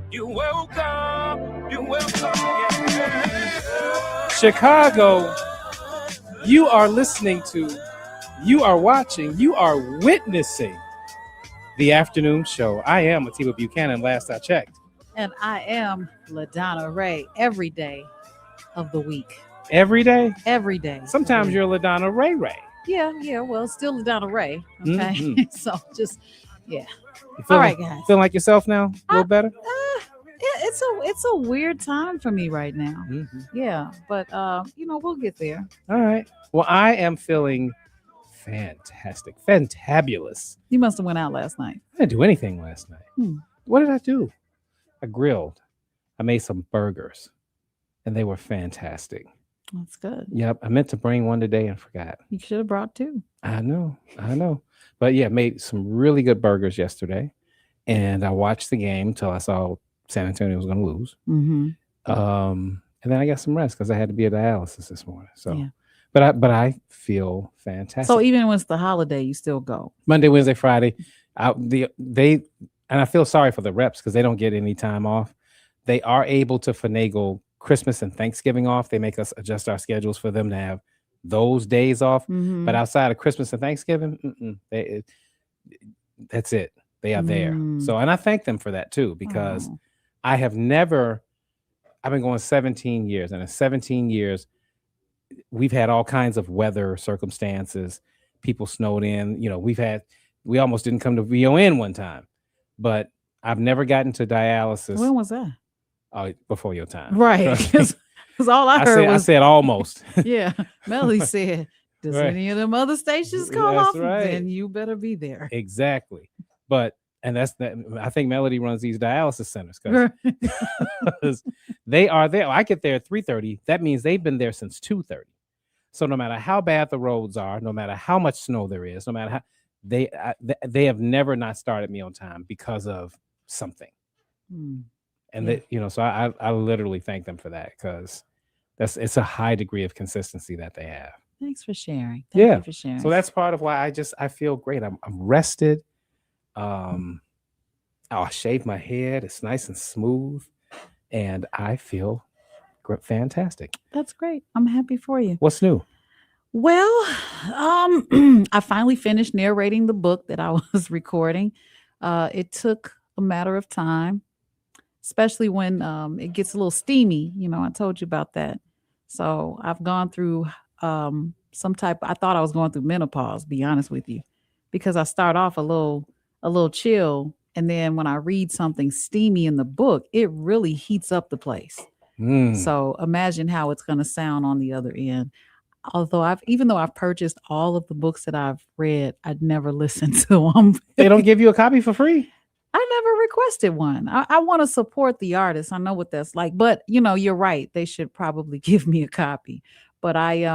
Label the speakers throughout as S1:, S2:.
S1: You're welcome. You're welcome. Yeah.
S2: Chicago, you are listening to, you are watching, you are witnessing the afternoon show. I am Atiba Buchanan, last I checked.
S3: And I am LaDonna Raeh every day of the week.
S2: Every day?
S3: Every day.
S2: Sometimes you're LaDonna Raeh.
S3: Yeah. Well, it's still LaDonna Raeh. Okay.
S2: Mm-hmm.
S3: So just, yeah.
S2: All
S3: right, guys.
S2: Feeling like yourself now? A little better?
S3: It's a weird time for me right now.
S2: Mm-hmm.
S3: Yeah. But, we'll get there.
S2: All right. Well, I am feeling fantastic. Fantabulous.
S3: You must have went out last night.
S2: I didn't do anything last night. What did I do? I grilled. I made some burgers, and they were fantastic.
S3: That's good.
S2: Yep. I meant to bring one today and forgot.
S3: You should have brought two.
S2: I know. But yeah, made some really good burgers yesterday, and I watched the game until I saw San Antonio was going to lose.
S3: Mm-hmm.
S2: And then I got some rest because I had to be at dialysis this morning. So,
S3: yeah.
S2: But I feel fantastic.
S3: So even when it's the holiday, you still go
S2: Monday, Wednesday, Friday. And I feel sorry for the reps because they don't get any time off. They are able to finagle Christmas and Thanksgiving off. They make us adjust our schedules for them to have those days off.
S3: Mm-hmm.
S2: But outside of Christmas and Thanksgiving, that's it. They are there. So, and I thank them for that too, because I've been going 17 years, and in 17 years, we've had all kinds of weather circumstances. People snowed in. We almost didn't come to VON one time, but I've never gotten to dialysis.
S3: When was that?
S2: Before your time.
S3: Right. Because all I heard was...
S2: I said almost.
S3: Yeah. Melody said, does any of them other stations call off?
S2: Right.
S3: Then you better be there.
S2: Exactly. I think Melody runs these dialysis centers because they are there. I get there at 3:30. That means they've been there since 2:30. So no matter how bad the roads are, no matter how much snow there is, no matter how they have never not started me on time because of something. And so I literally thank them for that, because it's a high degree of consistency that they have.
S3: Thanks for sharing. Thank you for sharing.
S2: So that's part of why I feel great. I'm rested. I'll shave my head. It's nice and smooth, and I feel fantastic.
S3: That's great. I'm happy for you.
S2: What's new?
S3: Well, I finally finished narrating the book that I was recording. It took a matter of time, especially when it gets a little steamy. I told you about that. So I've gone through I thought I was going through menopause, be honest with you, because I start off a little chill, and then when I read something steamy in the book, it really heats up the place. So imagine how it's going to sound on the other end. Although even though I've purchased all of the books that I've read, I'd never listened to them.
S2: They don't give you a copy for free?
S3: I never requested one. I want to support the artist. I know what that's like, but you're right. They should probably give me a copy. But I've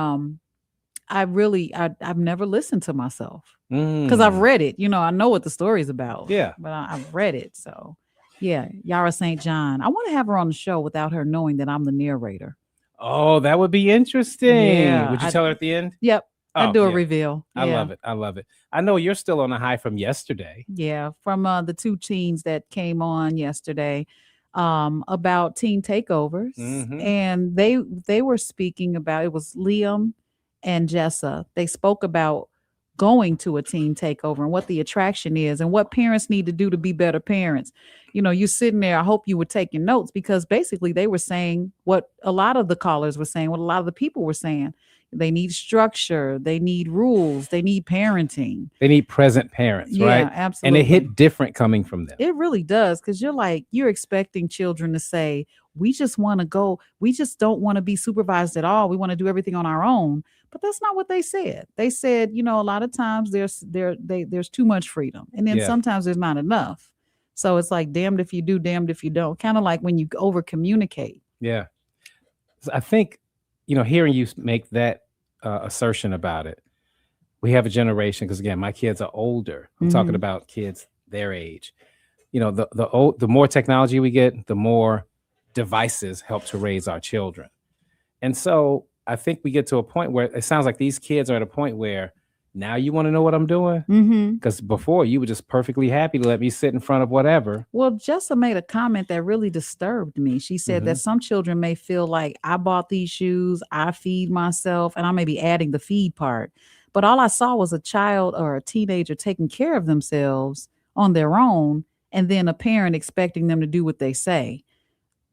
S3: never listened to myself because I've read it. I know what the story's about.
S2: Yeah.
S3: But I've read it. So yeah, Yara St. John. I want to have her on the show without her knowing that I'm the narrator.
S2: Oh, that would be interesting.
S3: Yeah,
S2: Would you tell her at the end?
S3: Yep. I'd do a reveal.
S2: I love it. I know you're still on a high from yesterday.
S3: Yeah. From the two teens that came on yesterday about teen takeovers.
S2: Mm-hmm.
S3: And they were speaking about, it was Liam and Jessa. They spoke about going to a teen takeover and what the attraction is and what parents need to do to be better parents. You're sitting there. I hope you were taking notes, because basically they were saying what a lot of the callers were saying, what a lot of the people were saying. They need structure. They need rules. They need parenting.
S2: They need present parents, right?
S3: Yeah, absolutely.
S2: And it hit different coming from them.
S3: It really does, because you're expecting children to say, we just want to go. We just don't want to be supervised at all. We want to do everything on our own. But that's not what they said. They said, a lot of times there's too much freedom, and then sometimes there's not enough. So it's like damned if you do, damned if you don't. Kind of like when you over communicate.
S2: Yeah, I think hearing you make that assertion about it, we have a generation. Because again, my kids are older. I'm talking about kids their age. The more technology we get, the more devices help to raise our children, and so I think we get to a point where it sounds like these kids are at a point where Now you want to know what I'm doing? Because before you were just perfectly happy to let me sit in front of whatever.
S3: Well, Jessa made a comment that really disturbed me. She said that some children may feel like I bought these shoes, I feed myself, and I may be adding the feed part. But all I saw was a child or a teenager taking care of themselves on their own, and then a parent expecting them to do what they say.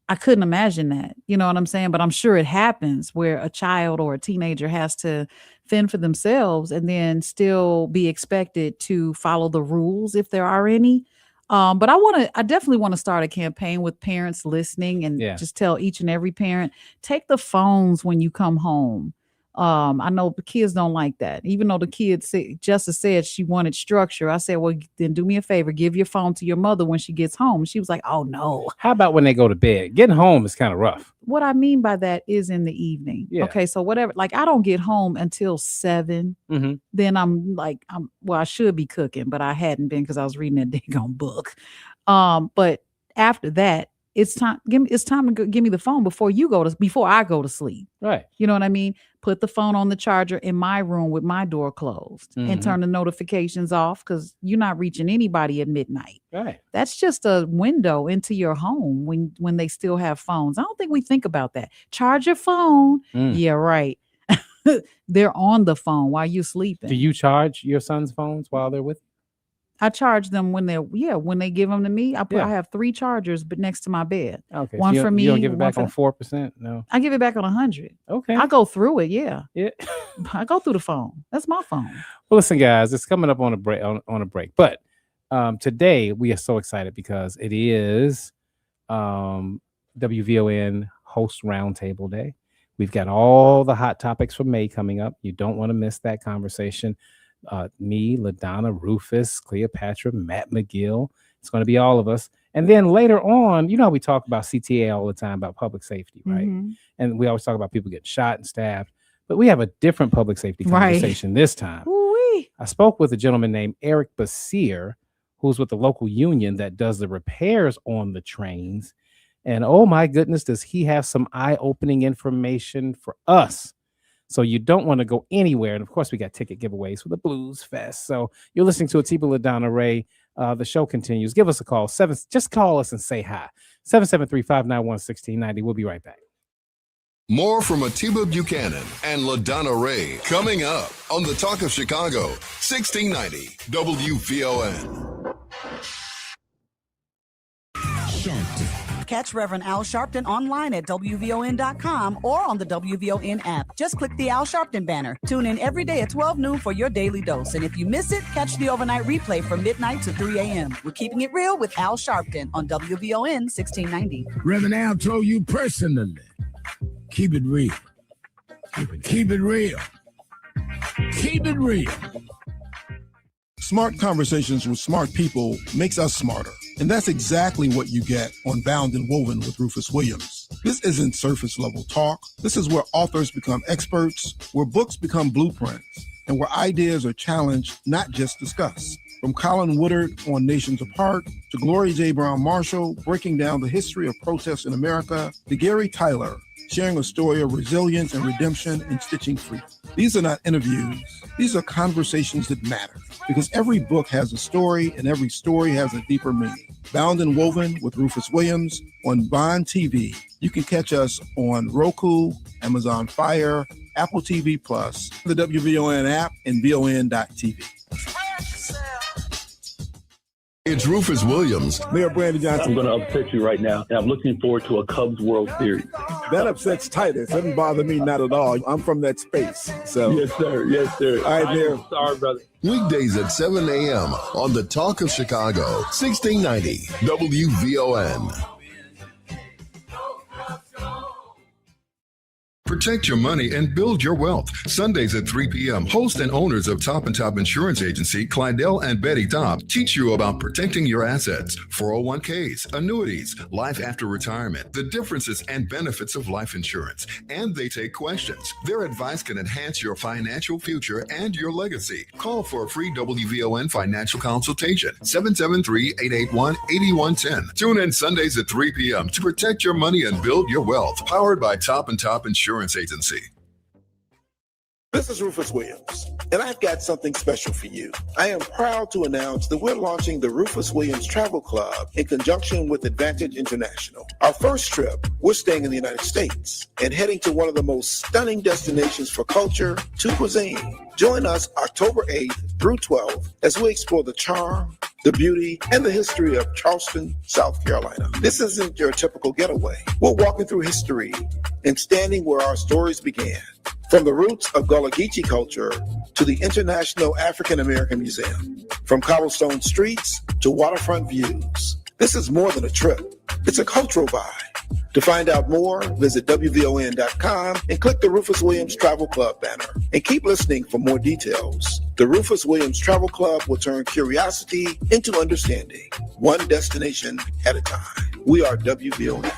S3: I couldn't imagine that. You know what I'm saying? But I'm sure it happens where a child or a teenager has to fend for themselves and then still be expected to follow the rules if there are any. But I definitely want to start a campaign with parents listening and just tell each and every parent, take the phones when you come home. I know the kids don't like that. Even though the kids Justice said she wanted structure. I said, well, then do me a favor. Give your phone to your mother when she gets home. She was like, oh, no.
S2: How about when they go to bed? Getting home is kind of rough.
S3: What I mean by that is in the evening. Yeah. Okay, so whatever. Like, I don't get home until 7. Then I should be cooking, but I hadn't been because I was reading that daggone book. But after that, it's time to give me the phone before I go to sleep.
S2: Right.
S3: You know what I mean? Put the phone on the charger in my room with my door closed and turn the notifications off because you're not reaching anybody at midnight.
S2: Right.
S3: That's just a window into your home when they still have phones. I don't think we think about that. Charge your phone. Yeah, right. They're on the phone while you're sleeping.
S2: Do you charge your son's phones while they're with you?
S3: I charge them when they give them to me. I have 3 chargers, but next to my bed.
S2: Okay.
S3: One
S2: so
S3: for me.
S2: You don't give it back on 4%? No.
S3: I give it back on 100.
S2: Okay.
S3: I go through it. Yeah.
S2: Yeah.
S3: I go through the phone. That's my phone.
S2: Well, listen, guys, it's coming up on a break. On a break, but today we are so excited because it is WVON Host Roundtable Day. We've got all the hot topics for May coming up. You don't want to miss that conversation. Me, LaDonna, Rufus, Cleopatra, Matt McGill. It's going to be all of us. And then later on, you know, we talk about CTA all the time about public safety, right? And we always talk about people getting shot and stabbed, but we have a different public safety conversation this time.
S3: Ooh-wee.
S2: I spoke with a gentleman named Eric Basir, who's with the local union that does the repairs on the trains. And oh my goodness, does he have some eye-opening information for us? So you don't want to go anywhere. And of course, we got ticket giveaways for the Blues Fest. So you're listening to Atiba LaDonna Raeh. The show continues. Give us a call. Just call us and say hi. 773-591-1690. We'll be right back.
S4: More from Atiba Buchanan and LaDonna Raeh coming up on the Talk of Chicago, 1690 WVON.
S5: Catch Reverend Al Sharpton online at WVON.com or on the WVON app. Just click the Al Sharpton banner. Tune in every day at 12 noon for your daily dose. And if you miss it, catch the overnight replay from midnight to 3 a.m. We're keeping it real with Al Sharpton on WVON 1690.
S6: Reverend Al told you personally, keep it real. Keep it real. Keep it real.
S7: Smart conversations with smart people makes us smarter. And that's exactly what you get on Bound and Woven with Rufus Williams. This isn't surface level talk. This is where authors become experts, where books become blueprints, and where ideas are challenged, not just discussed. From Colin Woodard on Nations Apart, to Gloria J. Brown Marshall breaking down the history of protests in America, to Gary Tyler sharing a story of resilience and redemption and stitching freedom. These are not interviews. These are conversations that matter because every book has a story and every story has a deeper meaning. Bound and Woven with Rufus Williams on Bond TV. You can catch us on Roku, Amazon Fire, Apple TV Plus, the WVON app, and VON.TV.
S4: It's Rufus Williams.
S7: Mayor Brandon Johnson.
S8: I'm going to upset you right now, and I'm looking forward to a Cubs World Series.
S7: That upsets Titus. Doesn't bother me, not at all. I'm from that space. So
S8: Yes, sir. Yes, sir.
S7: All right, Mayor.
S8: Sorry, brother.
S4: Weekdays at 7 a.m. on the Talk of Chicago, 1690 WVON. Protect your money and build your wealth. Sundays at 3 p.m., host and owners of Top and Top Insurance Agency, Clydell and Betty Top, teach you about protecting your assets, 401ks, annuities, life after retirement, the differences and benefits of life insurance. And they take questions. Their advice can enhance your financial future and your legacy. Call for a free WVON financial consultation, 773-881-8110. Tune in Sundays at 3 p.m. to protect your money and build your wealth. Powered by Top and Top Insurance Agency.
S7: This is Rufus Williams, and I've got something special for you. I am proud to announce that we're launching the Rufus Williams Travel Club in conjunction with Advantage International. Our first trip, we're staying in the United States and heading to one of the most stunning destinations for culture to cuisine. Join us October 8th through 12th as we explore the charm, the beauty, and the history of Charleston, South Carolina. This isn't your typical getaway. We're walking through history and standing where our stories began. From the roots of Gullah Geechee culture to the International African American Museum, from cobblestone streets to waterfront views. This is more than a trip. It's a cultural vibe. To find out more, visit WVON.com and click the Rufus Williams Travel Club banner. And keep listening for more details. The Rufus Williams Travel Club will turn curiosity into understanding, one destination at a time. We are WVON.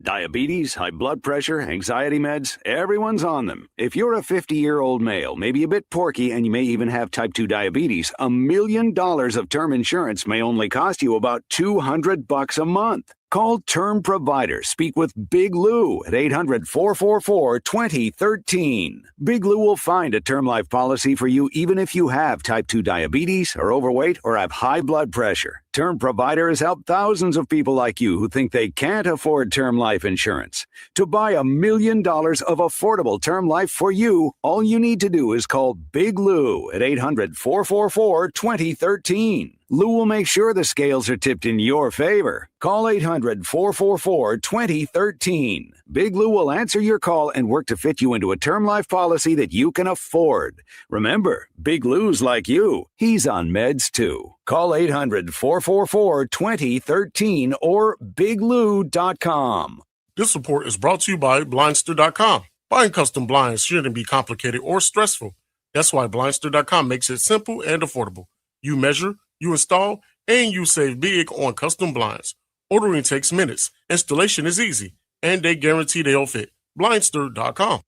S9: Diabetes, high blood pressure, anxiety meds, everyone's on them. If you're a 50-year-old male, maybe a bit porky, and you may even have type 2 diabetes, $1 million of term insurance may only cost you about $200 a month. Call Term Provider. Speak with Big Lou at 800-444-2013. Big Lou will find a term life policy for you even if you have type 2 diabetes, are overweight, or have high blood pressure. Term Provider has helped thousands of people like you who think they can't afford term life insurance. To buy $1 million of affordable term life for you, all you need to do is call Big Lou at 800-444-2013. Lou will make sure the scales are tipped in your favor. Call 800-444-2013. Big Lou will answer your call and work to fit you into a term life policy that you can afford. Remember, Big Lou's like you. He's on meds too. Call 800-444-2013 or biglou.com.
S10: This report is brought to you by Blindster.com. Buying custom blinds shouldn't be complicated or stressful. That's why Blindster.com makes it simple and affordable. You measure, you install, and you save big on custom blinds. Ordering takes minutes, installation is easy, and they guarantee they'll fit. Blindster.com.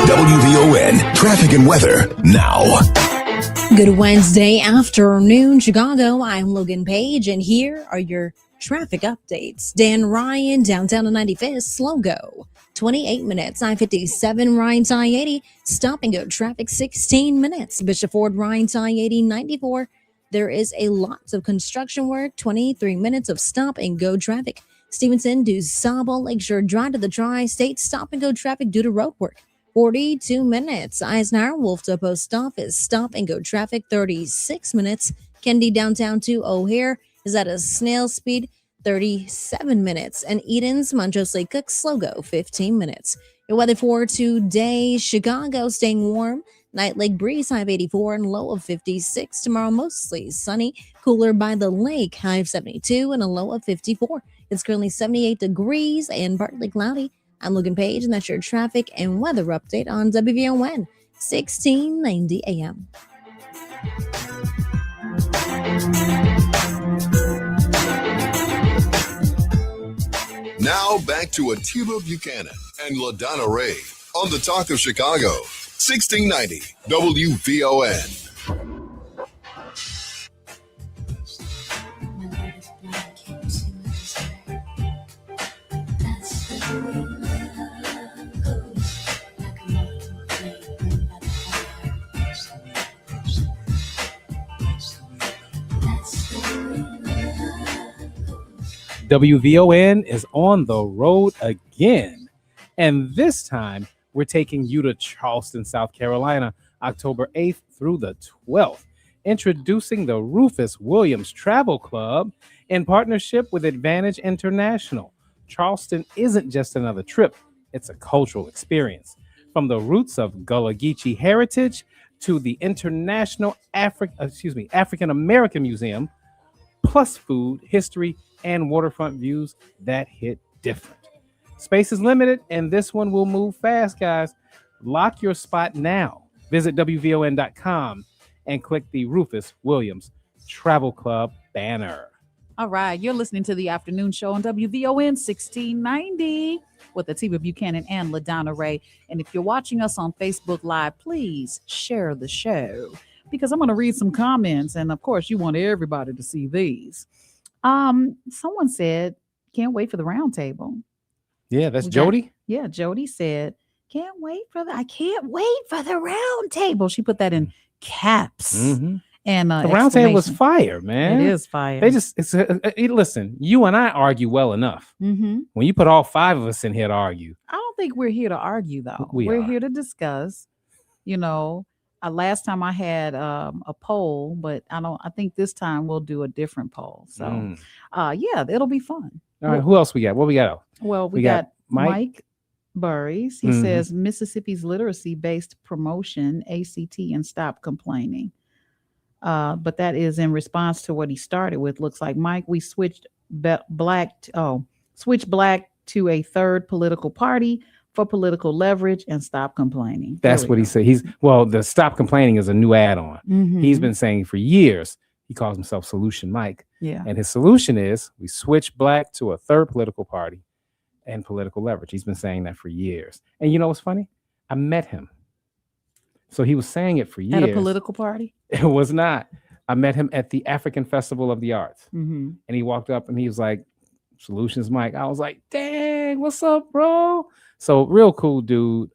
S11: WVON traffic and weather now.
S12: Good Wednesday afternoon, Chicago. I'm Logan Page, and here are your traffic updates. Dan Ryan, downtown to 95th, slow go. 28 minutes. I-57 Ryan to I-80, stop and go traffic 16 minutes. Bishop Ford Ryan to I-80, 94. There is a lot of construction work, 23 minutes of stop and go traffic. Stevenson to Sabo Lakeshore Drive to the Tri-State, stop and go traffic due to road work. 42 minutes. Eisenhower Wolf to Post Office, stop and go traffic 36 minutes. Kennedy downtown to O'Hare is at a snail speed 37 minutes. And Eden's Montrose Lake Cook slow go 15 minutes. Your weather for today, Chicago staying warm. Night lake breeze, high of 84 and low of 56. Tomorrow mostly sunny, cooler by the lake, high of 72 and a low of 54. It's currently 78 degrees and partly cloudy. I'm Logan Page, and that's your traffic and weather update on WVON 1690 AM.
S4: Now back to Atiba Buchanan and LaDonna Raeh on the Talk of Chicago, 1690 WVON.
S2: WVON is on the road again. And this time, we're taking you to Charleston, South Carolina, October 8th through the 12th. Introducing the Rufus Williams Travel Club in partnership with Advantage International. Charleston isn't just another trip, it's a cultural experience. From the roots of Gullah Geechee heritage to the International African American Museum, plus food, history, and waterfront views that hit different. Space is limited, and this one will move fast, guys. Lock your spot now. Visit WVON.com and click the Rufus Williams Travel Club banner.
S3: All right, you're listening to the afternoon show on WVON 1690 with Atiba Buchanan and LaDonna Raeh. And if you're watching us on Facebook Live, please share the show because I'm going to read some comments. And of course, you want everybody to see these. Someone said, can't wait for the roundtable.
S2: Yeah, that's Jody.
S3: Yeah, Jody said, I can't wait for the round table. She put that in caps.
S2: Mm-hmm.
S3: And
S2: the round table was fire, man.
S3: It is fire.
S2: They just listen. You and I argue well enough.
S3: Mm-hmm.
S2: When you put all 5 of us in here to argue,
S3: I don't think we're here to argue, though.
S2: We're
S3: here to discuss. You know, last time I had a poll, but I think this time we'll do a different poll. So, yeah, it'll be fun.
S2: All right, who else we got? What we got?
S3: Well, we got Mike Burries. He says Mississippi's literacy-based promotion, ACT, and stop complaining. But that is in response to what he started with. Looks like, Mike, we switched black to a third political party for political leverage and stop complaining.
S2: That's what he said. The stop complaining is a new add-on.
S3: Mm-hmm.
S2: He's been saying for years. He calls himself Solution Mike.
S3: Yeah.
S2: And his solution is we switch black to a third political party and political leverage. He's been saying that for years. And you know what's funny? I met him. So he was saying it for years.
S3: At a political party?
S2: It was not. I met him at the African Festival of the Arts.
S3: Mm-hmm.
S2: And he walked up and he was like, Solutions Mike. I was like, dang, what's up, bro? So real cool dude.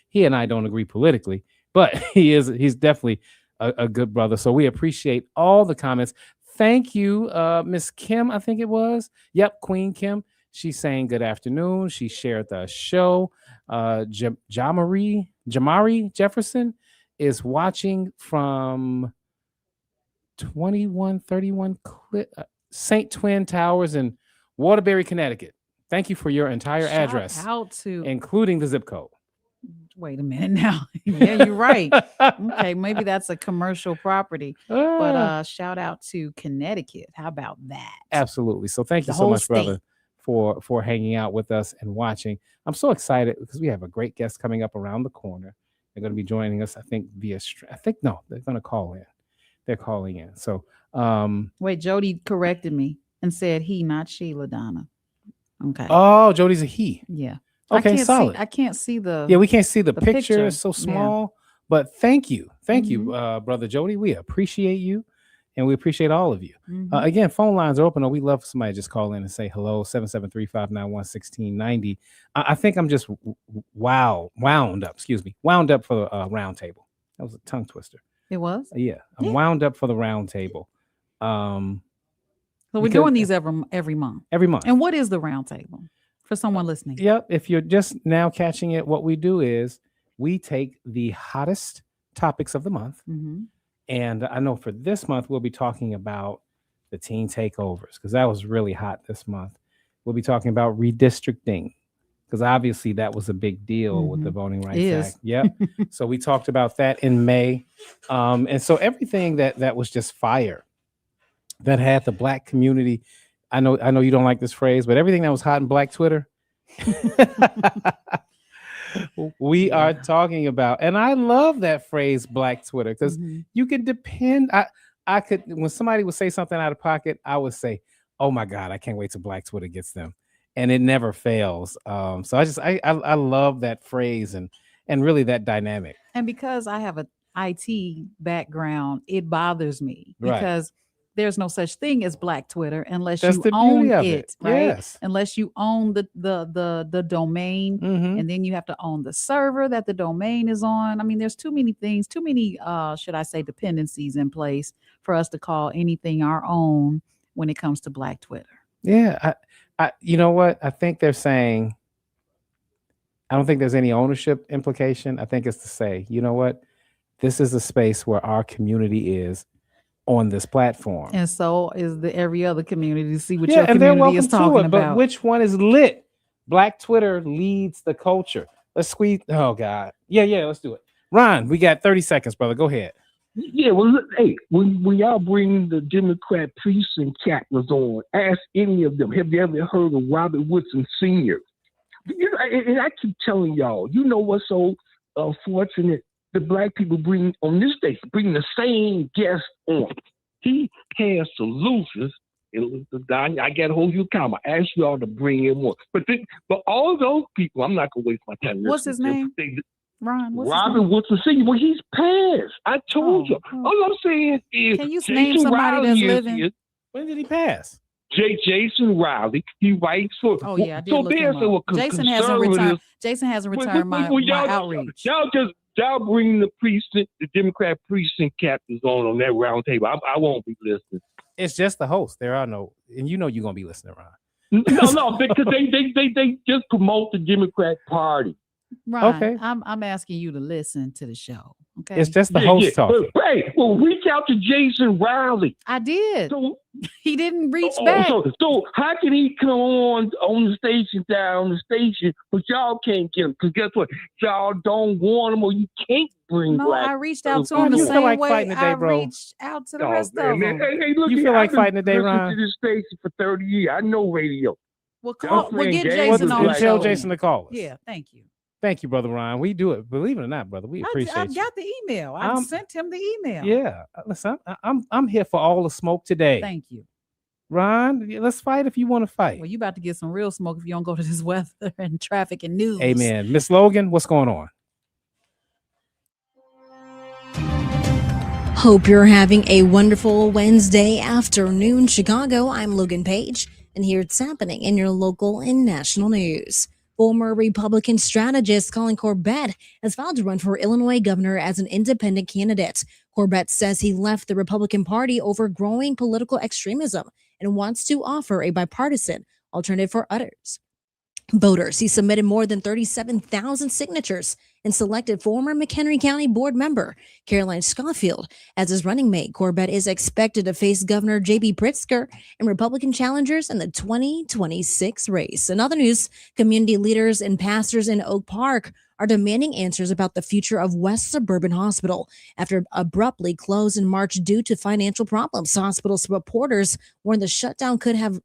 S2: He and I don't agree politically, but he's definitely a good brother. So we appreciate all the comments. Thank you, Miss Kim, I think it was. Yep, Queen Kim. She's saying good afternoon. She shared the show. Jamari Jefferson is watching from 2131 St. Twin Towers in Waterbury, Connecticut. Thank you for your entire address, including the zip code.
S3: Wait a minute now. Yeah, you're right. Okay, maybe that's a commercial property. But shout out to Connecticut. How about that?
S2: Absolutely. So thank you so much, brother, for hanging out with us and watching. I'm so excited because we have a great guest coming up around the corner. They're going to be joining us, I think, they're going to call in. They're calling in. So
S3: wait, Jody corrected me and said he, not she, LaDonna. Okay.
S2: Oh, Jody's a he.
S3: Yeah.
S2: Okay, solid.
S3: I can't see the.
S2: Yeah, we can't see the picture. It's so small. Yeah. But thank you, brother Jody. We appreciate you, and we appreciate all of you.
S3: Mm-hmm.
S2: Again, phone lines are open. We love somebody to just call in and say hello. 773-591-1690. I think I'm just wound up. Excuse me, wound up for the Roundtable. That was a tongue twister.
S3: It was.
S2: Yeah, I'm wound up for the Roundtable.
S3: So we're doing these every month.
S2: Every month.
S3: And what is the Roundtable for someone listening?
S2: Yep. If you're just now catching it, what we do is we take the hottest topics of the month.
S3: Mm-hmm.
S2: And I know for this month, we'll be talking about the teen takeovers because that was really hot this month. We'll be talking about redistricting because obviously that was a big deal with the Voting Rights Act. Yep. So we talked about that in May. And so everything that was just fire that had the Black community. I know you don't like this phrase, but everything that was hot in Black Twitter, we are talking about. And I love that phrase, Black Twitter, because you can depend. I could, when somebody would say something out of pocket, I would say, oh my God, I can't wait till Black Twitter gets them. And it never fails. So I love that phrase and really that dynamic.
S3: And because I have an IT background, it bothers me because there's no such thing as Black Twitter unless you own it, right?
S2: Yes.
S3: Unless you own the domain, and then you have to own the server that the domain is on. I mean, there's too many things, should I say, dependencies in place for us to call anything our own when it comes to Black Twitter.
S2: Yeah, I you know what? I think they're saying, I don't think there's any ownership implication. I think it's to say, you know what? This is a space where our community is on this platform.
S3: And so is every other community to see what your community is talking about.
S2: But which one is lit? Black Twitter leads the culture. Let's squeeze. Oh, God. Yeah, let's do it. Ron, we got 30 seconds, brother. Go ahead.
S13: Yeah, well, look, hey, when y'all bring the Democrat precinct captains on, ask any of them, have you ever heard of Robert Woodson Sr.? You know, and I keep telling y'all, you know what's so fortunate? The Black people bring on this day, bring the same guest on. He has solutions. I got to hold you accountable. I ask y'all to bring him on. But all those people, I'm not going to waste my time.
S3: What's his name? Ron,
S13: Robert Woodson Sr. Well, he's passed. I told you. All I'm saying is,
S3: can you name somebody that's living?
S2: When did he pass?
S13: Jason Riley. He writes for.
S3: Oh yeah, I did
S13: so
S3: look
S13: there's
S3: him up.
S13: a
S3: Jason hasn't returned.
S13: conservative-
S3: Jason hasn't
S13: Well,
S3: returned my
S13: y'all
S3: outreach.
S13: Y'all bring the precinct, the Democrat precinct captains on that round table. I won't be listening.
S2: It's just the host. There are no, and you know you're gonna be listening, Ron.
S13: No, because they just promote the Democrat Party.
S3: Right.
S2: Okay.
S3: I'm asking you to listen to the show. Okay.
S2: It's just the host talking.
S13: Hey, well, reach out to Jason Riley.
S3: I did.
S13: So,
S3: he didn't reach back.
S13: So how can he come on the station, down the station, but y'all can't get him? Because guess what? Y'all don't want him, or you can't bring
S3: No,
S13: black.
S3: I reached out to
S2: Oh,
S3: him the
S2: you feel
S3: same
S2: like
S3: way
S2: fighting today,
S3: I
S2: bro.
S3: reached out to the
S13: Oh,
S3: rest of them.
S13: Hey, look,
S2: You feel like
S13: I've been
S2: fighting today,
S13: listening
S2: Ron?
S13: to this station for 30 years. I know radio.
S3: Well,
S13: Y'all
S3: we'll
S13: playing
S3: get
S13: games
S3: Jason
S13: with
S3: on the
S13: black
S2: Tell
S3: show.
S2: Jason to call us.
S3: Yeah, thank you.
S2: Thank you, Brother Ron. We do it. Believe it or not, brother, we appreciate
S3: I
S2: you.
S3: got the email. I sent him the email.
S2: Yeah, listen, I'm here for all the smoke today.
S3: Thank you.
S2: Ron, let's fight if you want to fight.
S3: Well, you about to get some real smoke if you don't go to this weather and traffic and news.
S2: Amen. Miss Logan, what's going on?
S12: Hope you're having a wonderful Wednesday afternoon, Chicago. I'm Logan Page, and here's what's happening in your local and national news. Former Republican strategist Colin Corbett has filed to run for Illinois governor as an independent candidate. Corbett says he left the Republican Party over growing political extremism and wants to offer a bipartisan alternative for others. Voters. He submitted more than 37,000 signatures and selected former McHenry County board member Caroline Schofield as his running mate. Corbett is expected to face Governor J.B. Pritzker and Republican challengers in the 2026 race. In other news, community leaders and pastors in Oak Park are demanding answers about the future of West Suburban Hospital after abruptly closed in March due to financial problems. Hospital reporters warned the shutdown could have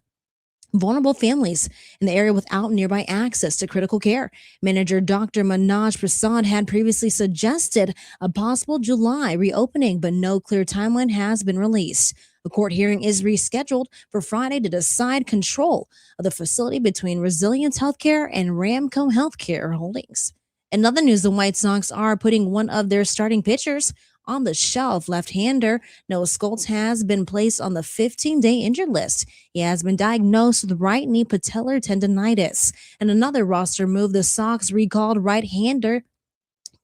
S12: vulnerable families in the area without nearby access to critical care. Manager Dr. Manoj Prasad had previously suggested a possible July reopening, but no clear timeline has been released. A court hearing is rescheduled for Friday to decide control of the facility between Resilience Healthcare and Ramco Healthcare Holdings. In other news, the White Sox are putting one of their starting pitchers on the shelf. Left-hander Noah Schultz has been placed on the 15-day injured list. He has been diagnosed with right knee patellar tendonitis. And another roster move, the Sox recalled right-hander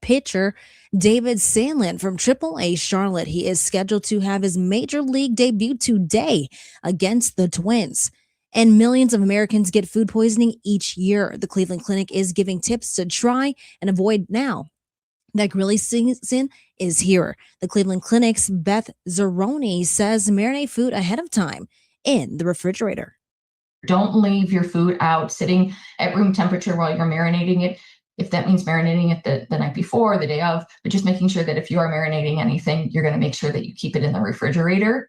S12: pitcher David Sandlin from AAA Charlotte. He is scheduled to have his major league debut today against the Twins. And millions of Americans get food poisoning each year. The Cleveland Clinic is giving tips to try and avoid now that grilling season is here. The Cleveland Clinic's Beth Zeroni says marinate food ahead of time in the refrigerator.
S14: Don't leave your food out sitting at room temperature while you're marinating it. If that means marinating it the night before, the day of, but just making sure that if you are marinating anything, you're going to make sure that you keep it in the refrigerator.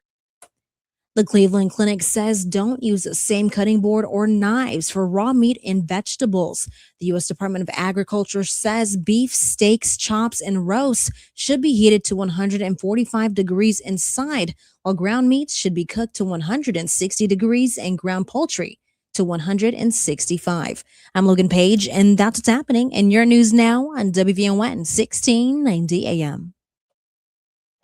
S12: The Cleveland Clinic says don't use the same cutting board or knives for raw meat and vegetables. The U.S. Department of Agriculture says beef, steaks, chops, and roasts should be heated to 145 degrees inside, while ground meats should be cooked to 160 degrees and ground poultry to 165. I'm Logan Page, and that's what's happening in your news now on WVON 1690 AM.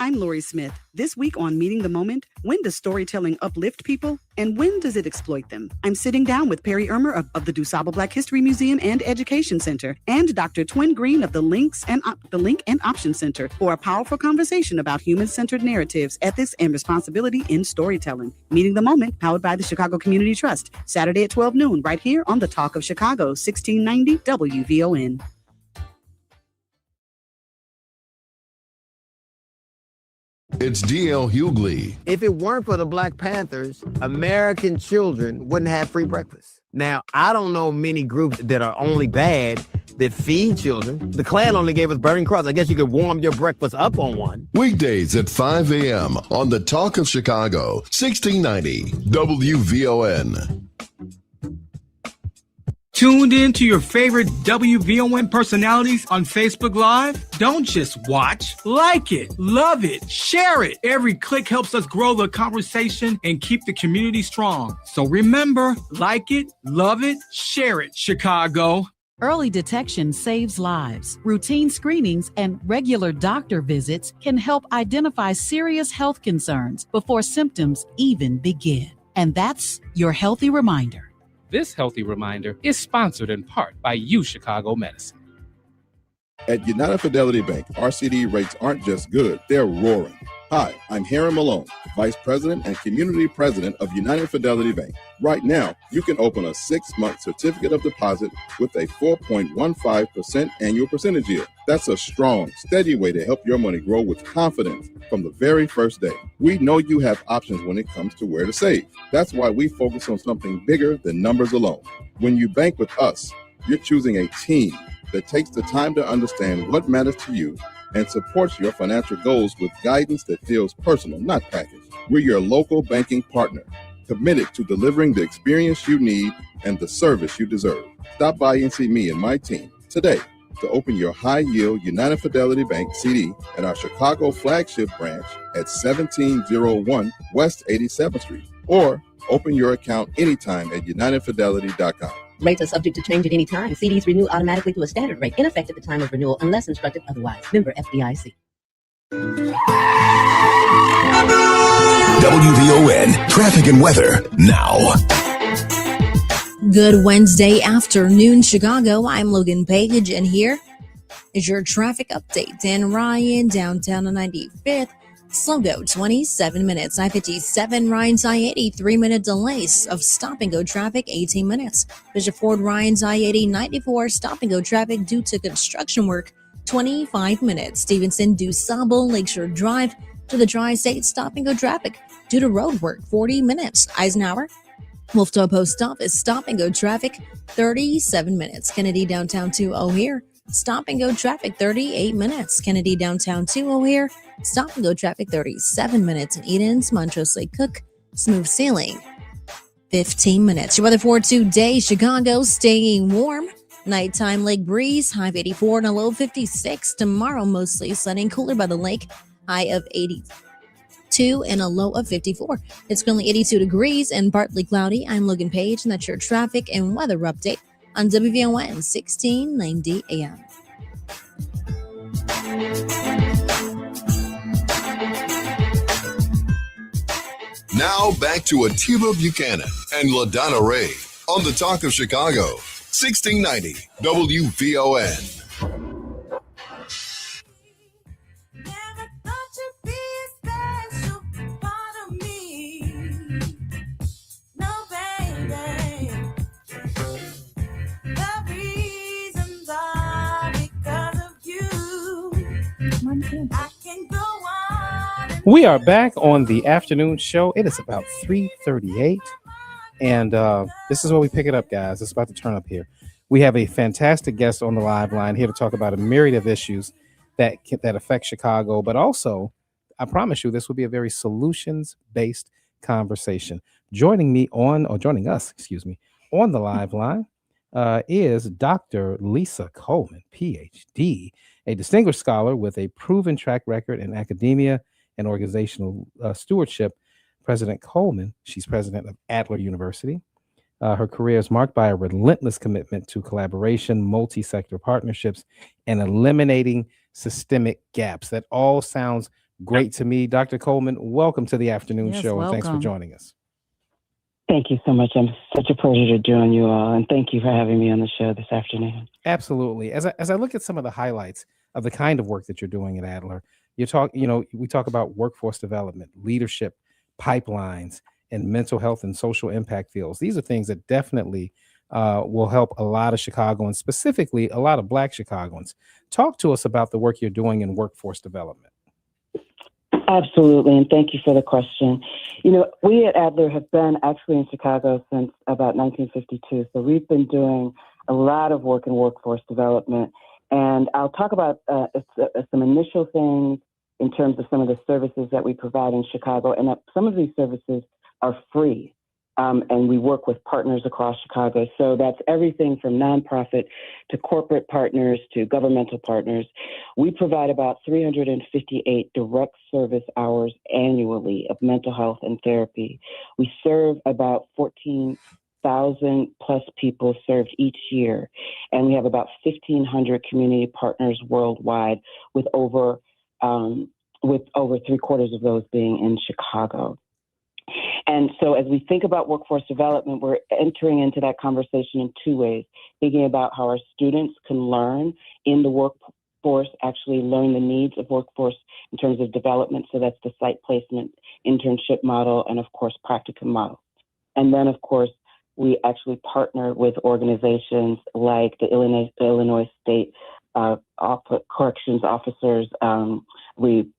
S5: I'm Lori Smith. This week on Meeting the Moment, when does storytelling uplift people and when does it exploit them? I'm sitting down with Perry Ermer of the DuSable Black History Museum and Education Center and Dr. Twin Green of the Link and Option Center for a powerful conversation about human-centered narratives, ethics, and responsibility in storytelling. Meeting the Moment, powered by the Chicago Community Trust, Saturday at 12 noon, right here on the Talk of Chicago, 1690 WVON.
S4: It's D.L. Hughley.
S15: If it weren't for the Black Panthers, American children wouldn't have free breakfast. Now, I don't know many groups that are only bad that feed children. The Klan only gave us Burning Cross. I guess you could warm your breakfast up on one.
S4: Weekdays at 5 a.m. on the Talk of Chicago, 1690 WVON.
S16: Tuned in to your favorite WVON personalities on Facebook Live? Don't just watch, like it, love it, share it. Every click helps us grow the conversation and keep the community strong. So remember, like it, love it, share it, Chicago.
S3: Early detection saves lives. Routine screenings and regular doctor visits can help identify serious health concerns before symptoms even begin.
S5: And that's your healthy reminder.
S2: This healthy reminder is sponsored in part by U Chicago Medicine.
S17: At United Fidelity Bank, our CD rates aren't just good, they're roaring. Hi, I'm Harry Malone, Vice President and Community President of United Fidelity Bank. Right now, you can open a 6-month certificate of deposit with a 4.15% annual percentage yield. That's a strong, steady way to help your money grow with confidence from the very first day. We know you have options when it comes to where to save. That's why we focus on something bigger than numbers alone. When you bank with us, you're choosing a team that takes the time to understand what matters to you and supports your financial goals with guidance that feels personal, not packaged. We're your local banking partner, committed to delivering the experience you need and the service you deserve. Stop by and see me and my team today to open your high-yield United Fidelity Bank CD at our Chicago flagship branch at 1701 West 87th Street, or open your account anytime at unitedfidelity.com.
S18: Rates are subject to change at any time. CDs renew automatically to a standard rate in effect at the time of renewal unless instructed otherwise. Member FDIC.
S11: WVON traffic and weather now.
S12: Good Wednesday afternoon, Chicago. I'm Logan Page, and here is your traffic update. Dan Ryan, downtown on 95th. Slow go, 27 minutes. I-57, Ryan's I-80, 3-minute delays of stop-and-go traffic, 18 minutes. Bishop Ford, Ryan's I-80, 94, stop-and-go traffic due to construction work, 25 minutes. Stevenson, DuSable, Lakeshore Drive to the Tri-State, stop-and-go traffic due to road work, 40 minutes. Eisenhower, Wolftoe Post Office, stop-and-go traffic, 37 minutes. Kennedy, downtown to O'Hare, stop-and-go traffic, 38 minutes. Kennedy, downtown to O'Hare, stop-and-go traffic, 37 minutes. In Edens, Montrose Lake Cook, smooth sailing, 15 minutes. Your weather for today, Chicago, staying warm. Nighttime lake breeze, high of 84 and a low of 56. Tomorrow, mostly sunny, cooler by the lake, high of 82 and a low of 54. It's currently 82 degrees and partly cloudy. I'm Logan Page, and that's your traffic and weather update on WVON 1690 AM.
S4: Now back to Atiba Buchanan and LaDonna Raeh on the Talk of Chicago, 1690 WVON.
S2: We are back on the afternoon show. It is about 3:38, and this is where we pick it up, guys. It's about to turn up here. We have a fantastic guest on the live line here to talk about a myriad of issues that affect Chicago, but also, I promise you, this will be a very solutions-based conversation. Joining us, on the live line is Dr. Lisa Coleman, PhD, a distinguished scholar with a proven track record in academia and organizational stewardship. President Coleman, she's president of Adler University. Her career is marked by a relentless commitment to collaboration, multi-sector partnerships, and eliminating systemic gaps. That all sounds great to me. Dr. Coleman, welcome to the afternoon show, and thanks for joining us.
S19: Thank you so much. I'm such a pleasure to join you all, and thank you for having me on the show this afternoon.
S2: Absolutely. As I look at some of the highlights of the kind of work that you're doing at Adler, we talk about workforce development, leadership, pipelines, and mental health and social impact fields. These are things that definitely will help a lot of Chicagoans, specifically a lot of Black Chicagoans. Talk to us about the work you're doing in workforce development.
S19: Absolutely, and thank you for the question. We at Adler have been actually in Chicago since about 1952, so we've been doing a lot of work in workforce development, and I'll talk about some initial things in terms of some of the services that we provide in Chicago, and some of these services are free, and we work with partners across Chicago. So that's everything from nonprofit to corporate partners to governmental partners. We provide about 358 direct service hours annually of mental health and therapy. We serve about 14,000 plus people served each year, and we have about 1,500 community partners worldwide, with over 3/4 of those being in Chicago. And so as we think about workforce development, we're entering into that conversation in two ways, thinking about how our students can learn in the workforce, actually learn the needs of workforce in terms of development. So that's the site placement, internship model, and of course, practicum model. And then of course, we actually partner with organizations like the Illinois State Corrections Officers. We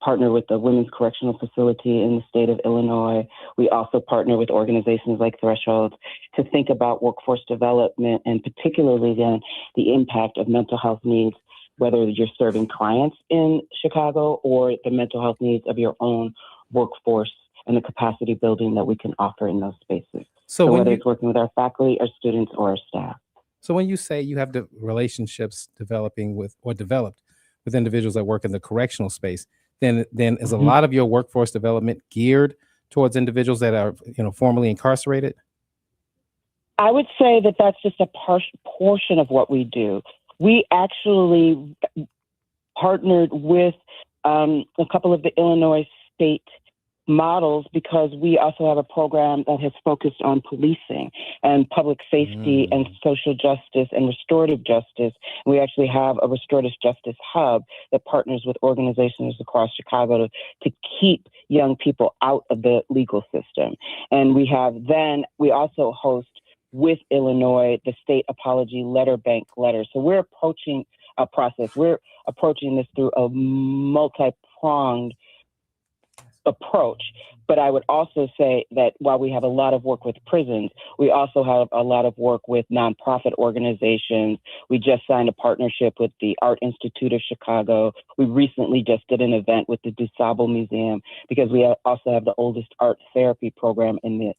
S19: partner with the Women's Correctional Facility in the state of Illinois. We also partner with organizations like Threshold to think about workforce development and particularly then the impact of mental health needs, whether you're serving clients in Chicago or the mental health needs of your own workforce and the capacity building that we can offer in those spaces. So whether it's working with our faculty, our students, or our staff.
S2: So when you say you have the relationships developing with or developed with individuals that work in the correctional space, then is a lot of your workforce development geared towards individuals that are, formerly incarcerated?
S19: I would say that that's just a portion of what we do. We actually partnered with a couple of the Illinois state models because we also have a program that has focused on policing and public safety and social justice and restorative justice. We actually have a restorative justice hub that partners with organizations across Chicago to keep young people out of the legal system. And we also host with Illinois the state apology letter bank letter. So we're approaching a process. We're approaching this through a multi-pronged approach. But I would also say that while we have a lot of work with prisons, we also have a lot of work with nonprofit organizations. We just signed a partnership with the Art Institute of Chicago. We recently just did an event with the DuSable Museum because we also have the oldest art therapy program in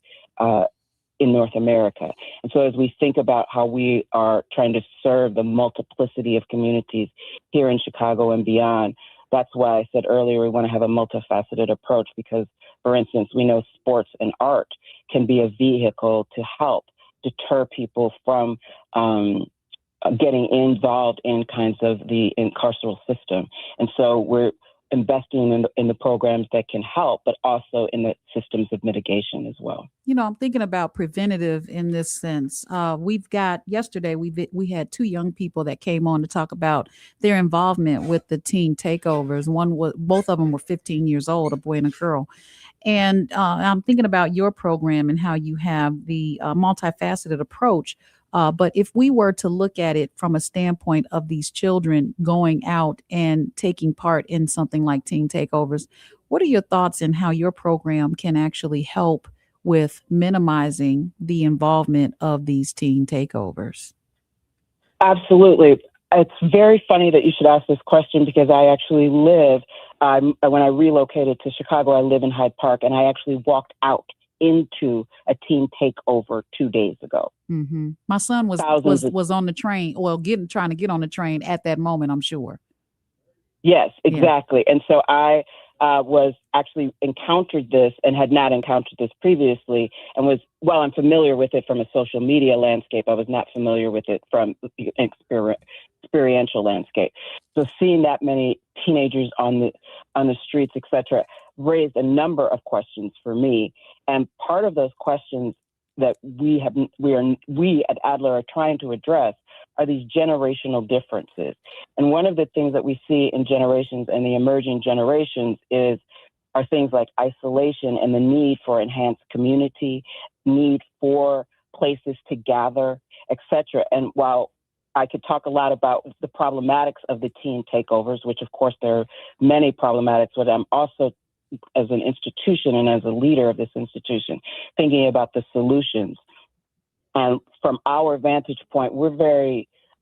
S19: North America. And so as we think about how we are trying to serve the multiplicity of communities here in Chicago and beyond, that's why I said earlier we want to have a multifaceted approach because, for instance, we know sports and art can be a vehicle to help deter people from getting involved in kinds of the carceral system. And so we're investing in the programs that can help, but also in the systems of mitigation as well.
S3: I'm thinking about preventative in this sense. Yesterday we had two young people that came on to talk about their involvement with the teen takeovers. Both of them were 15 years old, a boy and a girl. And I'm thinking about your program and how you have the multifaceted approach. But if we were to look at it from a standpoint of these children going out and taking part in something like teen takeovers, what are your thoughts on how your program can actually help with minimizing the involvement of these teen takeovers?
S19: Absolutely. It's very funny that you should ask this question because I actually when I relocated to Chicago, I live in Hyde Park, and I actually walked out into a teen takeover 2 days ago.
S3: Mm-hmm. My son was on the train, trying to get on the train at that moment, I'm sure.
S19: Yes, exactly. Yeah. And so I was actually encountered this and had not encountered this previously and I'm familiar with it from a social media landscape. I was not familiar with it from experiential landscape. So seeing that many teenagers on the streets, et cetera, raised a number of questions for me. And part of those questions that we at Adler are trying to address are these generational differences. And one of the things that we see in generations and the emerging generations are things like isolation and the need for enhanced community, need for places to gather, et cetera. And while I could talk a lot about the problematics of the teen takeovers, which of course there are many problematics, but I'm also, as an institution and as a leader of this institution, thinking about the solutions. And from our vantage point,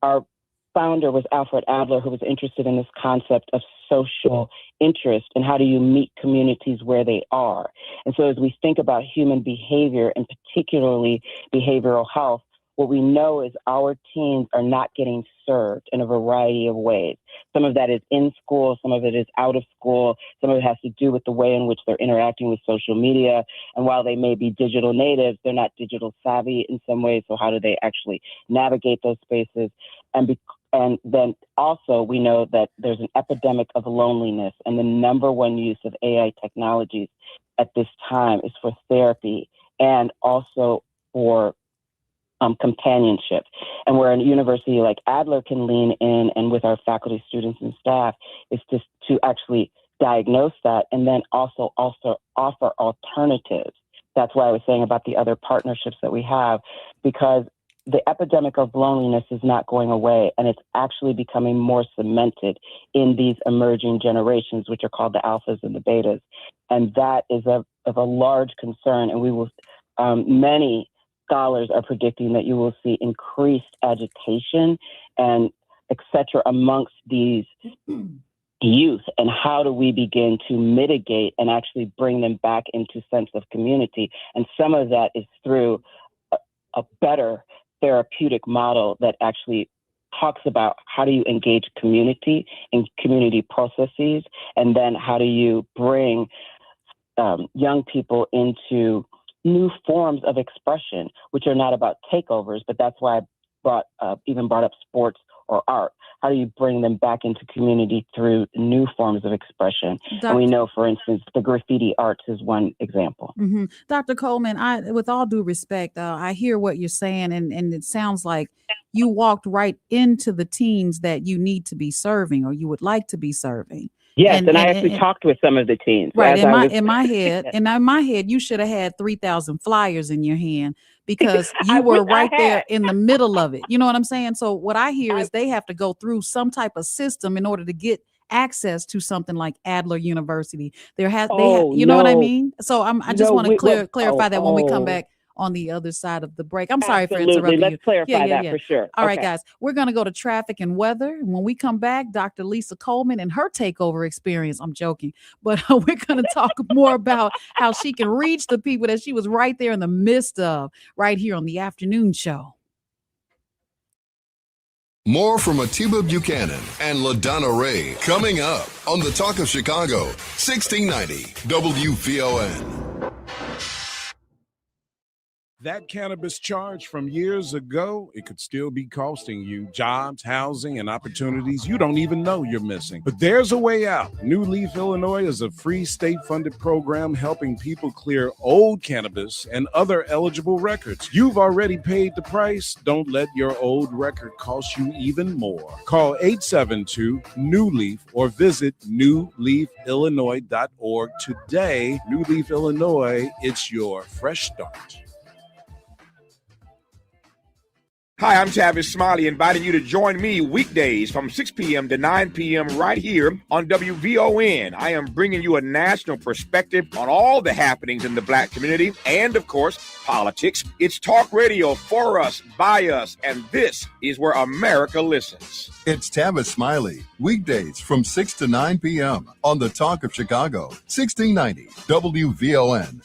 S19: our founder was Alfred Adler, who was interested in this concept of social interest and how do you meet communities where they are. And so as we think about human behavior and particularly behavioral health, what we know is our teens are not getting served in a variety of ways. Some of that is in school, some of it is out of school, some of it has to do with the way in which they're interacting with social media. And while they may be digital natives, they're not digital savvy in some ways. So how do they actually navigate those spaces? And And then also we know that there's an epidemic of loneliness, and the number one use of AI technologies at this time is for therapy and also for companionship. And where a university like Adler can lean in and with our faculty, students, and staff is just to actually diagnose that and then also offer alternatives. That's why I was saying about the other partnerships that we have, because the epidemic of loneliness is not going away, and it's actually becoming more cemented in these emerging generations, which are called the alphas and the betas. And that is of a large concern, and we will, many scholars are predicting that you will see increased agitation and et cetera amongst these youth. And how do we begin to mitigate and actually bring them back into sense of community? And some of that is through a better therapeutic model that actually talks about how do you engage community and community processes, and then how do you bring young people into new forms of expression, which are not about takeovers, but that's why I brought up sports or art. How do you bring them back into community through new forms of expression? And we know, for instance, the graffiti arts is one example.
S3: Mm-hmm. Dr. Coleman, with all due respect, I hear what you're saying, and it sounds like you walked right into the teens that you need to be serving or you would like to be serving.
S19: Yes, and I actually talked with some of the teens.
S3: Right, in my head, you should have had 3,000 flyers in your hand because you were right there in the middle of it. You know what I'm saying? So what I hear is they have to go through some type of system in order to get access to something like Adler University. You know what I mean? So I just want to clarify that when we come back on the other side of the break. I'm sorry for interrupting you.
S19: Let's clarify that for sure.
S3: All right, guys, we're going to go to traffic and weather. And when we come back, Dr. Lisa Coleman and her takeover experience. I'm joking, but we're going to talk more about how she can reach the people that she was right there in the midst of right here on the afternoon show.
S4: More from Atiba Buchanan and LaDonna Raeh coming up on the Talk of Chicago, 1690 WVON.
S20: That cannabis charge from years ago, it could still be costing you jobs, housing, and opportunities you don't even know you're missing. But there's a way out. New Leaf, Illinois is a free state-funded program helping people clear old cannabis and other eligible records. You've already paid the price. Don't let your old record cost you even more. Call 872-NEW-LEAF or visit newleafillinois.org today. New Leaf, Illinois, it's your fresh start.
S21: Hi, I'm Tavis Smiley, inviting you to join me weekdays from 6 p.m. to 9 p.m. right here on WVON. I am bringing you a national perspective on all the happenings in the Black community and, of course, politics. It's talk radio for us, by us, and this is where America listens.
S4: It's Tavis Smiley, weekdays from 6 to 9 p.m. on the Talk of Chicago, 1690 WVON.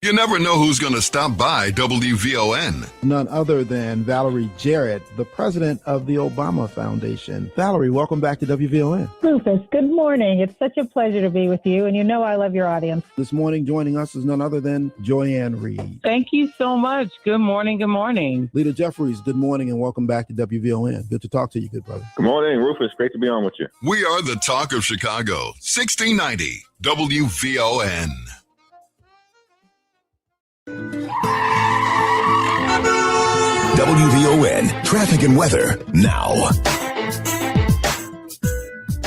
S4: You never know who's going to stop by WVON.
S7: None other than Valerie Jarrett, the president of the Obama Foundation. Valerie, welcome back to WVON.
S22: Rufus, good morning. It's such a pleasure to be with you, and you know I love your audience.
S7: This morning, joining us is none other than Joyanne Reed.
S23: Thank you so much. Good morning. Good morning.
S7: Leader Jeffries, good morning and welcome back to WVON. Good to talk to you, good brother.
S24: Good morning, Rufus. Great to be on with you.
S4: We are the Talk of Chicago, 1690 WVON.
S11: WVON traffic and weather now.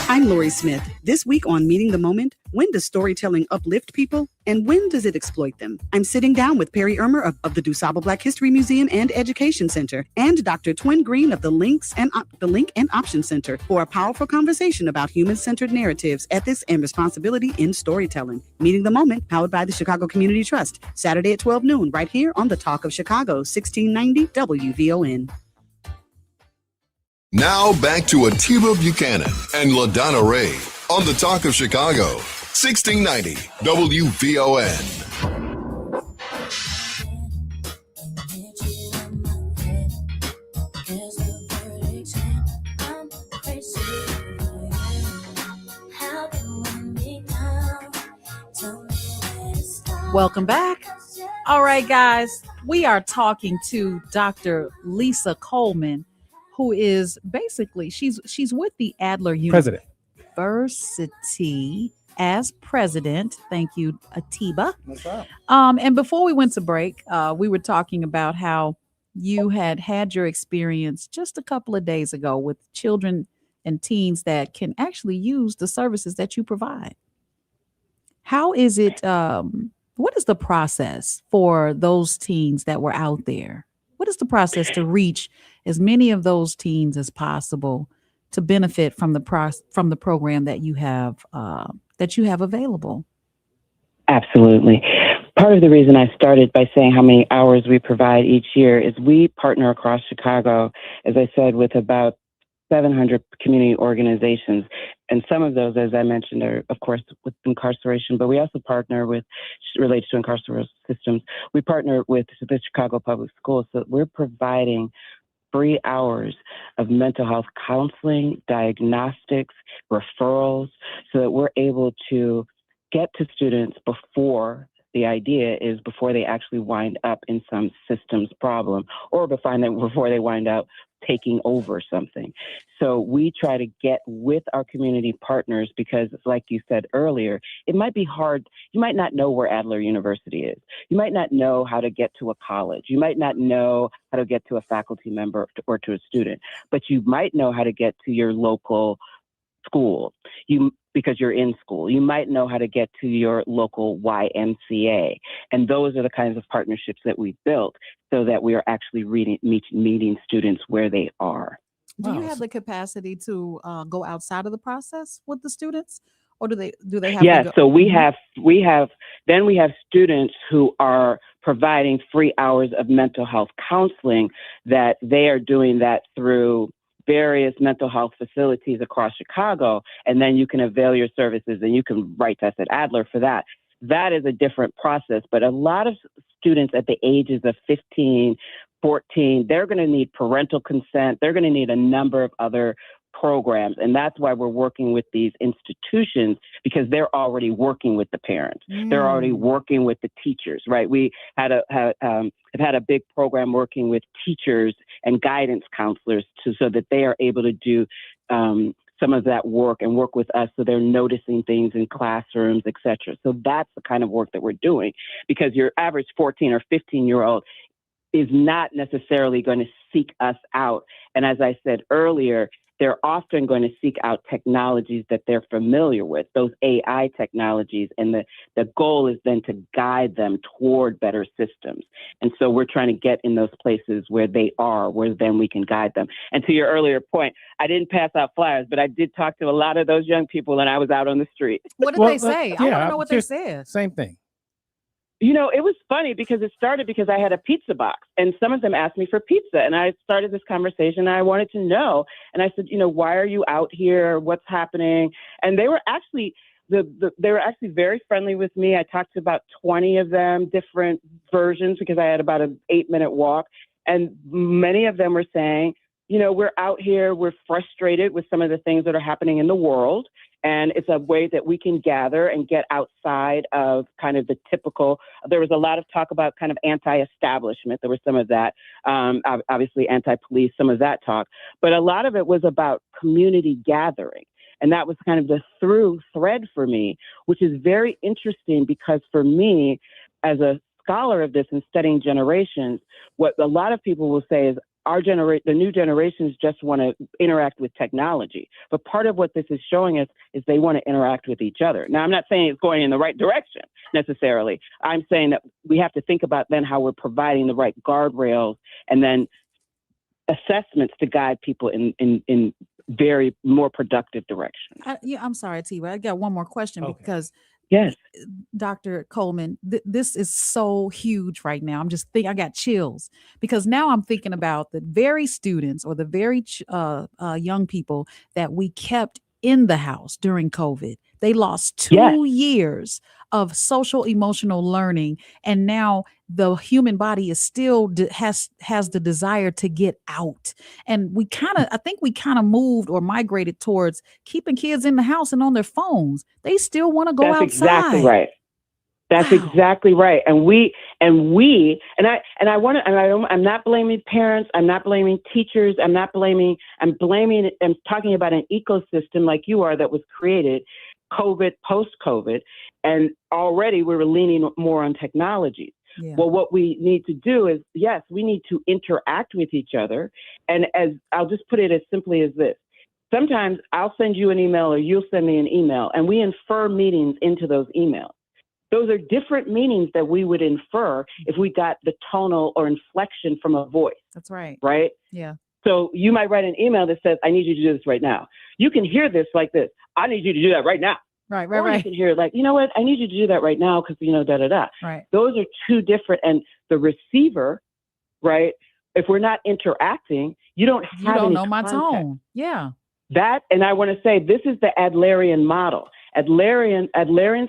S5: I'm Lori Smith. This week on Meeting the Moment, when does storytelling uplift people and when does it exploit them? I'm sitting down with Perry Ermer of the DuSable Black History Museum and Education Center and Dr. Twin Green of the Link and Option Center for a powerful conversation about human-centered narratives, ethics, and responsibility in storytelling. Meeting the Moment, powered by the Chicago Community Trust, Saturday at 12 noon, right here on the Talk of Chicago, 1690 WVON.
S4: Now back to Atiba Buchanan and LaDonna Raeh on the Talk of Chicago, 1690 WVON.
S3: Welcome back. All right, guys. We are talking to Dr. Lisa Coleman, who is basically she's with the Adler
S2: President.
S3: University as president. Thank you, Atiba.
S2: No problem.
S3: And before we went to break, we were talking about how you had your experience just a couple of days ago with children and teens that can actually use the services that you provide. How is it? What is the process for those teens that were out there? What is the process to reach as many of those teens as possible to benefit from the program that you have available?
S19: Absolutely. Part of the reason I started by saying how many hours we provide each year is we partner across Chicago, as I said, with about 700 community organizations. And some of those, as I mentioned, are, of course, with incarceration, but we also partner with, related to incarceration systems, we partner with the Chicago Public Schools. So we're providing free hours of mental health counseling, diagnostics, referrals, so that we're able to get to students before the idea is before they actually wind up in some systems problem or before they wind up taking over something. So we try to get with our community partners because, like you said earlier, it might be hard. You might not know where Adler University is. You might not know how to get to a college. You might not know how to get to a faculty member or to a student, but you might know how to get to your local school. Because you're in school. You might know how to get to your local YMCA. And those are the kinds of partnerships that we built so that we are actually meeting students where they are.
S3: Do you have the capacity to go outside of the process with the students? Or do they have
S19: Yes,
S3: to go?
S19: so we have students who are providing free hours of mental health counseling that they are doing that through various mental health facilities across Chicago, and then you can avail your services and you can write to us at Adler for that. That is a different process, but a lot of students at the ages of 15, 14, they're going to need parental consent. They're going to need a number of other programs, and that's why we're working with these institutions, because they're already working with the parents. They're already working with the teachers, right? We had a big program working with teachers and guidance counselors so that they are able to do some of that work and work with us, so they're noticing things in classrooms, et cetera. So that's the kind of work that we're doing, because your average 14 or 15-year-old is not necessarily going to seek us out. And as I said earlier, they're often going to seek out technologies that they're familiar with, those AI technologies, and the goal is then to guide them toward better systems. And so we're trying to get in those places where they are, where then we can guide them. And to your earlier point, I didn't pass out flyers, but I did talk to a lot of those young people when I was out on the street.
S3: What did they say? I want to know what they said.
S2: Same thing.
S19: You know, it was funny because it started because I had a pizza box and some of them asked me for pizza, and I started this conversation and I wanted to know. And I said, you know, why are you out here? What's happening? And they were actually, they were actually very friendly with me. I talked to about 20 of them, different versions, because I had about an 8-minute walk. And many of them were saying, you know, we're out here, we're frustrated with some of the things that are happening in the world. And it's a way that we can gather and get outside of kind of the typical, there was a lot of talk about kind of anti-establishment. There was some of that, obviously anti-police, some of that talk. But a lot of it was about community gathering. And that was kind of the through thread for me, which is very interesting because for me, as a scholar of this and studying generations, what a lot of people will say is, the new generations just want to interact with technology. But part of what this is showing us is they want to interact with each other. Now, I'm not saying it's going in the right direction necessarily. I'm saying that we have to think about then how we're providing the right guardrails and then assessments to guide people in very more productive directions.
S3: I'm sorry, Atiba. I got one more question because
S19: yes,
S3: Dr. Coleman, this is so huge right now. I'm just thinking, I got chills because now I'm thinking about the very students or the very young people that we kept in the house during COVID. They lost 2 years of social emotional learning, and now the human body is still has the desire to get out. And I think we kind of moved or migrated towards keeping kids in the house and on their phones. They still want to go outside.
S19: Exactly right. That's exactly right. And And I'm not blaming parents. I'm not blaming teachers. I'm talking about an ecosystem like you are that was created COVID, post-COVID, and already we were leaning more on technology. Yeah. Well, what we need to do is, yes, we need to interact with each other. And as I'll just put it as simply as this. Sometimes I'll send you an email or you'll send me an email, and we infer meanings into those emails. Those are different meanings that we would infer if we got the tonal or inflection from a voice.
S3: That's right.
S19: Right?
S3: Yeah.
S19: So you might write an email that says, I need you to do this right now. You can hear this like this. I need you to do that right now.
S3: Right.
S19: Or you can hear it like, you know what? I need you to do that right now because, da-da-da.
S3: Right.
S19: Those are two different. And the receiver, right, if we're not interacting, you don't
S3: know my tone. Yeah.
S19: That, and I want to say, this is the Adlerian model. Adlerian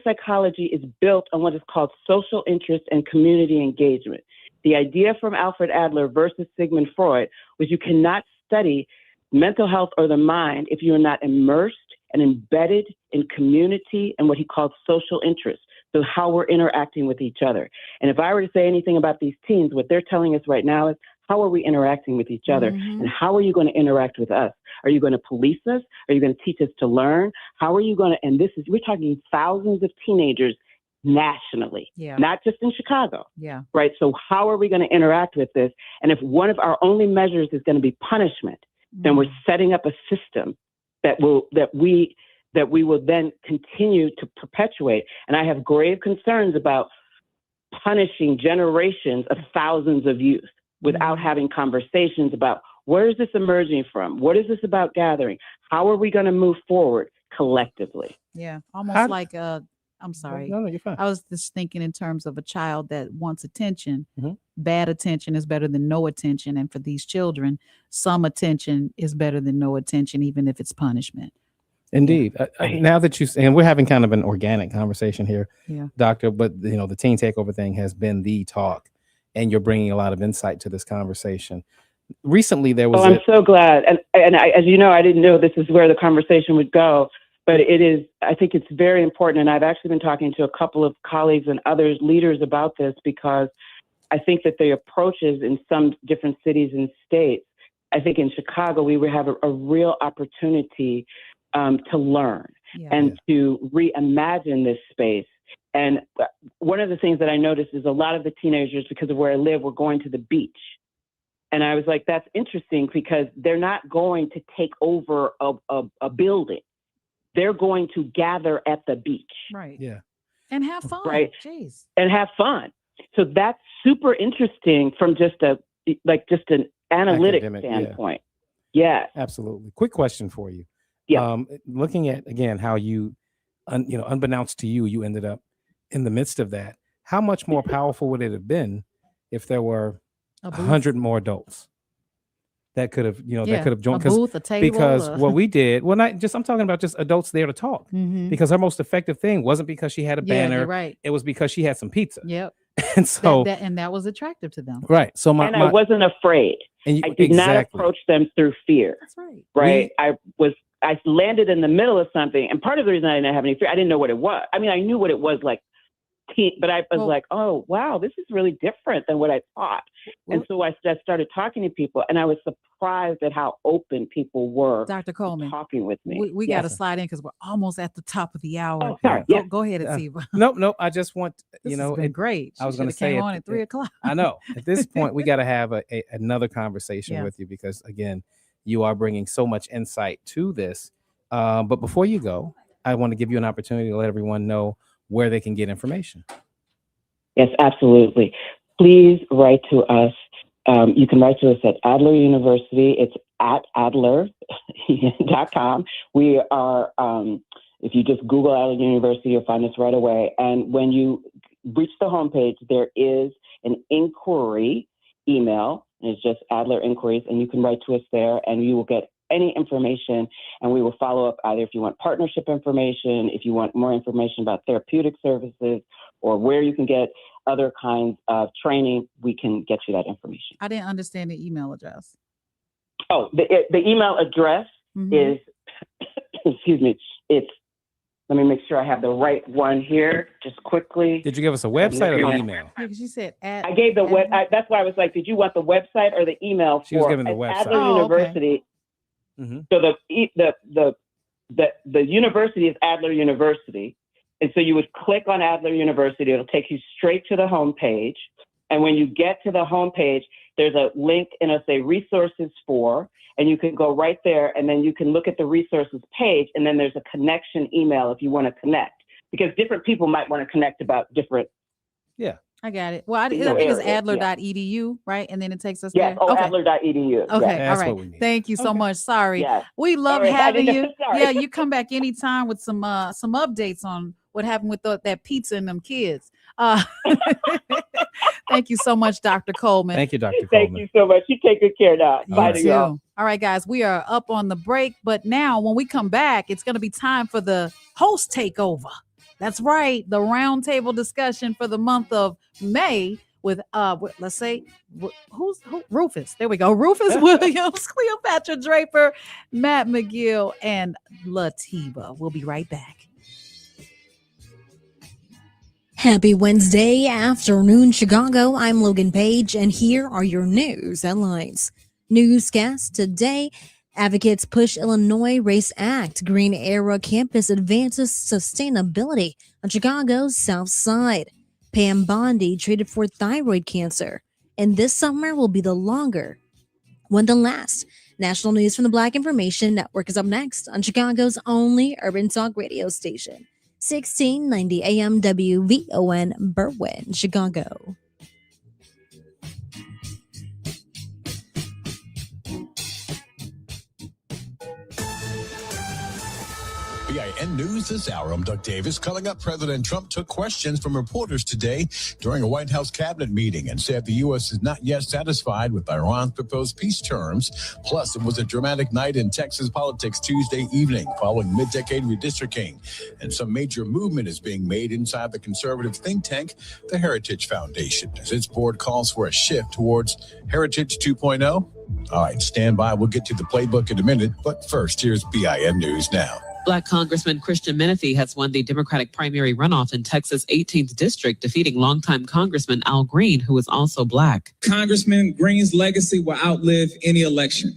S19: psychology is built on what is called social interest and community engagement. The idea from Alfred Adler versus Sigmund Freud was you cannot study mental health or the mind if you are not immersed and embedded in community and what he called social interest. So how we're interacting with each other. And if I were to say anything about these teens, what they're telling us right now is, how are we interacting with each other? Mm-hmm. And how are you going to interact with us? Are you going to police us? Are you going to teach us to learn? How are you going to, and we're talking thousands of teenagers nationally, not just in Chicago. Yeah. Right. So how are we going to interact with this? And if one of our only measures is going to be punishment, then we're setting up a system that we will then continue to perpetuate. And I have grave concerns about punishing generations of thousands of youth without having conversations about where is this emerging from? What is this about gathering? How are we going to move forward collectively?
S3: Yeah, almost like I'm sorry.
S2: No, you're fine.
S3: I was just thinking in terms of a child that wants attention. Mm-hmm. Bad attention is better than no attention. And for these children, some attention is better than no attention, even if it's punishment.
S2: Indeed. Now that and we're having kind of an organic conversation here, Doctor, but the teen takeover thing has been the talk, and you're bringing a lot of insight to this conversation. Recently, there was.
S19: I'm so glad, and I, as you know, I didn't know this is where the conversation would go, but it is. I think it's very important, and I've actually been talking to a couple of colleagues and others leaders about this because I think that the approaches in some different cities and states. I think in Chicago we would have a real opportunity to learn and to reimagine this space. And one of the things that I noticed is a lot of the teenagers, because of where I live, were going to the beach. And I was like, that's interesting because they're not going to take over a building. They're going to gather at the beach.
S3: Right.
S2: Yeah.
S3: And have fun.
S19: Right.
S3: Jeez.
S19: And have fun. So that's super interesting from just an analytic standpoint. Yeah.
S2: Absolutely. Quick question for you.
S19: Yeah.
S2: Looking at, again, how you, unbeknownst to you, you ended up in the midst of that. How much more powerful would it have been if there were 100 more adults that could have, that could have joined? Because what we did, I'm talking about just adults there to talk.
S3: Mm-hmm.
S2: Because her most effective thing wasn't because she had a banner.
S3: You're right.
S2: It was because she had some pizza.
S3: Yep.
S2: And so
S3: that was attractive to them.
S2: Right. So
S19: I wasn't afraid. I did not approach them through fear.
S3: That's right.
S19: Right. I landed in the middle of something, and part of the reason I didn't have any fear, I didn't know what it was. I mean, I knew what it was like, but I was like, oh, wow, this is really different than what I thought. And so I started talking to people, and I was surprised at how open people were.
S3: Dr. Coleman,
S19: talking with me.
S3: We got to slide in because we're almost at the top of the hour.
S19: Oh, sorry.
S3: Go ahead, Atiba.
S2: Nope. I just want,
S3: this has been great.
S2: I was going to say
S3: on at 3:00.
S2: I know. At this point, we got to have another conversation with you because, again, you are bringing so much insight to this. But before you go, I want to give you an opportunity to let everyone know where they can get information.
S19: Yes, absolutely. Please write to us. You can write to us at Adler University. It's at adler.com. We are, if you just Google Adler University, you'll find us right away. And when you reach the homepage, there is an inquiry email. And it's just Adler Inquiries, and you can write to us there, and you will get any information, and we will follow up either if you want partnership information, if you want more information about therapeutic services, or where you can get other kinds of training, we can get you that information.
S3: I didn't understand the email address.
S19: Oh, the email address is, excuse me, it's Let me make sure I have the right one here, just quickly.
S2: Did you give us a website or an email?
S3: She said
S19: I gave the web. That's why I was like, did you want the website or the email?
S2: She was giving the website.
S19: Adler University.
S2: Okay.
S19: So the university is Adler University. And so you would click on Adler University. It'll take you straight to the home page. And when you get to the home page, there's a link and it'll say resources for, and you can go right there and then you can look at the resources page. And then there's a connection email if you want to connect, because different people might want to connect about different.
S2: Yeah.
S3: I got it. Well, I think it's adler.edu, right? And then it takes us there.
S19: Adler.edu.
S3: Okay,
S19: Yes.
S3: all right. Thank you so much. Sorry.
S19: Yes.
S3: We love
S19: Sorry,
S3: having you.
S19: sorry.
S3: Yeah, you come back anytime with some updates on what happened with that pizza and them kids. Thank you so much, Dr. Coleman.
S2: Thank you, Dr. Coleman.
S19: Thank you so much. You take good care now. Bye to
S3: You
S19: y'all.
S3: too. All right, guys, we are up on the break, but now when we come back, it's going to be time for the host takeover. That's right, the roundtable discussion for the month of May with let's say Rufus. There we go. Rufus Williams, Cleopatra Draper, Matt McGill, and Atiba. We'll be right back.
S12: Happy Wednesday afternoon, Chicago. I'm Logan Page, and here are your news headlines. Newscast today. Advocates push Illinois Race Act. Green Era campus advances sustainability on Chicago's South Side. Pam Bondi treated for thyroid cancer. And this summer will be the longer one than last. National news from the Black Information Network is up next on Chicago's only urban talk radio station. 1690 AM WVON Berwyn, Chicago.
S1: BIN News this hour. I'm Doug Davis. Coming up, President Trump took questions from reporters today during a White House cabinet meeting and said the U.S. is not yet satisfied with Iran's proposed peace terms. Plus, it was a dramatic night in Texas politics Tuesday evening following mid-decade redistricting. And some major movement is being made inside the conservative think tank, the Heritage Foundation, as its board calls for a shift towards Heritage 2.0. All right, stand by. We'll get to the playbook in a minute. But first, here's BIN News now.
S6: Black Congressman Christian Menifee has won the Democratic primary runoff in Texas' 18th district, defeating longtime Congressman Al Green, who is also Black.
S8: Congressman Green's legacy will outlive any election,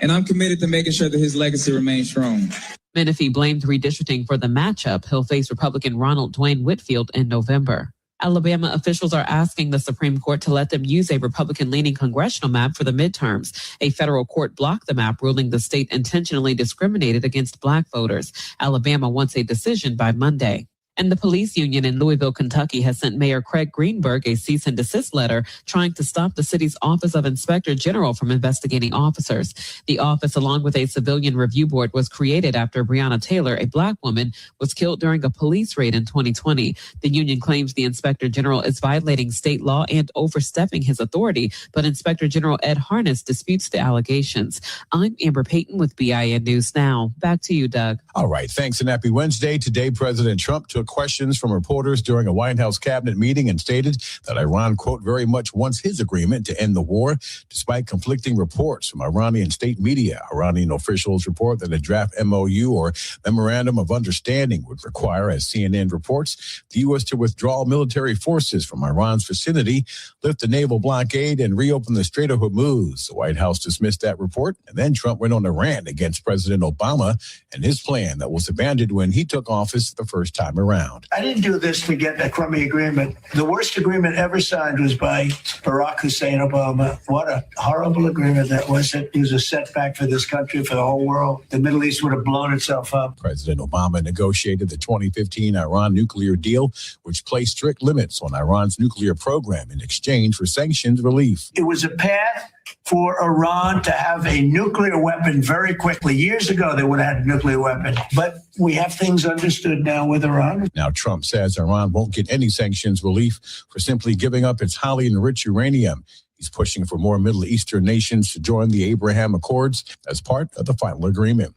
S8: and I'm committed to making sure that his legacy remains strong.
S6: Menifee blamed redistricting for the matchup. He'll face Republican Ronald Dwayne Whitfield in November. Alabama officials are asking the Supreme Court to let them use a Republican-leaning congressional map for the midterms. A federal court blocked the map, ruling the state intentionally discriminated against Black voters. Alabama wants a decision by Monday. And the police union in Louisville, Kentucky has sent Mayor Craig Greenberg a cease and desist letter trying to stop the city's Office of Inspector General from investigating officers. The office, along with a civilian review board, was created after Breonna Taylor, a Black woman, was killed during a police raid in 2020. The union claims the Inspector General is violating state law and overstepping his authority, but Inspector General Ed Harness disputes the allegations. I'm Amber Payton with BIN News Now. Back to you, Doug.
S1: All right, thanks and happy Wednesday. Today, President Trump took questions from reporters during a White House cabinet meeting and stated that Iran, quote, very much wants his agreement to end the war, despite conflicting reports from Iranian state media. Iranian officials report that a draft MOU or Memorandum of Understanding would require, as CNN reports, the U.S. to withdraw military forces from Iran's vicinity, lift the naval blockade, and reopen the Strait of Hormuz. The White House dismissed that report, and then Trump went on a rant against President Obama and his plan that was abandoned when he took office the first time around.
S9: I didn't do this to get a crummy agreement. The worst agreement ever signed was by Barack Hussein Obama. What a horrible agreement that was. It was a setback for this country, for the whole world. The Middle East would have blown itself up.
S1: President Obama negotiated the 2015 Iran nuclear deal, which placed strict limits on Iran's nuclear program in exchange for sanctions relief.
S9: It was a path for Iran to have a nuclear weapon very quickly. Years ago, they would have had a nuclear weapon. But we have things understood now with Iran.
S1: Now, Trump says Iran won't get any sanctions relief for simply giving up its highly enriched uranium. He's pushing for more Middle Eastern nations to join the Abraham Accords as part of the final agreement.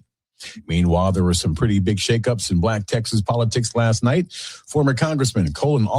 S1: Meanwhile, there were some pretty big shakeups in Black Texas politics last night. Former Congressman Coleman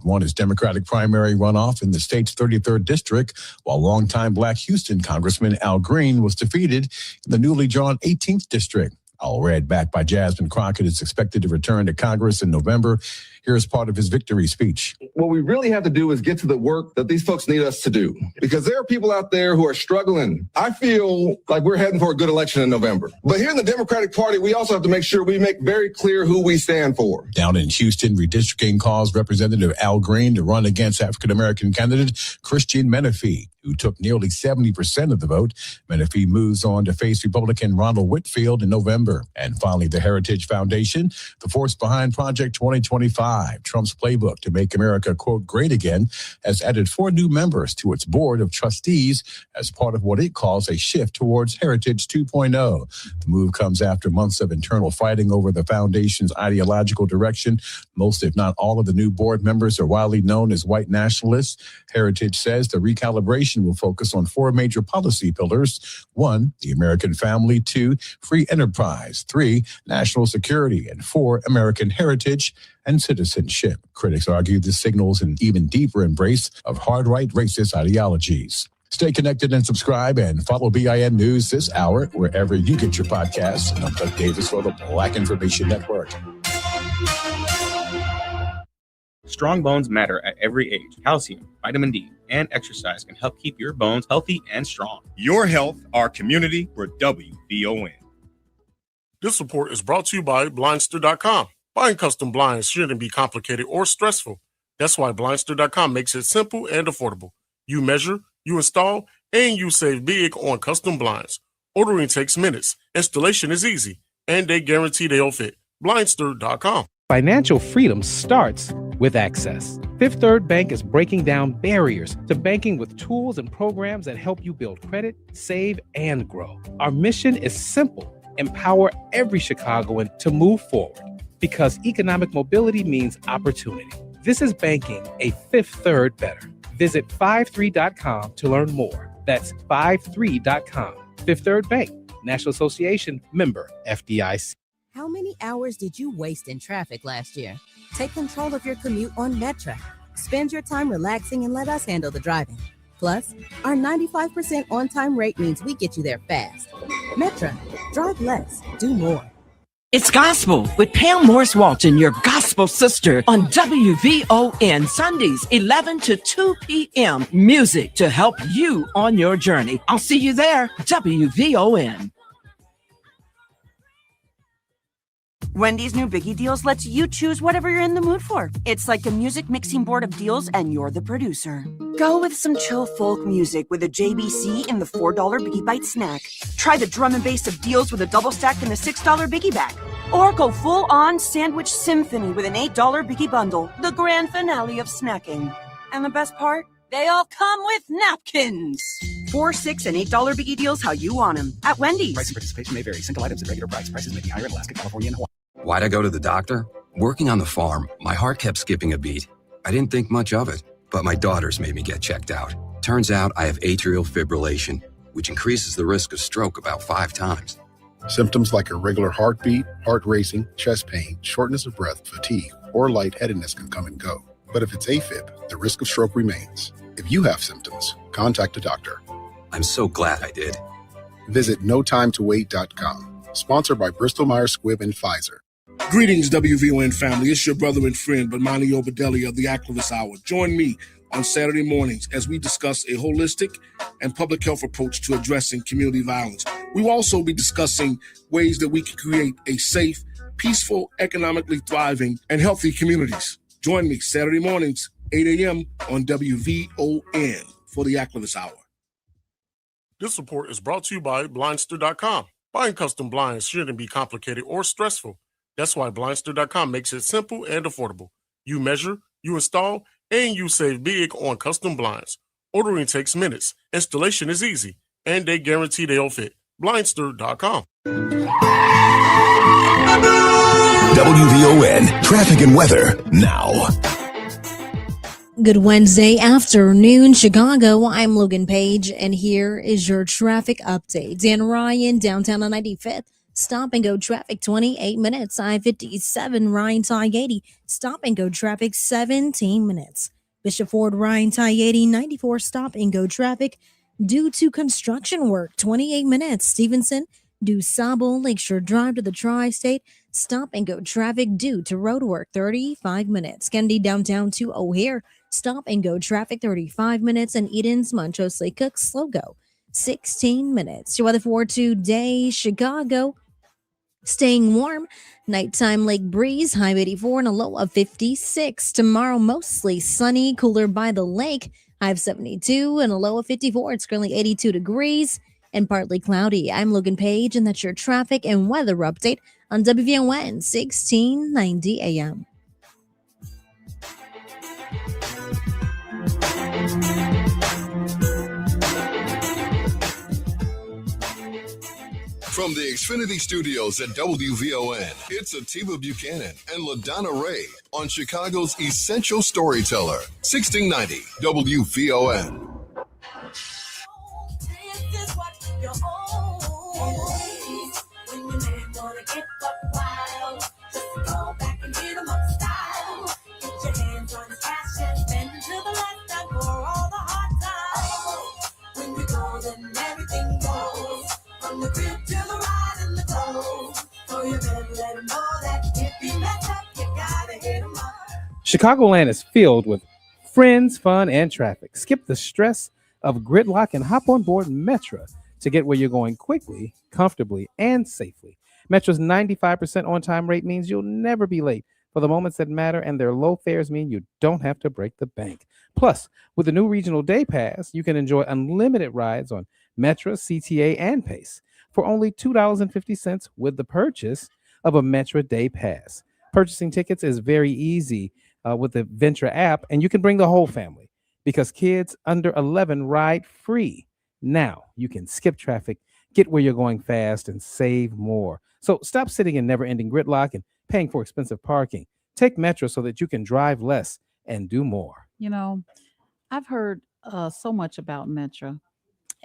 S1: won his Democratic primary runoff in the state's 33rd district, while longtime Black Houston Congressman Al Green was defeated in the newly drawn 18th district. All Red, backed by Jasmine Crockett, is expected to return to Congress in November. Here's part of his victory speech.
S10: What we really have to do is get to the work that these folks need us to do, because there are people out there who are struggling. I feel like we're heading for a good election in November. But here in the Democratic Party, we also have to make sure we make very clear who we stand for.
S1: Down in Houston, redistricting calls Representative Al Green to run against African-American candidate Christian Menifee, who took nearly 70% of the vote. Menifee moves on to face Republican Ronald Whitfield in November. And finally, the Heritage Foundation, the force behind Project 2025, Trump's playbook to make America, quote, great again, has added 4 new members to its board of trustees as part of what it calls a shift towards Heritage 2.0. The move comes after months of internal fighting over the foundation's ideological direction. Most, if not all, of the new board members are widely known as white nationalists. Heritage says the recalibration will focus on 4 major policy pillars. 1, the American family. 2, free enterprise. 3, national security. And 4, American heritage and citizenship. Critics argue this signals an even deeper embrace of hard-right racist ideologies. Stay connected and subscribe and follow BIN News this hour wherever you get your podcasts. And I'm Doug Davis for the Black Information Network.
S13: Strong bones matter at every age. Calcium, vitamin D, and exercise can help keep your bones healthy and strong.
S14: Your health, our community, we're WVON.
S15: This report is brought to you by Blindster.com. Buying custom blinds shouldn't be complicated or stressful. That's why Blindster.com makes it simple and affordable. You measure, you install, and you save big on custom blinds. Ordering takes minutes. Installation is easy, and they guarantee they'll fit. Blindster.com.
S2: Financial freedom starts with access. Fifth Third Bank is breaking down barriers to banking with tools and programs that help you build credit, save, and grow. Our mission is simple: empower every Chicagoan to move forward, because economic mobility means opportunity. This is banking a Fifth Third better. Visit 53.com to learn more. That's 53.com. Fifth Third Bank, National Association, member FDIC.
S25: How many hours did you waste in traffic last year? Take control of your commute on Metra. Spend your time relaxing and let us handle the driving. Plus, our 95% on-time rate means we get you there fast. Metra, drive less, do more.
S26: It's Gospel with Pam Morris-Walton, your gospel sister, on WVON, Sundays, 11 to 2 p.m. Music to help you on your journey. I'll see you there, WVON.
S27: Wendy's new Biggie Deals lets you choose whatever you're in the mood for. It's like a music mixing board of deals, and you're the producer. Go with some chill folk music with a JBC in the $4 Biggie Bite snack. Try the drum and bass of deals with a double stack in the $6 Biggie Bag. Or go full-on sandwich symphony with an $8 Biggie Bundle, the grand finale of snacking. And the best part? They all come with napkins. $4, $6, and $8 Biggie Deals how you want them at Wendy's.
S28: Price and participation may vary. Single items at regular price. Prices may be higher in Alaska, California, and Hawaii.
S29: Why'd I go to the doctor? Working on the farm, my heart kept skipping a beat. I didn't think much of it, but my daughters made me get checked out. Turns out I have atrial fibrillation, which increases the risk of stroke about 5 times.
S30: Symptoms like irregular heartbeat, heart racing, chest pain, shortness of breath, fatigue, or lightheadedness can come and go. But if it's AFib, the risk of stroke remains. If you have symptoms, contact a doctor.
S29: I'm so glad I did.
S30: Visit notimetowait.com. Sponsored by Bristol Myers Squibb and Pfizer.
S31: Greetings, WVON family. It's your brother and friend, Bomani Obadeli of the Activist Hour. Join me on Saturday mornings as we discuss a holistic and public health approach to addressing community violence. We will also be discussing ways that we can create a safe, peaceful, economically thriving, and healthy communities. Join me Saturday mornings, 8 a.m. on WVON for the Activist Hour.
S15: This report is brought to you by Blindster.com. Buying custom blinds shouldn't be complicated or stressful. That's why Blindster.com makes it simple and affordable. You measure, you install, and you save big on custom blinds. Ordering takes minutes. Installation is easy, and they guarantee they'll fit. Blindster.com.
S11: WVON traffic and weather now.
S12: Good Wednesday afternoon, Chicago. I'm Logan Page, and here is your traffic update. Dan Ryan, downtown on 95th. Stop and go traffic, 28 minutes. I-57, Ryan Tie-80. Stop and go traffic, 17 minutes. Bishop Ford, Ryan Tie-80, 94. Stop and go traffic due to construction work, 28 minutes. Stevenson, Du Sable Lakeshore Drive to the Tri-State. Stop and go traffic due to road work, 35 minutes. Kennedy downtown to O'Hare. Stop and go traffic, 35 minutes. And Eden's Montrose Lake Cook Slow Go, 16 minutes. Your weather for today, Chicago. Staying warm. Nighttime lake breeze, high of 84 and a low of 56. Tomorrow, mostly sunny, cooler by the lake, high of 72 and a low of 54. It's currently 82 degrees and partly cloudy. I'm Logan Page, and that's your traffic and weather update on WVON 1690 AM.
S4: From the Xfinity Studios at WVON, it's Atiba Buchanan and LaDonna Raeh on Chicago's Essential Storyteller, 1690 WVON.
S2: Chicagoland is filled with friends, fun, and traffic. Skip the stress of gridlock and hop on board Metra to get where you're going quickly, comfortably, and safely. Metra's 95% on-time rate means you'll never be late for the moments that matter, and their low fares mean you don't have to break the bank. Plus, with the new regional day pass, you can enjoy unlimited rides on Metra, CTA, and Pace for only $2.50 with the purchase of a Metra day pass. Purchasing tickets is very easy with the Ventra app, and you can bring the whole family because kids under 11 ride free. Now you can skip traffic, get where you're going fast, and save more. So stop sitting in never-ending gridlock and paying for expensive parking. Take Metro so that you can drive less and do more.
S3: You know, I've heard so much about Metro,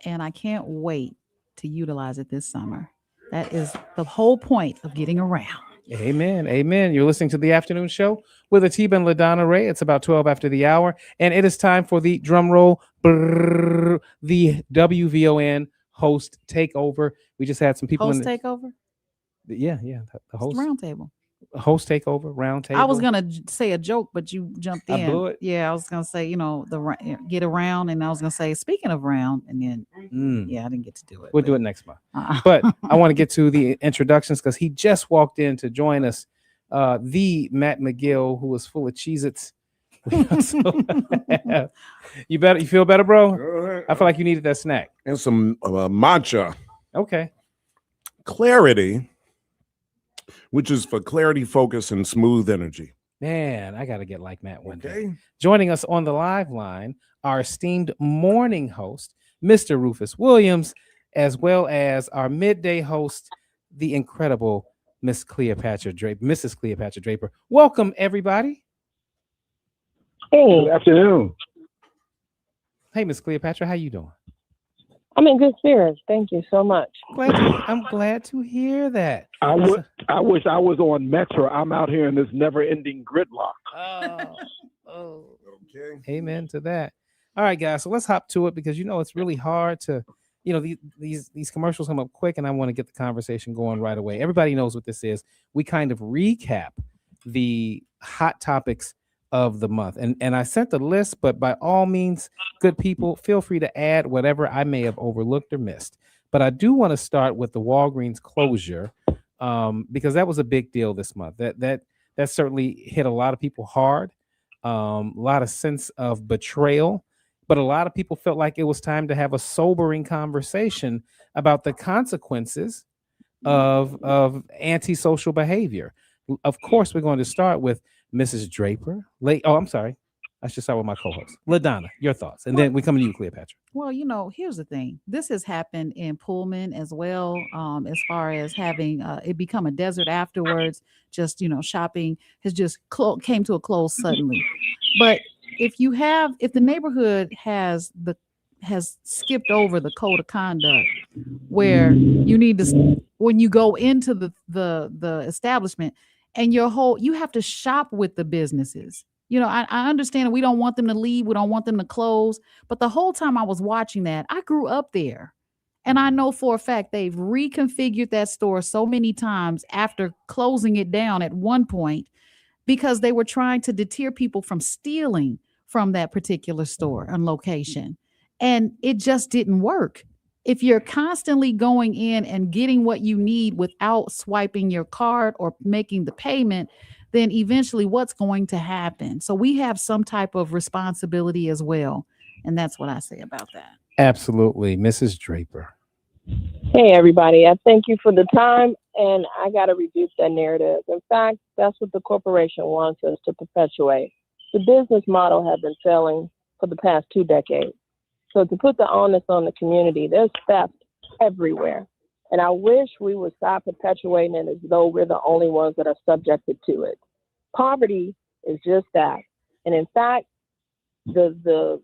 S3: and I can't wait to utilize it this summer. That is the whole point of getting around.
S2: Amen. Amen. You're listening to the afternoon show with Atiba and LaDonna Raeh. It's about 12 after the hour, and it is time for the drum roll, the WVON host takeover. We just had some people
S3: Takeover?
S2: The host
S3: Roundtable.
S2: Host takeover, roundtable.
S3: I was gonna say a joke, but you jumped in.
S2: I blew it.
S3: Yeah, I was gonna say, get around, and I was gonna say, speaking of round, and then I didn't get to do it.
S2: We'll do it next month. But I want to get to the introductions because he just walked in to join us. The Matt McGill, who was full of Cheez-Its. You feel better, bro? I feel like you needed that snack
S15: and some matcha.
S2: Okay.
S15: Clarity, which is for clarity, focus, and smooth energy.
S2: Man, I got to get like Matt one day. Joining us on the live line, our esteemed morning host, Mr. Rufus Williams, as well as our midday host, the incredible Mrs. Cleopatra Draper. Welcome, everybody.
S5: Hey. Good afternoon.
S2: Hey, Miss Cleopatra, how you doing?
S5: I'm in good spirits. Thank you so much.
S2: I'm glad to hear that.
S5: I wish I was on Metro. I'm out here in this never-ending gridlock.
S2: Okay. Amen to that. All right, guys. So let's hop to it because it's really hard to, these commercials come up quick, and I want to get the conversation going right away. Everybody knows what this is. We kind of recap the hot topics of the month. And I sent the list, but by all means, good people, feel free to add whatever I may have overlooked or missed. But I do want to start with the Walgreens closure because that was a big deal this month. That certainly hit a lot of people hard, a lot of sense of betrayal, but a lot of people felt like it was time to have a sobering conversation about the consequences of antisocial behavior. Of course, we're going to start with Mrs. Draper. I'm sorry. I should start with my co-host. LaDonna, your thoughts. And then we come to you, Cleopatra.
S3: Well, here's the thing. This has happened in Pullman as well, as far as having it become a desert afterwards. Just, shopping has just came to a close suddenly. But if the neighborhood has skipped over the code of conduct where you need to, when you go into the establishment, and you have to shop with the businesses. I understand we don't want them to leave. We don't want them to close. But the whole time I was watching that, I grew up there. And I know for a fact they've reconfigured that store so many times after closing it down at one point because they were trying to deter people from stealing from that particular store and location. And it just didn't work. If you're constantly going in and getting what you need without swiping your card or making the payment, then eventually what's going to happen? So we have some type of responsibility as well. And that's what I say about that.
S2: Absolutely. Mrs. Draper.
S7: Hey, everybody. I thank you for the time, and I got to reduce that narrative. In fact, that's what the corporation wants us to perpetuate. The business model has been failing for the past 2 decades. So to put the onus on the community, there's theft everywhere. And I wish we would stop perpetuating it as though we're the only ones that are subjected to it. Poverty is just that. And in fact, the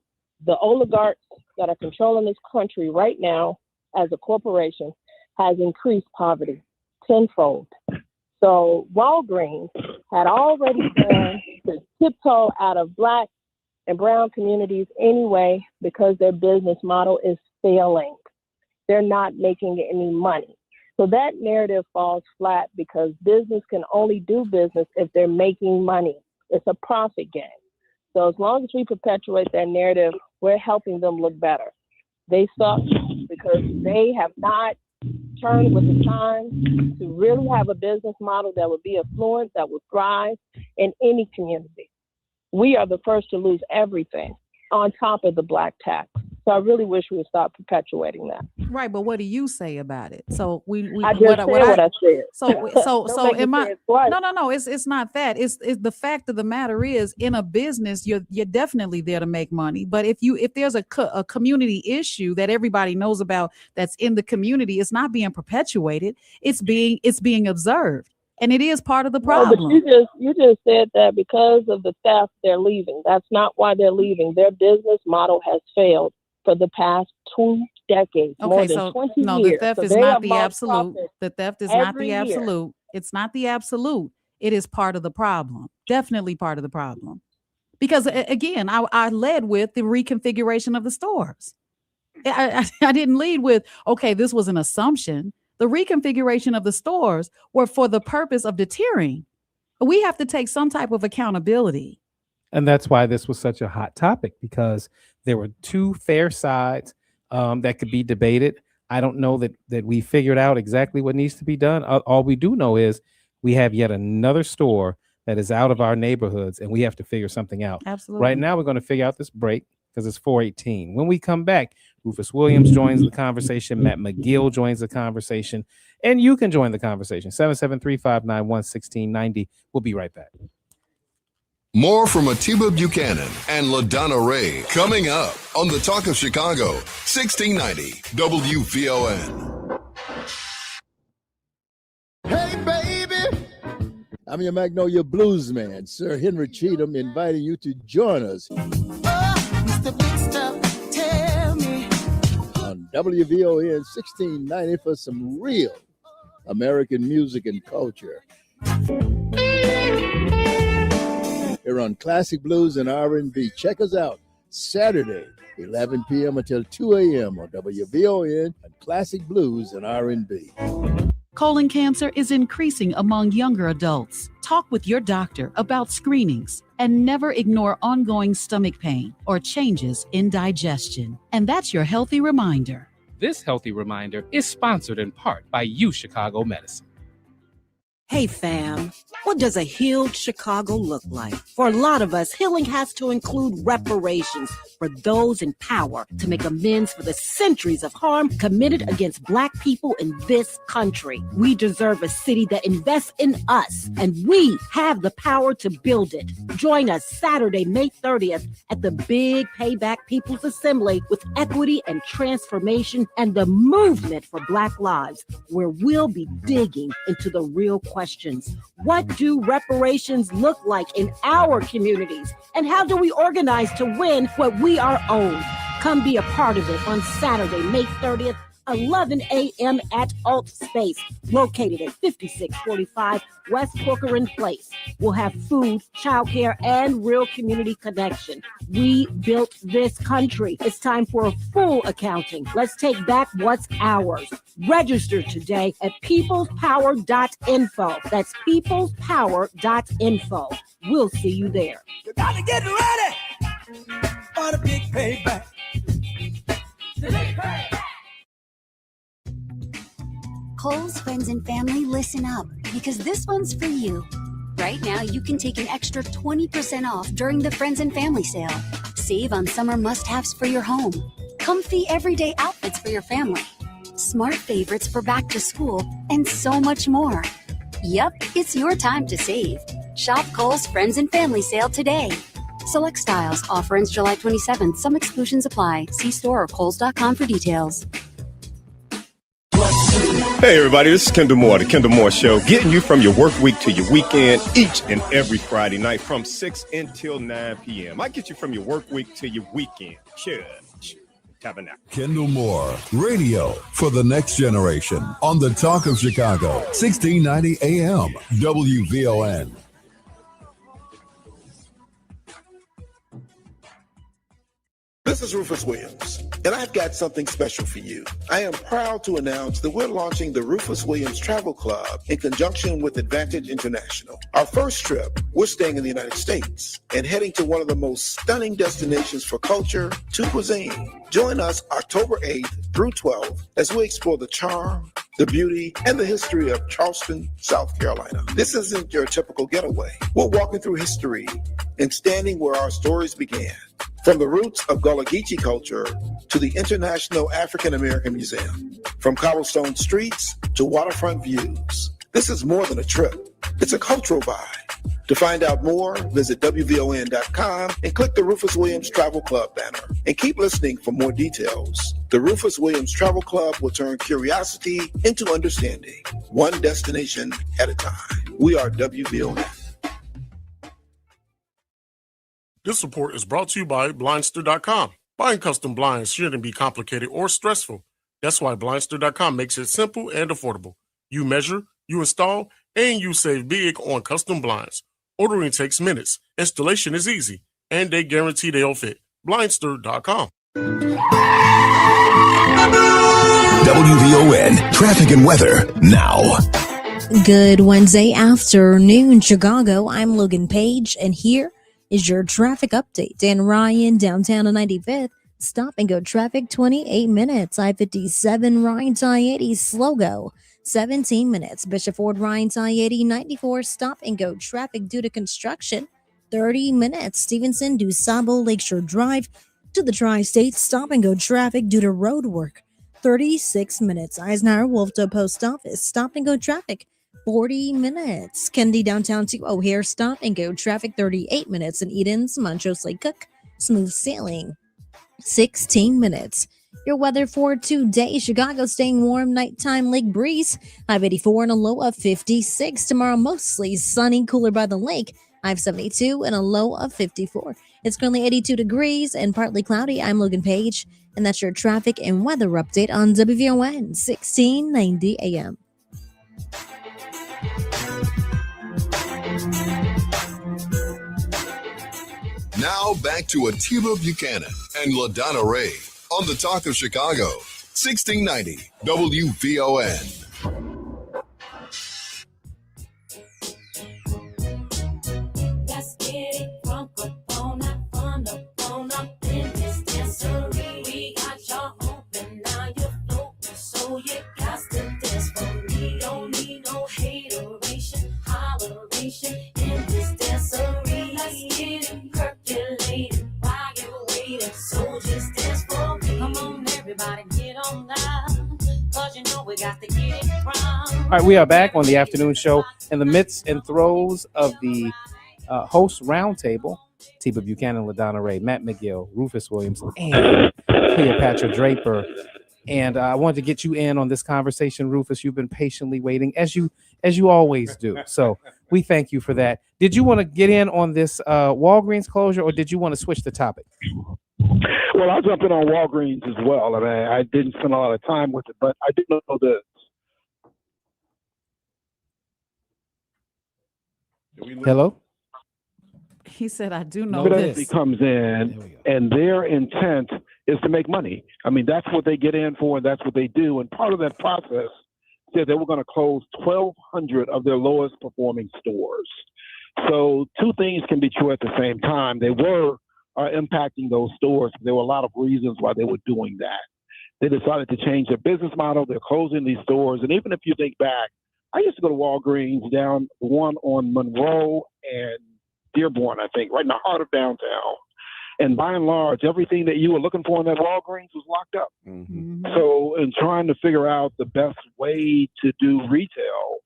S7: oligarchs that are controlling this country right now as a corporation has increased poverty tenfold. So Walgreens had already done to tiptoe out of Black and brown communities anyway because their business model is failing. They're not making any money. So that narrative falls flat because business can only do business if they're making money. It's a profit game. So as long as we perpetuate that narrative, we're helping them look better. They suck because they have not turned with the time to really have a business model that would be affluent, that would thrive in any community. We are the first to lose everything on top of the Black tax. So I really wish we would stop perpetuating that.
S3: Right, but what do you say about it? So
S7: I just said what I said.
S3: So am I? No. It's not that. It's the fact of the matter is, in a business, you're definitely there to make money. But if there's a community issue that everybody knows about that's in the community, it's not being perpetuated. It's being observed. And it is part of the problem.
S7: No, but you just said that because of the theft, they're leaving. That's not why they're leaving. Their business model has failed for the past 2 decades, more than 20 years.
S3: The theft is not the absolute. The theft is not the absolute. It's not the absolute. It is part of the problem. Definitely part of the problem. Because again, I led with the reconfiguration of the stores. I didn't lead with, okay, this was an assumption. The reconfiguration of the stores were for the purpose of deterring. We have to take some type of accountability.
S2: And that's why this was such a hot topic, because there were two fair sides that could be debated. I don't know that we figured out exactly what needs to be done. All we do know is we have yet another store that is out of our neighborhoods, and we have to figure something out.
S3: Absolutely.
S2: Right now, we're going to figure out this break because it's 4:18. When we come back, Rufus Williams joins the conversation. Matt McGill joins the conversation. And you can join the conversation. 773-591-1690. We'll be right back.
S4: More from Atiba Buchanan and LaDonna Raeh coming up on the Talk of Chicago, 1690 WVON.
S8: Hey, baby. I'm your Magnolia Blues man, Sir Henry Cheatham, inviting you to join us
S16: Mr. Big Stuff, tell me.
S8: on WVON 1690 for some real American music and culture. Here on Classic Blues and R&B. Check us out Saturday, 11 p.m. until 2 a.m. on WVON and Classic Blues and R&B.
S3: Colon cancer is increasing among younger adults. Talk with your doctor about screenings and never ignore ongoing stomach pain or changes in digestion. And that's your healthy reminder.
S2: This healthy reminder is sponsored in part by U Chicago Medicine.
S17: Hey fam, what does a healed Chicago look like? For a lot of us, healing has to include reparations for those in power to make amends for the centuries of harm committed against Black people in this country. We deserve a city that invests in us, and we have the power to build it. Join us Saturday, May 30th at the Big Payback People's Assembly with equity and transformation and the movement for Black lives, where we'll be digging into the real questions. What do reparations look like in our communities? And how do we organize to win what we are owed? Come be a part of it on Saturday, May 30th, 11 a.m. at Alt Space, located at 5645 West Corcoran Place. We'll have food, childcare, and real community connection. We built this country. It's time for a full accounting. Let's take back what's ours. Register today at peoplespower.info. That's peoplespower.info. We'll see you there.
S16: You gotta get ready for the big payback. The big payback.
S1: Kohl's friends and family, listen up, because this one's for you. Right now, you can take an extra 20% off during the Friends and Family sale. Save on summer must-haves for your home, comfy everyday outfits for your family, smart favorites for back to school, and so much more. Yep, it's your time to save. Shop Kohl's Friends and Family sale today. Select styles. Offer ends July 27th. Some exclusions apply. See store or kohls.com for details.
S14: Hey everybody, this is Kendall Moore, the Kendall Moore Show, getting you from your work week to your weekend each and every Friday night from 6 until 9 p.m. I get you from your work week to your weekend. Church, tabernacle.
S11: Kendall Moore, radio for the next generation on the Talk of Chicago, 1690 AM, WVON.
S6: This is Rufus Williams, and I've got something special for you. I am proud to announce that we're launching the Rufus Williams Travel Club in conjunction with Advantage International. Our first trip, we're staying in the United States and heading to one of the most stunning destinations for culture to cuisine. Join us October 8th through 12th as we explore the charm, the beauty, and the history of Charleston, South Carolina. This isn't your typical getaway. We're walking through history and standing where our stories began. From the roots of Gullah Geechee culture to the International African American Museum, from cobblestone streets to waterfront views. This is more than a trip. It's a cultural vibe. To find out more, visit WVON.com and click the Rufus Williams Travel Club banner. And keep listening for more details. The Rufus Williams Travel Club will turn curiosity into understanding, one destination at a time. We are WVON.
S15: This report is brought to you by Blindster.com. Buying custom blinds shouldn't be complicated or stressful. That's why Blindster.com makes it simple and affordable. You measure, you install, and you save big on custom blinds. Ordering takes minutes, installation is easy, and they guarantee they'll fit. Blindster.com.
S11: WVON traffic and weather now.
S12: Good Wednesday afternoon, Chicago. I'm Logan Page, and here is your traffic update. Dan Ryan, downtown on 95th. Stop and go traffic, 28 minutes. I-57, Ryan to I-80, slow go, 17 minutes. Bishop Ford, Ryan to I-80, 94, stop and go traffic due to construction, 30 minutes. Stevenson, DuSable, Lakeshore Drive to the Tri-State, stop and go traffic due to road work, 36 minutes. Eisenhower, Wolfdo Post Office, stop and go traffic, 40 minutes. Kennedy downtown to O'Hare, stop and go traffic, 38 minutes. And Edens, Montrose Lake Cook, smooth sailing, 16 minutes. Your weather for today: Chicago staying warm, nighttime lake breeze, high of 84 and a low of 56. Tomorrow mostly sunny, cooler by the lake, high of 72 and a low of 54. It's currently 82 degrees and partly cloudy. I'm Logan Page, and that's your traffic and weather update on WVON 1690 AM.
S4: Now back to Atiba Buchanan and LaDonna Raeh on the Talk of Chicago, 1690 WVON.
S16: Let's get it crunk on that fun up in this dancery. We got y'all open, now you're floating, so you got to dance for me. Don't need no hateration, holleration in this dancery. Let's get it percolated while you're waiting, so just dance for me. Come on, everybody, get on down, 'cause you know we got to get it wrong.
S2: All right, we are back on the afternoon show in the midst and throes of the host roundtable. Atiba Buchanan, LaDonna Raeh, Matt McGill, Rufus Williams, and Cleopatra Draper. And I wanted to get you in on this conversation, Rufus. You've been patiently waiting, as you always do. So we thank you for that. Did you want to get in on this Walgreens closure, or did you want to switch the topic?
S5: Well, I'll jump in on Walgreens as well. I mean, I didn't spend a lot of time with it, but I did know this.
S2: Hello?
S3: He said, I do know
S5: Fidelity
S3: this.
S5: comes in, and their intent is to make money. I mean, that's what they get in for, and that's what they do. And part of that process said they were going to close 1,200 of their lowest performing stores. So two things can be true at the same time. They were impacting those stores. There were a lot of reasons why they were doing that. They decided to change their business model. They're closing these stores. And even if you think back, I used to go to Walgreens down the one on Monroe and Dearborn, I think, right in the heart of downtown. And by and large, everything that you were looking for in that Walgreens was locked up.
S8: Mm-hmm.
S5: So in trying to figure out the best way to do retail,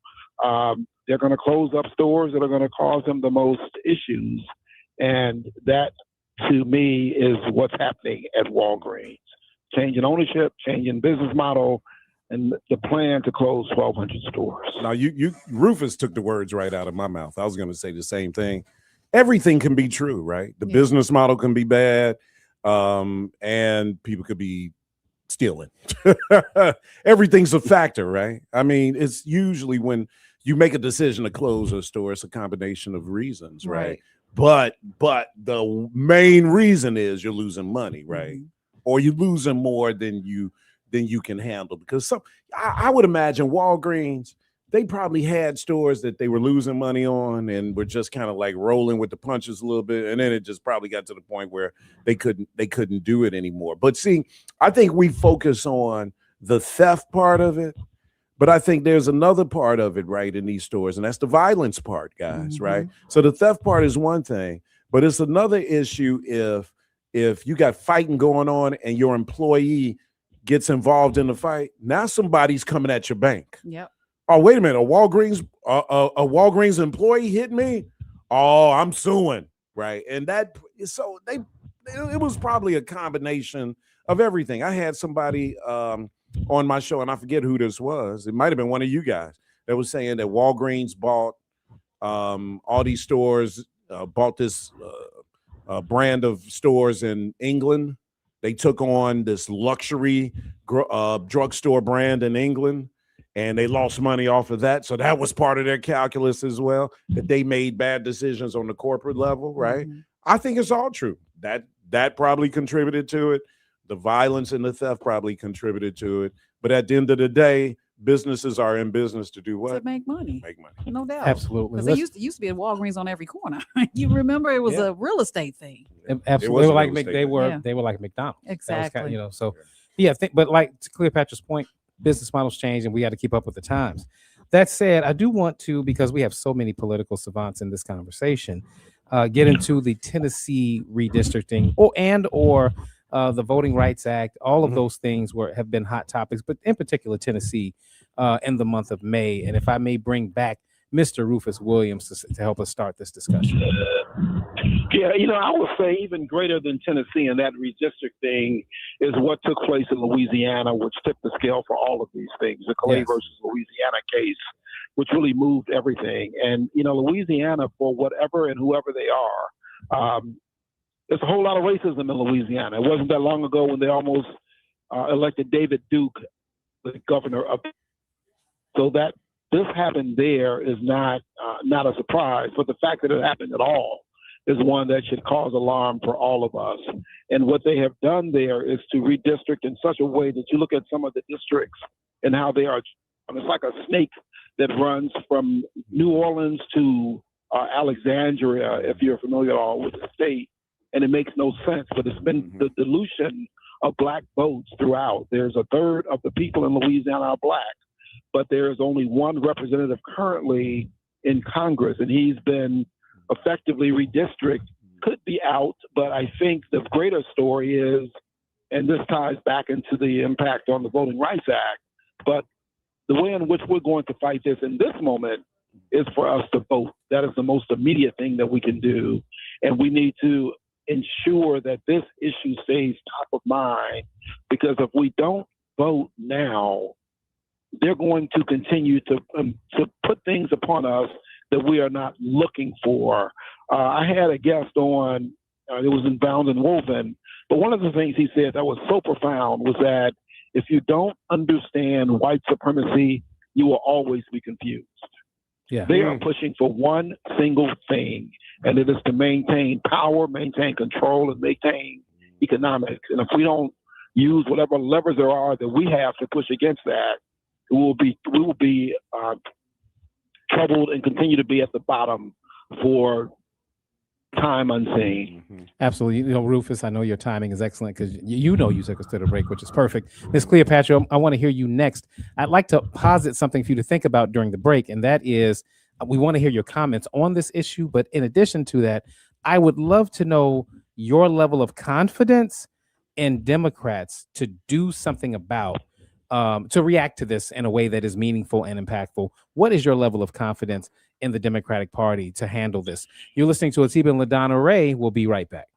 S5: they're going to close up stores that are going to cause them the most issues. And that, to me, is what's happening at Walgreens. Changing ownership, changing business model, and the plan to close 1,200 stores.
S9: Now, Rufus took the words right out of my mouth. I was going to say the same thing. Everything can be true, right? The business model can be bad, and people could be stealing. Everything's a factor, right? I mean, it's usually when you make a decision to close a store, it's a combination of reasons, right? But the main reason is you're losing money, right? Or you're losing more than you can handle. Because I would imagine Walgreens, they probably had stores that they were losing money on and were just kind of like rolling with the punches a little bit. And then it just probably got to the point where they couldn't do it anymore. But see, I think we focus on the theft part of it, but I think there's another part of it, right, in these stores, and that's the violence part, guys, right? So the theft part is one thing, but it's another issue if you got fighting going on and your employee gets involved in the fight. Now somebody's coming at your bank.
S3: Yep.
S9: Oh, wait a minute. A Walgreens employee hit me. Oh, I'm suing. Right. And it was probably a combination of everything. I had somebody on my show, and I forget who this was. It might have been one of you guys that was saying that Walgreens bought all these stores, bought this brand of stores in England. They took on this luxury drugstore brand in England, and they lost money off of that. So that was part of their calculus as well, that they made bad decisions on the corporate level, right? I think it's all true. That probably contributed to it. The violence and the theft probably contributed to it. But at the end of the day, businesses are in business to do what?
S3: To make money.
S9: Make money.
S3: No doubt.
S2: Absolutely.
S3: Because there used to be a Walgreens on every corner. You remember it was a real estate thing.
S2: Absolutely. They were like McDonald's.
S3: Exactly.
S2: But like to Cleopatra's point, business models change and we got to keep up with the times. That said, I do want to, because we have so many political savants in this conversation, get into the Tennessee redistricting or the Voting Rights Act. All of those things have been hot topics, but in particular Tennessee in the month of May. And if I may bring back Mr. Rufus Williams to help us start this discussion.
S5: Yeah, I would say even greater than Tennessee and that redistricting is what took place in Louisiana, which tipped the scale for all of these things. The Clay versus Louisiana case, which really moved everything. And, Louisiana, for whatever and whoever they are, there's a whole lot of racism in Louisiana. It wasn't that long ago when they almost elected David Duke, the governor of. So that this happened there is not a surprise, but the fact that it happened at all is one that should cause alarm for all of us. And what they have done there is to redistrict in such a way that you look at some of the districts and how they are. It's like a snake that runs from New Orleans to Alexandria, if you're familiar at all with the state. And it makes no sense, but it's been the dilution of black votes throughout. There's a third of the people in Louisiana are black, but there is only one representative currently in Congress, and he's been effectively redistricted, could be out, but I think the greater story is, and this ties back into the impact on the Voting Rights Act, but the way in which we're going to fight this in this moment is for us to vote. That is the most immediate thing that we can do, and we need to ensure that this issue stays top of mind, because if we don't vote now, they're going to continue to put things upon us that we are not looking for. I had a guest on It was in bound and woven. But one of the things he said that was so profound was that if you don't understand white supremacy, you will always be confused.
S2: Yeah.
S5: They are pushing for one single thing, and it is to maintain power, maintain control, and maintain economics. And if we don't use whatever levers there are that we have to push against that, we will be troubled and continue to be at the bottom for time unseen.
S2: Absolutely. You know, Rufus, I know your timing is excellent because you took us to the break, which is perfect. Miss Cleopatra, I want to hear you next. I'd like to posit something for you to think about during the break, and that is we want to hear your comments on this issue. But in addition to that, I would love to know your level of confidence in Democrats to do something about to react to this in a way that is meaningful and impactful. What is your level of confidence in the Democratic Party to handle this? You're listening to Atiba and LaDonna Raeh. We'll be right back.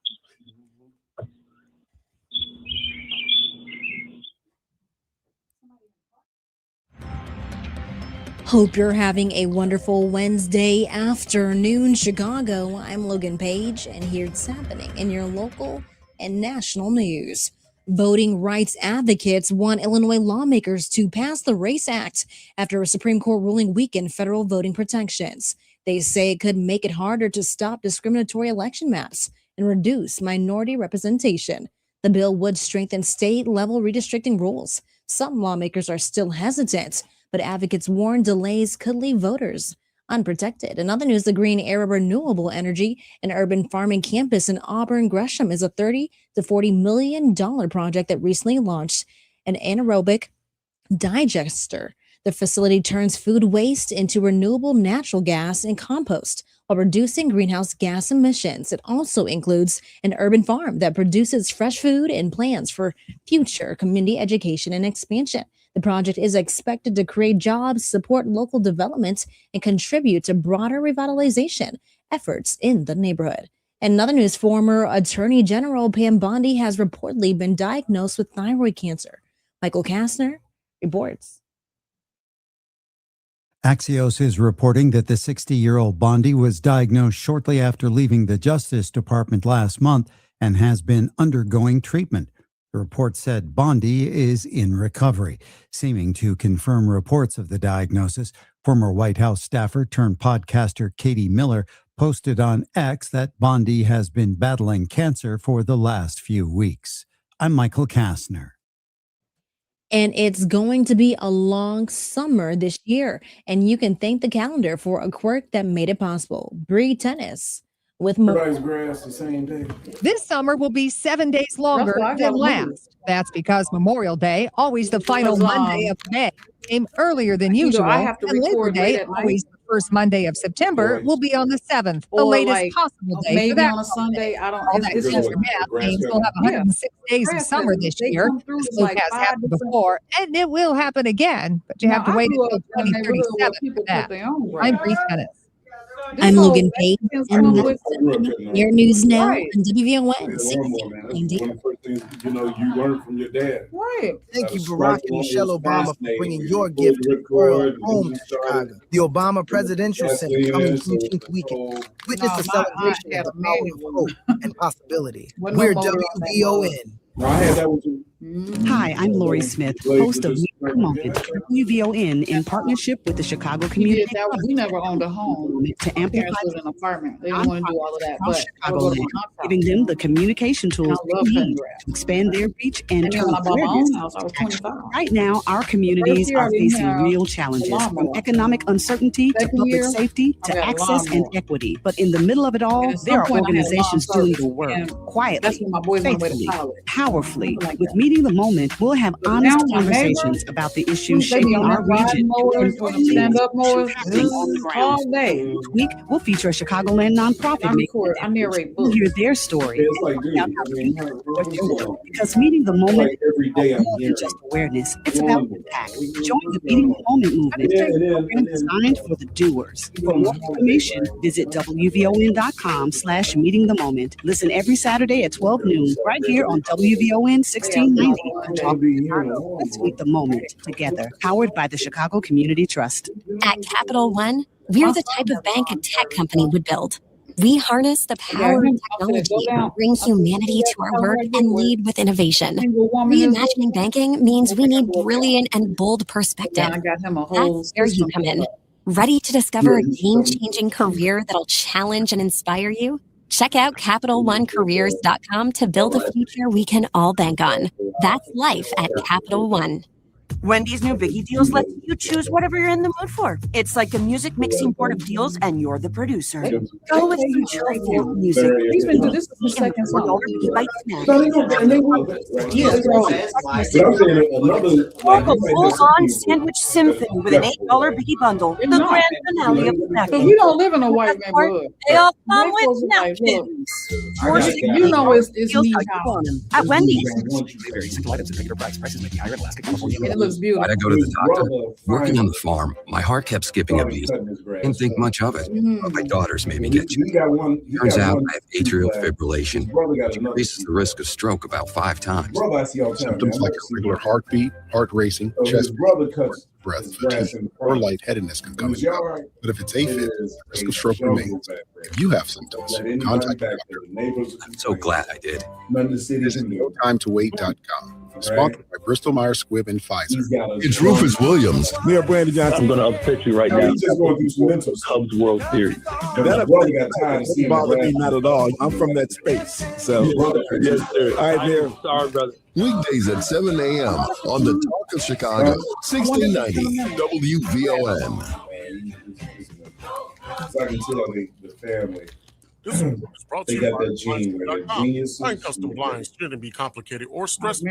S12: Hope you're having a wonderful Wednesday afternoon, Chicago. I'm Logan Page, and here's happening in your local and national news. Voting rights advocates want Illinois lawmakers to pass the RACE Act after a Supreme Court ruling weakened federal voting protections. They say it could make it harder to stop discriminatory election maps and reduce minority representation. The bill would strengthen state-level redistricting rules. Some lawmakers are still hesitant, but advocates warn delays could leave voters unprotected. In other news, the Green Era Renewable Energy and Urban Farming Campus in Auburn Gresham is a $30 to $40 million project that recently launched an anaerobic digester. The facility turns food waste into renewable natural gas and compost while reducing greenhouse gas emissions. It also includes an urban farm that produces fresh food and plans for future community education and expansion. The project is expected to create jobs, support local development, and contribute to broader revitalization efforts in the neighborhood. In another news, former Attorney General Pam Bondi has reportedly been diagnosed with thyroid cancer. Michael Kastner reports.
S10: Axios is reporting that the 60-year-old Bondi was diagnosed shortly after leaving the Justice Department last month and has been undergoing treatment. The report said Bondi is in recovery. Seeming to confirm reports of the diagnosis, former White House staffer turned podcaster Katie Miller posted on X that Bondi has been battling cancer for the last few weeks. I'm Michael Kastner.
S12: And it's going to be a long summer this year, and you can thank the calendar for a quirk that made it possible. Bree Tennis with
S13: Everybody's grass the same day.
S18: This summer will be 7 days longer than last. That's because Memorial Day, always the final Monday of May, came earlier than usual. And Labor Day, always the first Monday of September, will be on the 7th, the latest possible day.
S3: Maybe
S18: for that
S3: on a Sunday. I don't.
S18: All that extra math means we'll have 106 days of summer this year. This has happened before, and it will happen again. But you have to wait until 2037 for that. I'm Bree Tennis.
S12: I'm Logan Page, and that's your news now on WVON 1690.
S13: One of the first things you learn from your dad.
S19: Right. Thank you, Barack and Michelle Obama, for bringing your gift to the world home to Chicago. The Obama Presidential Center coming Juneteenth weekend. Witness the celebration of the power of hope and possibility. We're WVON.
S13: I had that one too.
S20: Hi, I'm Lori Smith, host of Meet the Moment, WVON, in partnership with the Chicago Community.
S3: We never owned a home.
S20: To amplify
S3: an apartment. They didn't want to do all of that. But
S20: Chicagoland, giving them the communication tools they need to expand their reach and turn awareness. Right now, our communities are facing real challenges, from economic uncertainty to public safety to access and equity. But in the middle of it all, there are organizations doing the work quietly, faithfully, powerfully. With Meeting the Moment, we'll have honest conversations about the issues shaping our region. Each week, we'll feature a Chicagoland nonprofit we'll hear their story. Because Meeting the Moment is more than just awareness. It's about impact. Join the Meeting the Moment movement, a program designed for the doers. For more information, visit WVON.com/Meeting the Moment. Listen every Saturday at 12 noon, right here on WVON 1690. Let's meet the moment together. Powered by the Chicago Community Trust.
S1: At Capital One, we're the type of bank a tech company would build.
S21: We harness the power of technology, bring humanity to our work, and lead with innovation. Reimagining banking means we need brilliant and bold perspective. That's where you come in. Ready to discover a game-changing career that'll challenge and inspire you? Check out CapitalOneCareers.com to build a future we can all bank on. That's life at Capital One.
S22: Wendy's new Biggie Deals lets you choose whatever you're in the mood for. It's like a music mixing board of deals, and you're the producer. Go with some chill music.
S3: He's been doing this for the second song.
S22: Or a full-on sandwich symphony with an $8 Biggie bundle. The grand finale of snacking.
S3: Because we don't live in a white man hood.
S22: They all come with napkins.
S3: You know it's me.
S22: At Wendy's.
S3: It looks beautiful.
S23: Why'd I go to the doctor? Working on the farm, my heart kept skipping a beat. Didn't think much of it, but my daughters made me get checked. Turns out I have atrial fibrillation, which increases the risk of stroke about 5 times.
S24: Symptoms like irregular heartbeat, heart racing, chest pain, breath, fatigue, or lightheadedness can come and go. But if it's AFib, the risk of stroke remains. If you have symptoms, contact your doctor.
S23: I'm so glad I did.
S24: Visit NoTimeToWait.com. Sponsored by Bristol Myers Squibb and Pfizer.
S11: It's Rufus Williams.
S25: Mayor Brandon Johnson. I'm going to upset you right now. He's just going through some mental Cubs World Series.
S13: That brother got tired of seeing
S25: bother me not at all. I'm from that space. So, yes, sir. All right, Mayor. Sorry, brother.
S11: Weekdays at 7 a.m. on the Talk of Chicago, 1690 WVON.
S13: So I can tell the family.
S15: This is brought to you by
S13: Blinds.com.
S15: Buying custom blinds shouldn't be complicated or stressful.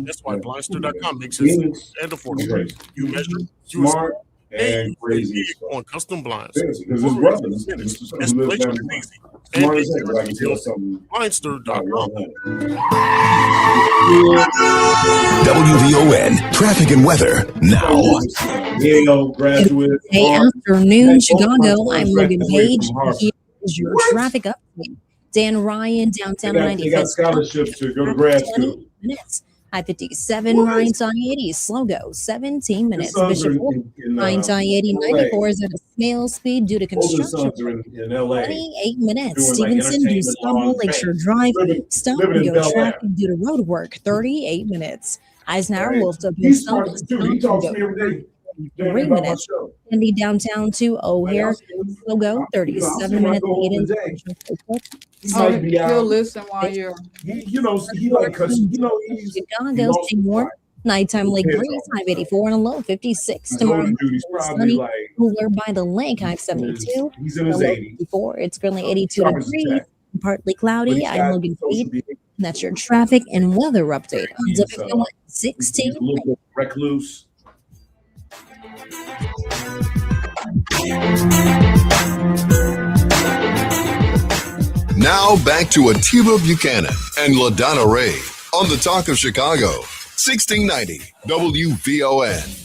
S15: That's why Blinds.com makes it simple and affordable. You measure, you
S13: smart and crazy
S15: on custom blinds.
S13: Because his brother
S15: Installation is easy.
S13: Smart as heck, but I can tell something.
S15: Blinds.com.
S11: WVON traffic and weather now.
S13: Yale graduate.
S12: Hey, afternoon, Chicago. I'm Logan Page. Here is your traffic update. Dan Ryan, downtown 95th.
S13: They got scholarships to go to grad school.
S12: Minutes. I-57, Ryan's I-80, slow go, 17 minutes. Bishop Ryan's I-80, 94 is at a snail speed due to construction.
S13: In LA.
S12: 28 minutes. Stevenson, do Stumble, Lakeshore Drive, stop and go traffic due to road work, 38 minutes. Eisenhower, Wolf,
S13: He's smart too. He talks to me every day.
S12: 3 minutes. Indy downtown to O'Hare, slow go, 37 minutes.
S3: He'll listen while you're.
S13: You know, he like us. You know, he's
S12: Chicago, Seymour. Nighttime Lake Breeze, 584 and a low 56. Tomorrow, sunny, cooler by the lake, high 72.
S13: He's in his 80s.
S12: 54. It's currently 82 degrees, partly cloudy. I'm Logan Page. And that's your traffic and weather update on WVON 16.
S13: Recluse.
S4: Now back to Atiba Buchanan and LaDonna Raeh on the Talk of Chicago, 1690 WVON.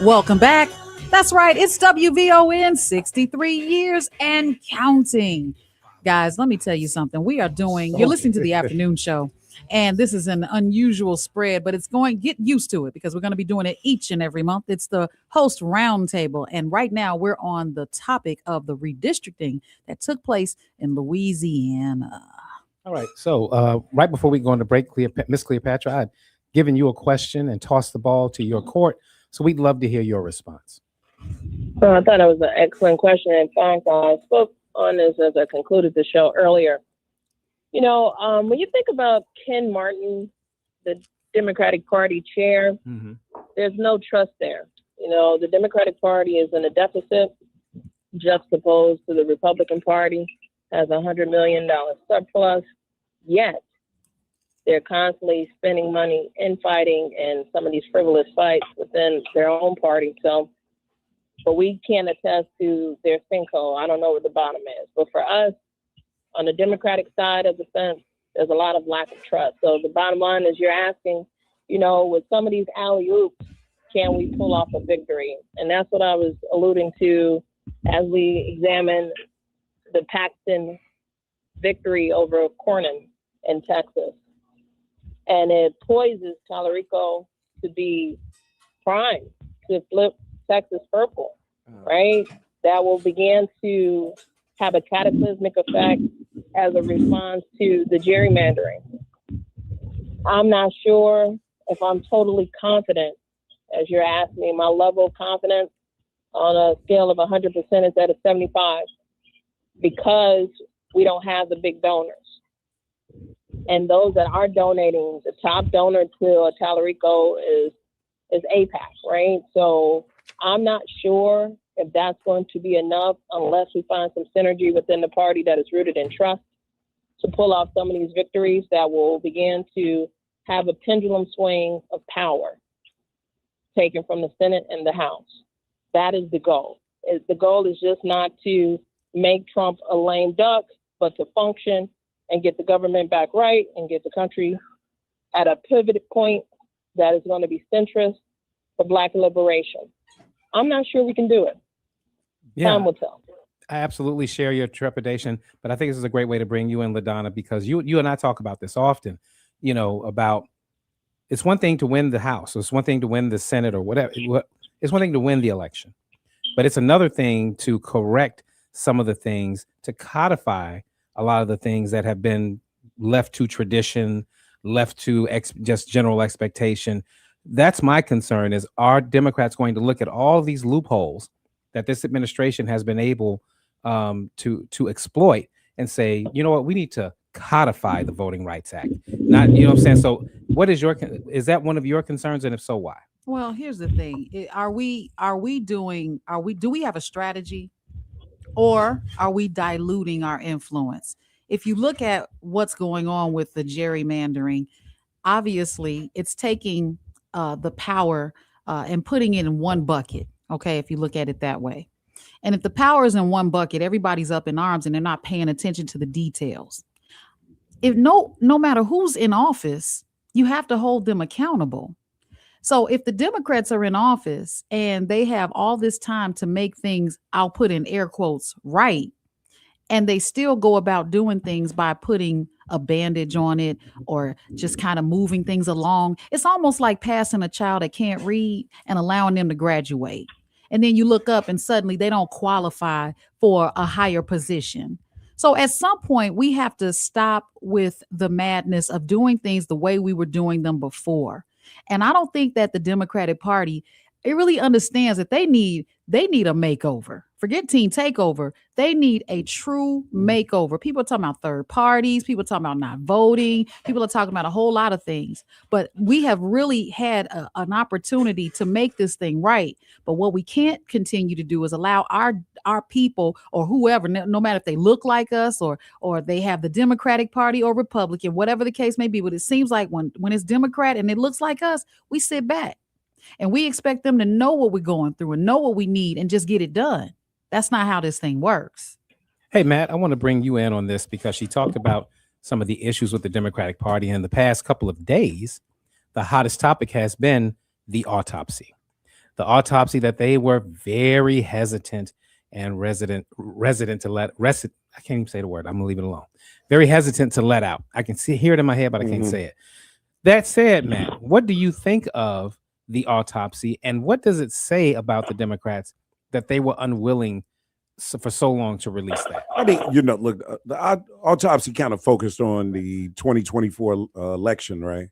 S3: Welcome back. That's right. It's WVON 63 years and counting. Guys, let me tell you something. You're listening to the afternoon show, and this is an unusual spread, but get used to it because we're going to be doing it each and every month. It's the host roundtable. And right now we're on the topic of the redistricting that took place in Louisiana.
S2: All right. So right before we go on to break, Miss Cleopatra, I'd given you a question and tossed the ball to your court. So we'd love to hear your response.
S7: So I thought it was an excellent question. In fact, I spoke on this as I concluded the show earlier. You know, when you think about Ken Martin, the Democratic Party chair, there's no trust there. You know, the Democratic Party is in a deficit juxtaposed to the Republican Party, has $100 million surplus, yet they're constantly spending money infighting and some of these frivolous fights within their own party. So, but we can't attest to their sinkhole. I don't know what the bottom is. But for us, On the Democratic side of the fence, there's a lot of lack of trust. So the bottom line is you're asking, with some of these alley-oops, can we pull off a victory? And that's what I was alluding to as we examine the Paxton victory over Cornyn in Texas. And it poises Tallarico to be primed to flip Texas purple, right? That will begin to have a cataclysmic effect as a response to the gerrymandering. I'm not sure if I'm totally confident, as you're asking me. My level of confidence on a scale of 100% is at a 75 because we don't have the big donors. And those that are donating, the top donor to Tallarico is AIPAC, right? So I'm not sure if that's going to be enough unless we find some synergy within the party that is rooted in trust to pull off some of these victories that will begin to have a pendulum swing of power taken from the Senate and the House. That is the goal. The goal is just not to make Trump a lame duck, but to function and get the government back right and get the country at a pivot point that is going to be centrist for Black liberation. I'm not sure we can do it.
S2: Yeah.
S7: Time will tell.
S2: I absolutely share your trepidation, but I think this is a great way to bring you in, LaDonna, because you and I talk about this often, about it's one thing to win the House. It's one thing to win the Senate or whatever. It's one thing to win the election, but it's another thing to correct some of the things, to codify a lot of the things that have been left to tradition, left to just general expectation. That's my concern is, are Democrats going to look at all these loopholes that this administration has been able to exploit and say, you know what, we need to codify the Voting Rights Act? Not, you know what I'm saying? So what is is that one of your concerns? And if so, why?
S3: Well, here's the thing. Do we have a strategy, or are we diluting our influence? If you look at what's going on with the gerrymandering, obviously it's taking the power and putting it in one bucket. Okay, if you look at it that way. And if the power is in one bucket, everybody's up in arms and they're not paying attention to the details. If no matter who's in office, you have to hold them accountable. So if the Democrats are in office and they have all this time to make things, I'll put in air quotes, right, and they still go about doing things by putting a bandage on it or just kind of moving things along, it's almost like passing a child that can't read and allowing them to graduate. And then you look up and suddenly they don't qualify for a higher position. So at some point, we have to stop with the madness of doing things the way we were doing them before. And I don't think that the Democratic Party, it really understands that they need a makeover. Forget team takeover. They need a true makeover. People are talking about third parties. People are talking about not voting. People are talking about a whole lot of things. But we have really had an opportunity to make this thing right. But what we can't continue to do is allow our people or whoever, no matter if they look like us or they have the Democratic Party or Republican, whatever the case may be. But it seems like when it's Democrat and it looks like us, we sit back and we expect them to know what we're going through and know what we need and just get it done. That's not how this thing works.
S2: Hey, Matt, I want to bring you in on this because she talked about some of the issues with the Democratic Party. In the past couple of days, the hottest topic has been the autopsy. The autopsy that they were very hesitant and resident to let I can't even say the word. I'm gonna leave it alone. Very hesitant to let out. I can hear it in my head, but I can't say it. That said, Matt, what do you think of the autopsy, and what does it say about the Democrats that they were unwilling for so long to release that?
S9: I mean, look, the autopsy kind of focused on the 2024 election, right?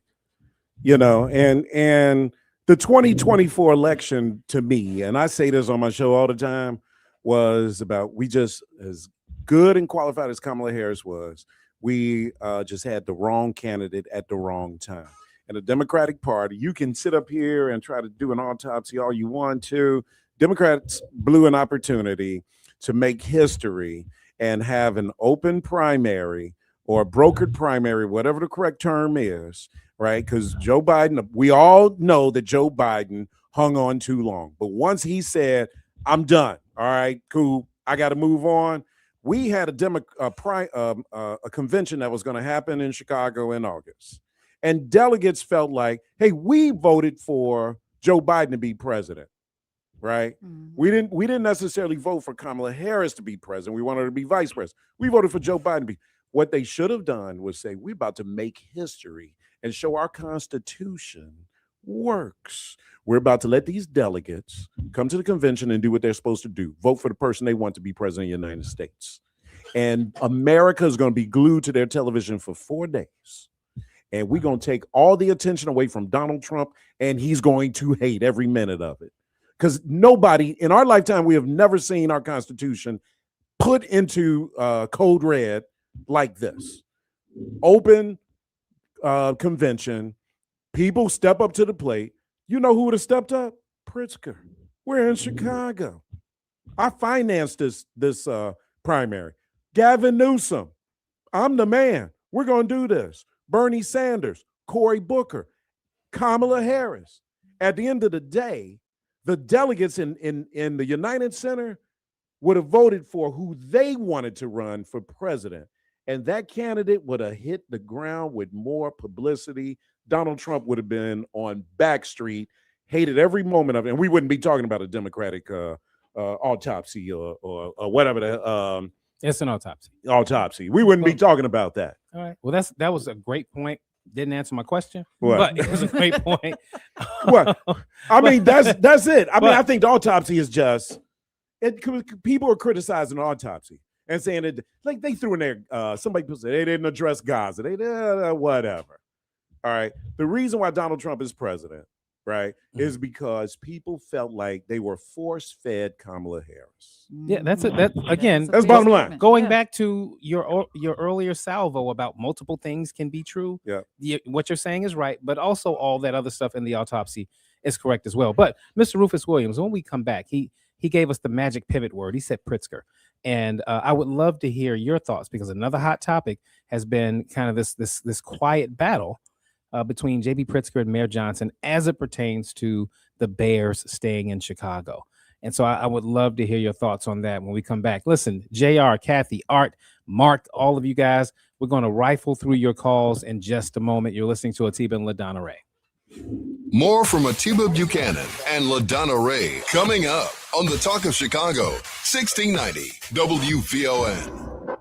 S9: And the 2024 election to me, and I say this on my show all the time, was about we just, as good and qualified as Kamala Harris was, we just had the wrong candidate at the wrong time. And the Democratic Party, you can sit up here and try to do an autopsy all you want to. Democrats blew an opportunity to make history and have an open primary or a brokered primary, whatever the correct term is, right? Because Joe Biden, we all know that Joe Biden hung on too long. But once he said, I'm done, all right, cool, I got to move on, we had a convention that was going to happen in Chicago in August. And delegates felt like, hey, we voted for Joe Biden to be president, right? We didn't necessarily vote for Kamala Harris to be president. We wanted her to be vice president. We voted for Joe Biden to be. What they should have done was say, we're about to make history and show our Constitution works. We're about to let these delegates come to the convention and do what they're supposed to do. Vote for the person they want to be president of the United States. And America is going to be glued to their television for 4 days. And we're going to take all the attention away from Donald Trump, and he's going to hate every minute of it. Because nobody in our lifetime, we have never seen our Constitution put into code red like this. Open convention, people step up to the plate. You know who would have stepped up? Pritzker. We're in Chicago. I financed this primary. Gavin Newsom. I'm the man. We're going to do this. Bernie Sanders, Cory Booker, Kamala Harris. At the end of the day, the delegates in the United Center would have voted for who they wanted to run for president. And that candidate would have hit the ground with more publicity. Donald Trump would have been on backstreet, hated every moment of it. And we wouldn't be talking about a Democratic autopsy or whatever.
S2: It's an autopsy.
S9: Autopsy. We wouldn't be talking about that.
S2: All right. Well, that was a great point. Didn't answer my question,
S9: What?
S2: but it was a great point.
S9: What? I mean, that's it. I mean, I think the autopsy is just people are criticizing the autopsy and saying that, like, they threw in there. Somebody said they didn't address Gaza. They did whatever. All right. The reason why Donald Trump is president, right, is because people felt like they were force-fed Kamala Harris.
S2: Yeah, that's bottom line. Going back to your earlier salvo about multiple things can be true.
S9: Yeah.
S2: What you're saying is right, but also all that other stuff in the autopsy is correct as well. But Mr. Rufus Williams, when we come back, he gave us the magic pivot word. He said Pritzker. And I would love to hear your thoughts, because another hot topic has been kind of this quiet battle between J.B. Pritzker and Mayor Johnson as it pertains to the Bears staying in Chicago. And so I would love to hear your thoughts on that when we come back. Listen, JR, Kathy, Art, Mark, all of you guys, we're going to rifle through your calls in just a moment. You're listening to Atiba and LaDonna Raeh.
S4: More from Atiba Buchanan and LaDonna Raeh coming up on the Talk of Chicago, 1690 WVON.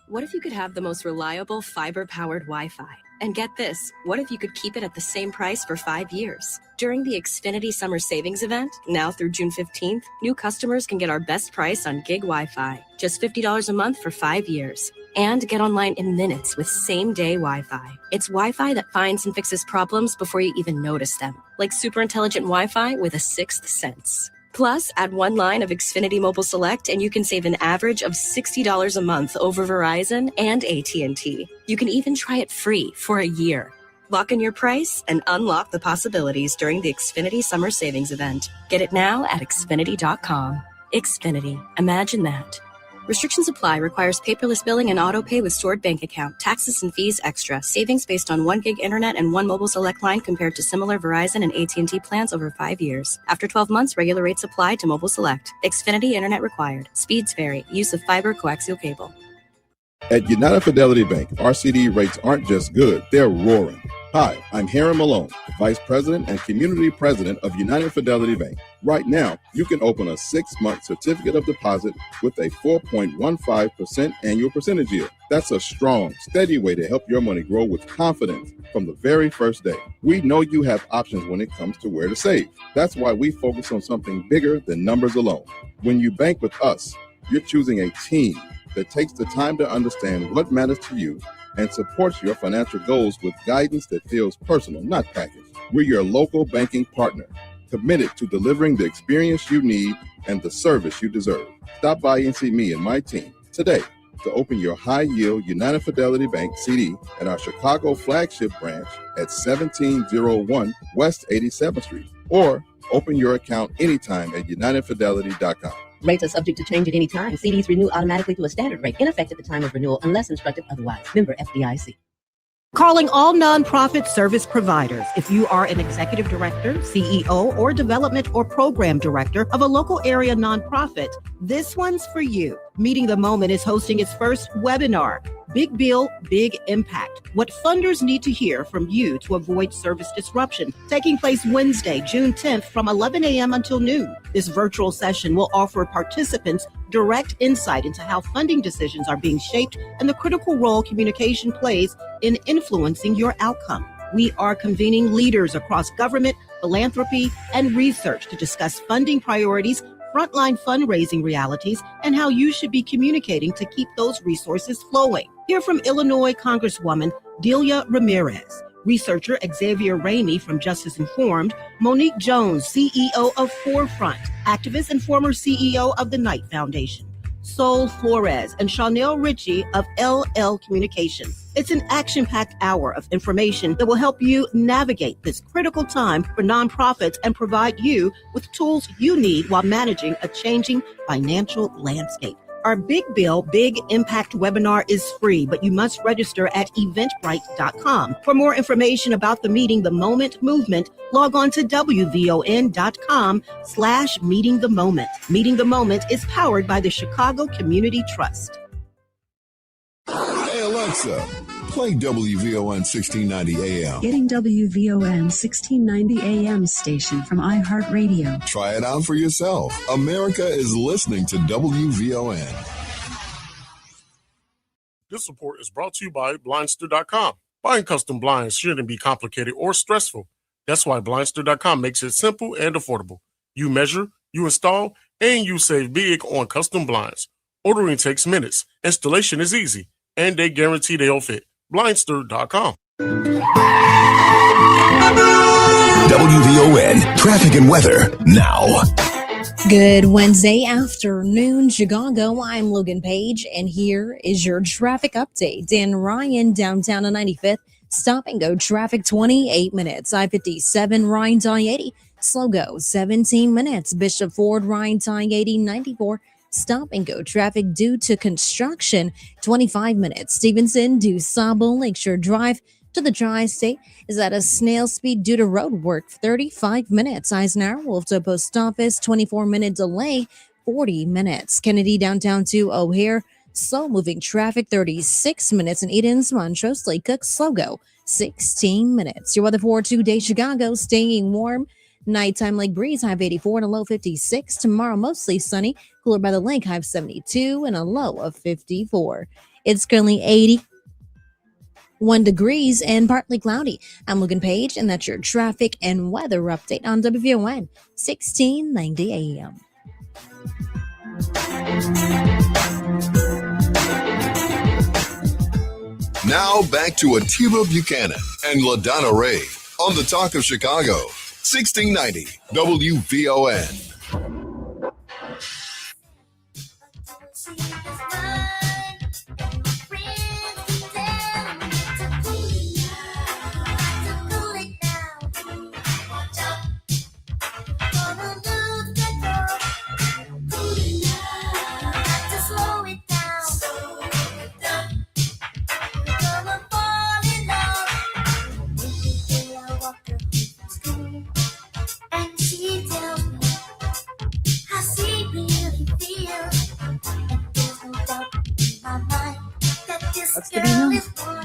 S6: What if you could have the most reliable fiber-powered Wi-Fi? And get this, what if you could keep it at the same price for 5 years? During the Xfinity Summer Savings Event, now through June 15th, new customers can get our best price on gig Wi-Fi, just $50 a month for 5 years. And get online in minutes with same-day Wi-Fi. It's Wi-Fi that finds and fixes problems before you even notice them, like super intelligent Wi-Fi with a sixth sense. Plus, add one line of Xfinity Mobile Select and you can save an average of $60 a month over Verizon and AT&T. You can even try it free for a year. Lock in your price and unlock the possibilities during the Xfinity Summer Savings Event. Get it now at Xfinity.com. Xfinity. Imagine that. Restrictions apply. Requires paperless billing and auto pay with stored bank account. Taxes and fees extra. Savings based on 1 gig internet and 1 mobile select line compared to similar Verizon and AT&T plans over 5 years. After 12 months, regular rates apply to mobile select. Xfinity internet required. Speeds vary. Use of fiber coaxial cable.
S8: At United Fidelity Bank, our CD rates aren't just good, they're roaring. Hi, I'm Harry Malone, Vice President and Community President of United Fidelity Bank. Right now, you can open a 6-month certificate of deposit with a 4.15% annual percentage yield. That's a strong, steady way to help your money grow with confidence from the very first day. We know you have options when it comes to where to save. That's why we focus on something bigger than numbers alone. When you bank with us, you're choosing a team that takes the time to understand what matters to you and supports your financial goals with guidance that feels personal, not packaged. We're your local banking partner, committed to delivering the experience you need and the service you deserve. Stop by and see me and my team today to open your high-yield United Fidelity Bank CD at our Chicago flagship branch at 1701 West 87th Street, or open your account anytime at UnitedFidelity.com.
S14: Rates are subject to change at any time. CDs renew automatically to a standard rate in effect at the time of renewal unless instructed otherwise. Member FDIC.
S20: Calling all nonprofit service providers. If you are an executive director, CEO, or development or program director of a local area nonprofit, this one's for you. Meeting the Moment is hosting its first webinar, Big Bill, Big Impact. What funders need to hear from you to avoid service disruption. Taking place Wednesday, June 10th from 11 a.m. until noon. This virtual session will offer participants direct insight into how funding decisions are being shaped and the critical role communication plays in influencing your outcome. We are convening leaders across government, philanthropy, and research to discuss funding priorities, frontline fundraising realities, and how you should be communicating to keep those resources flowing. Hear from Illinois Congresswoman Delia Ramirez, researcher Xavier Ramey from Justice Informed, Monique Jones, CEO of Forefront, activist and former CEO of the Knight Foundation, Sol Flores, and Chanel Ritchie of LL Communications. It's an action-packed hour of information that will help you navigate this critical time for nonprofits and provide you with tools you need while managing a changing financial landscape. Our Big Bill, Big Impact webinar is free, but you must register at eventbrite.com. For more information about the Meeting the Moment movement, log on to WVON.com/Meeting the Moment. Meeting the Moment is powered by the Chicago Community Trust.
S4: Hey Alexa, play WVON 1690 AM.
S5: Getting WVON 1690 AM station from iHeartRadio.
S4: Try it out for yourself. America is listening to WVON.
S15: This report is brought to you by Blindster.com. Buying custom blinds shouldn't be complicated or stressful. That's why Blindster.com makes it simple and affordable. You measure, you install, and you save big on custom blinds. Ordering takes minutes. Installation is easy. And they guarantee they'll fit. Blindster.com.
S11: WVON traffic and weather now.
S12: Good Wednesday afternoon, Chicago. I'm Logan Page, and here is your traffic update. Dan Ryan, downtown on 95th. Stop and go traffic 28 minutes. I-57, Ryan, I-80. Slow go 17 minutes. Bishop Ford, Ryan, I-80, 94. Stop and go traffic due to construction, 25 minutes. Stevenson, DuSable, Lakeshore Drive to the Tri-State is at a snail speed due to road work, 35 minutes. Eisenhower, Wolf to Post Office, 24-minute delay, 40 minutes. Kennedy, downtown to O'Hare, slow moving traffic, 36 minutes. And Edens, Montrose, Lake Cook, slow go, 16 minutes. Your weather for 2-day Chicago, staying warm. Nighttime lake breeze, high of 84 and a low 56. Tomorrow, mostly sunny, cooler by the lake, high of 72 and a low of 54. It's currently 81 degrees and partly cloudy. I'm Logan Page, and that's your traffic and weather update on WVON 1690 AM.
S4: Now back to Atiba Buchanan and LaDonna Raeh on the Talk of Chicago. 1690 WVON.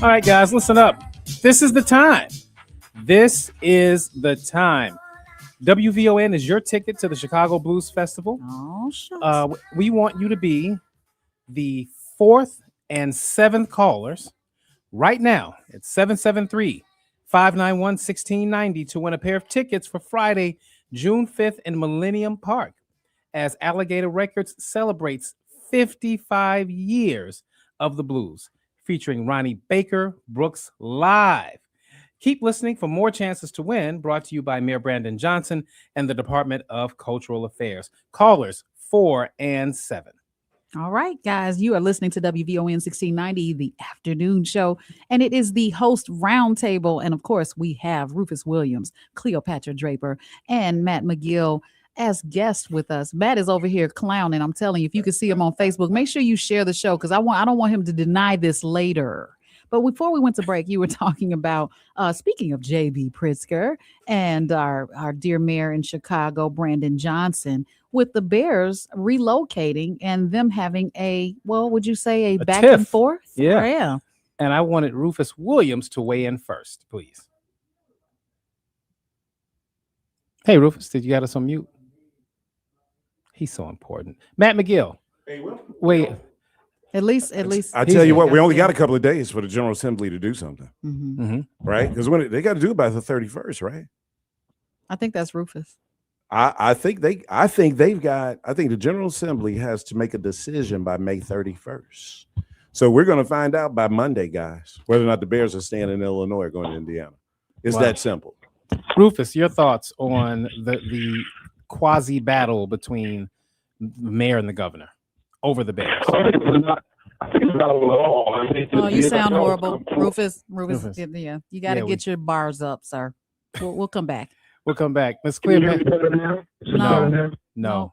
S2: All right, guys, listen up. This is the time. This is the time. WVON is your ticket to the Chicago Blues Festival.
S3: Oh, shucks.
S2: We want you to be the 4th and 7th callers right now at 773-591-1690 to win a pair of tickets for Friday, June 5th in Millennium Park as Alligator Records celebrates 55 years of the blues, featuring Ronnie Baker Brooks live. Keep listening for more chances to win, brought to you by Mayor Brandon Johnson and the Department of Cultural Affairs. Callers 4 and 7.
S3: All right, guys, you are listening to WVON 1690, the afternoon show, and it is the host Roundtable. And of course, we have Rufus Williams, Cleopatra Draper, and Matt McGill as guests with us. Matt is over here clowning. I'm telling you, if you can see him on Facebook, make sure you share the show because I don't want him to deny this later. But before we went to break, you were talking about, speaking of J.B. Pritzker and our dear mayor in Chicago, Brandon Johnson, with the Bears relocating and them having would you say a back
S2: tiff.
S3: and forth?
S2: Yeah.
S3: Yeah.
S2: And I wanted Rufus Williams to weigh in first, please. Hey, Rufus, did you got us on mute? He's so important. Matt McGill.
S13: Hey,
S2: wait.
S3: At least.
S9: I tell you what, we only got a couple of days for the General Assembly to do something, right? Because when they got to do it by the 31st, right?
S3: I think that's Rufus.
S9: I think the General Assembly has to make a decision by May 31st. So we're going to find out by Monday, guys, whether or not the Bears are staying in Illinois or going to Indiana. It's that simple.
S2: Rufus, your thoughts on the quasi battle between the mayor and the governor over the Bears?
S10: I think it's not at all.
S3: Oh, you sound horrible, Rufus. Yeah, you got to get your bars up, sir. We'll come back.
S2: We'll come back. Miss Cleopatra. No,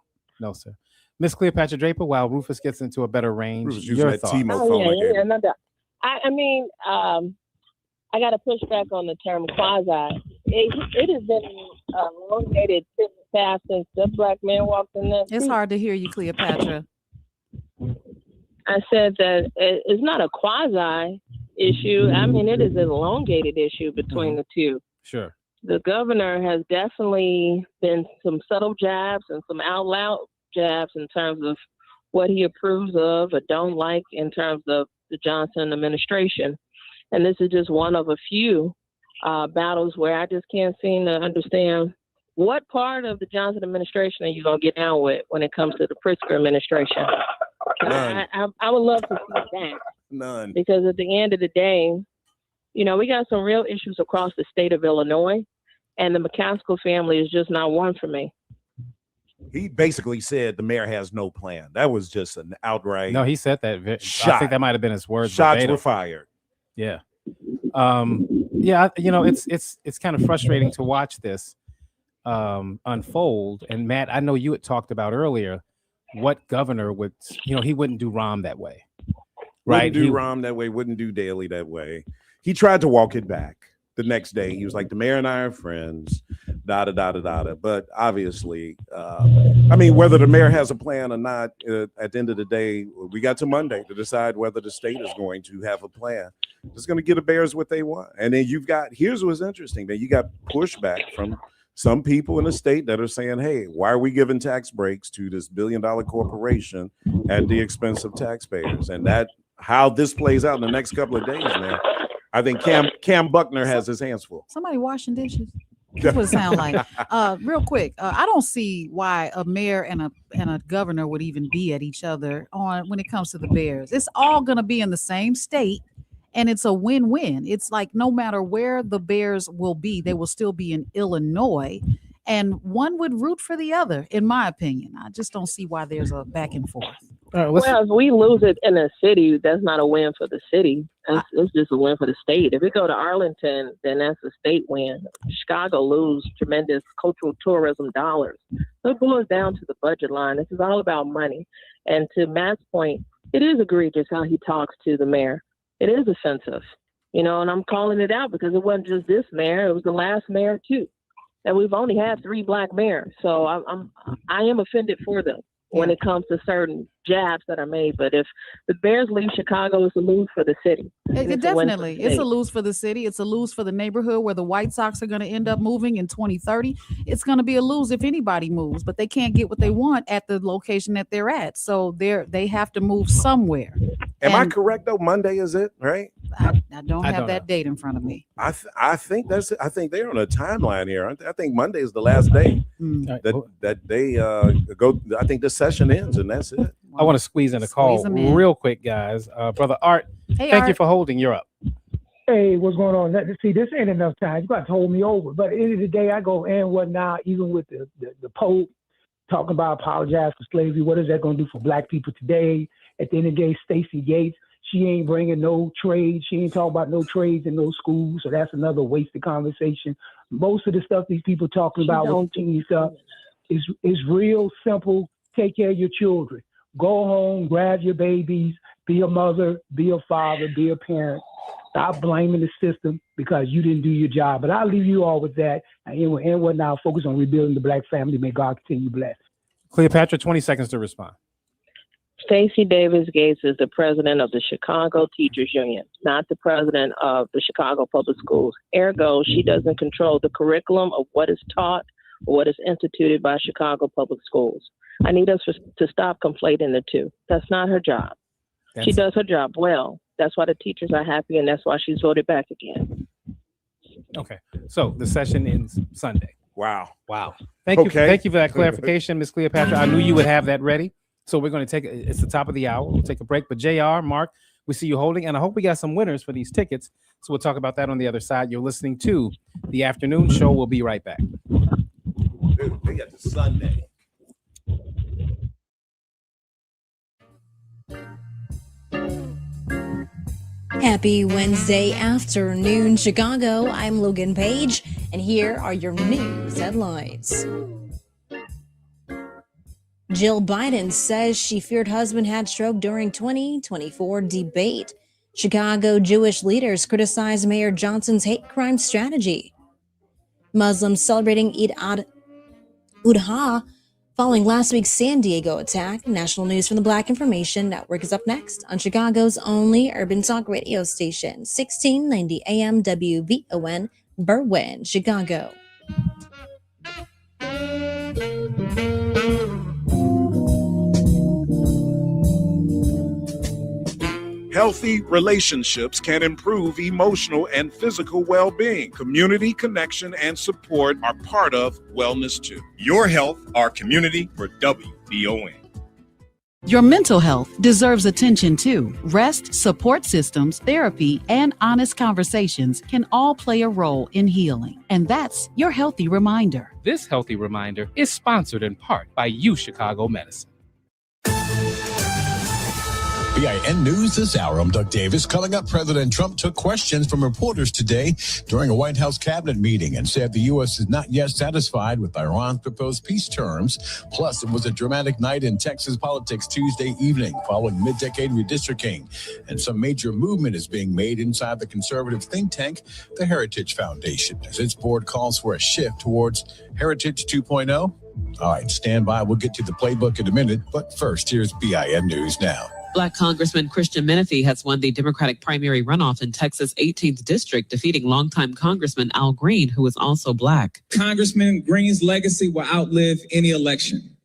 S2: sir. Miss Cleopatra Draper, while Rufus gets into a better range,
S9: Rufus,
S2: your thoughts.
S7: I mean, I got to push back on the term quasi. It has been elongated past since the black man walked in there.
S3: It's hard to hear you, Cleopatra.
S7: I said that it's not a quasi issue. I mean, it is an elongated issue between the two.
S2: Sure.
S7: The governor has definitely been some subtle jabs and some out loud jabs in terms of what he approves of or don't like in terms of the Johnson administration. And this is just one of a few battles where I just can't seem to understand what part of the Johnson administration are you going to get down with when it comes to the Pritzker administration. I would love to see that.
S9: None.
S7: Because at the end of the day, we got some real issues across the state of Illinois, and the McCaskill family is just not one for me.
S9: He basically said the mayor has no plan. That was just an outright.
S2: No, he said that. I think that might have been his words.
S9: Shots
S2: verbatim.
S9: were fired.
S2: Yeah. It's kind of frustrating to watch this unfold. And Matt, I know you had talked about earlier what governor would, he wouldn't do Rahm that way. Right.
S9: Wouldn't do Rahm that way, wouldn't do Daley that way. He tried to walk it back the next day. He was like, the mayor and I are friends, da-da-da-da-da-da. But obviously, whether the mayor has a plan or not, at the end of the day, we got to Monday to decide whether the state is going to have a plan. It's going to get the Bears what they want. And then here's what's interesting, man. You got pushback from some people in the state that are saying, hey, why are we giving tax breaks to this billion-dollar corporation at the expense of taxpayers? And how this plays out in the next couple of days, man. I think Cam Buckner has his hands full.
S3: Somebody washing dishes. That's what it sounds like. Real quick, I don't see why a mayor and a governor would even be at each other when it comes to the Bears. It's all going to be in the same state, and it's a win-win. It's like no matter where the Bears will be, they will still be in Illinois, and one would root for the other, in my opinion. I just don't see why there's a back and forth.
S7: Well, if we lose it in a city, that's not a win for the city. It's just a win for the state. If we go to Arlington, then that's a state win. Chicago lose tremendous cultural tourism dollars. So it boils down to the budget line. This is all about money. And to Matt's point, it is egregious how he talks to the mayor. It is offensive, and I'm calling it out because it wasn't just this mayor. It was the last mayor too. And we've only had 3 black mayors. So I am offended for them when it comes to certain jabs that are made. But if the Bears leave Chicago, it's a lose for the city.
S3: It's a lose for the city. It's a lose for the neighborhood where the White Sox are going to end up moving in 2030. It's going to be a lose if anybody moves, but they can't get what they want at the location that they're at. So they have to move somewhere.
S9: Am I correct though? Monday is it, right?
S3: I don't have that date in front of me.
S9: I think they're on a timeline here. I think Monday is the last day that they go. I think this session ends and that's it.
S2: I want to squeeze in a call real quick, guys. Brother Art, thank you for holding. You're up.
S16: Hey, what's going on? See, this ain't enough time. You got to hold me over. But at the end of the day, I go, and what now? Even with the Pope talking about apologize for slavery, what is that going to do for black people today? At the end of the day, Stacey Gates, she ain't bringing no trade. She ain't talking about no trades in no schools. So that's another wasted conversation. Most of the stuff these people talking about with teen stuff is real simple. Take care of your children. Go home, grab your babies, be a mother, be a father, be a parent. Stop blaming the system because you didn't do your job. But I'll leave you all with that. And what now? Focus on rebuilding the Black family. May God continue to bless.
S2: Cleopatra, 20 seconds to respond.
S7: Stacey Davis Gates is the president of the Chicago Teachers Union, not the president of the Chicago Public Schools. Ergo, she doesn't control the curriculum of what is taught or what is instituted by Chicago Public Schools. I need us to stop conflating the two. That's not her job. She does her job well. That's why the teachers are happy, and that's why she's voted back again.
S2: Okay, so the session ends Sunday.
S9: Wow.
S2: Thank you for that clarification, Ms. Cleopatra. I knew you would have that ready. So we're going to it's the top of the hour. We'll take a break. But JR, Mark, we see you holding, and I hope we got some winners for these tickets. So we'll talk about that on the other side. You're listening to The Afternoon Show. We'll be right back.
S9: Dude, we got the Sunday.
S12: Happy Wednesday afternoon, Chicago. I'm Logan Page, and here are your news headlines. Jill Biden says she feared husband had stroke during 2024 debate. Chicago Jewish leaders criticize Mayor Johnson's hate crime strategy. Muslims celebrating Eid al-Adha following last week's San Diego attack. National news from the Black Information Network is up next on Chicago's only urban talk radio station, 1690 AM WVON, Berwyn, Chicago.
S1: Healthy relationships can improve emotional and physical well-being. Community connection and support are part of Wellness 2.
S17: Your health, our community, for WVON.
S20: Your mental health deserves attention too. Rest, support systems, therapy, and honest conversations can all play a role in healing. And that's your Healthy Reminder.
S2: This Healthy Reminder is sponsored in part by U Chicago Medicine.
S18: BIN News this hour. I'm Doug Davis. Coming up, President Trump took questions from reporters today during a White House cabinet meeting and said the U.S. is not yet satisfied with Iran's proposed peace terms. Plus, it was a dramatic night in Texas politics Tuesday evening following mid-decade redistricting. And some major movement is being made inside the conservative think tank, the Heritage Foundation, as its board calls for a shift towards Heritage 2.0. All right, stand by. We'll get to the playbook in a minute. But first, here's BIN News Now.
S19: Black Congressman Christian Menifee has won the Democratic primary runoff in Texas' 18th district, defeating longtime Congressman Al Green, who is also Black.
S21: Congressman Green's legacy will outlive any election,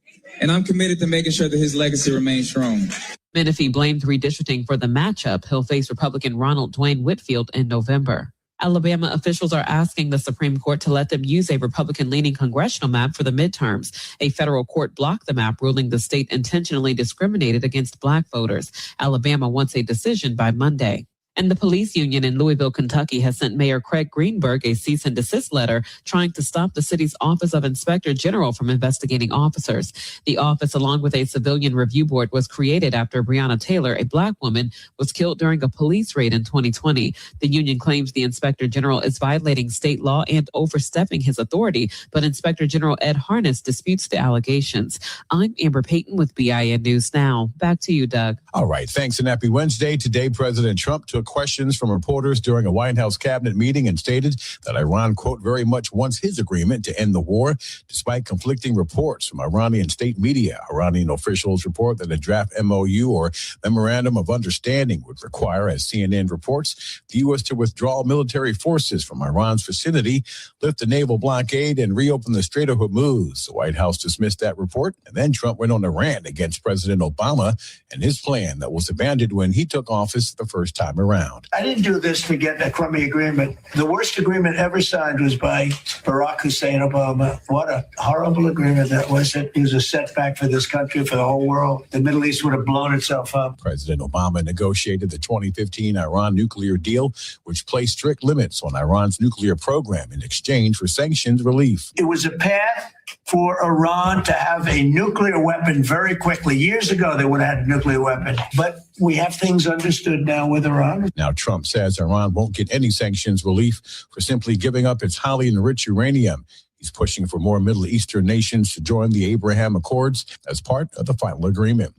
S21: and I'm committed to making sure that his legacy remains strong.
S19: Menifee blamed redistricting for the matchup. He'll face Republican Ronald Dwayne Whitfield in November. Alabama officials are asking the Supreme Court to let them use a Republican-leaning congressional map for the midterms. A federal court blocked the map, ruling the state intentionally discriminated against Black voters. Alabama wants a decision by Monday. And the police union in Louisville, Kentucky has sent Mayor Craig Greenberg a cease and desist letter trying to stop the city's Office of Inspector General from investigating officers. The office, along with a civilian review board, was created after Breonna Taylor, a Black woman, was killed during a police raid in 2020. The union claims the Inspector General is violating state law and overstepping his authority, but Inspector General Ed Harness disputes the allegations. I'm Amber Payton with BIN News Now. Back to you, Doug.
S18: All right, thanks and happy Wednesday. Today, President Trump took questions from reporters during a White House cabinet meeting and stated that Iran, quote, very much wants his agreement to end the war, despite conflicting reports from Iranian state media. Iranian officials report that a draft MOU or Memorandum of Understanding would require, as CNN reports, the U.S. to withdraw military forces from Iran's vicinity, lift the naval blockade, and reopen the Strait of Hormuz. The White House dismissed that report, and then Trump went on a rant against President Obama and his plan that was abandoned when he took office the first time around.
S26: I didn't do this to get a crummy agreement. The worst agreement ever signed was by Barack Hussein Obama. What a horrible agreement that was. It was a setback for this country, for the whole world. The Middle East would have blown itself up.
S18: President Obama negotiated the 2015 Iran nuclear deal, which placed strict limits on Iran's nuclear program in exchange for sanctions relief.
S26: It was a path for Iran to have a nuclear weapon very quickly. Years ago, they would have had a nuclear weapon. But we have things understood now with Iran.
S18: Now, Trump says Iran won't get any sanctions relief for simply giving up its highly enriched uranium. He's pushing for more Middle Eastern nations to join the Abraham Accords as part of the final agreement.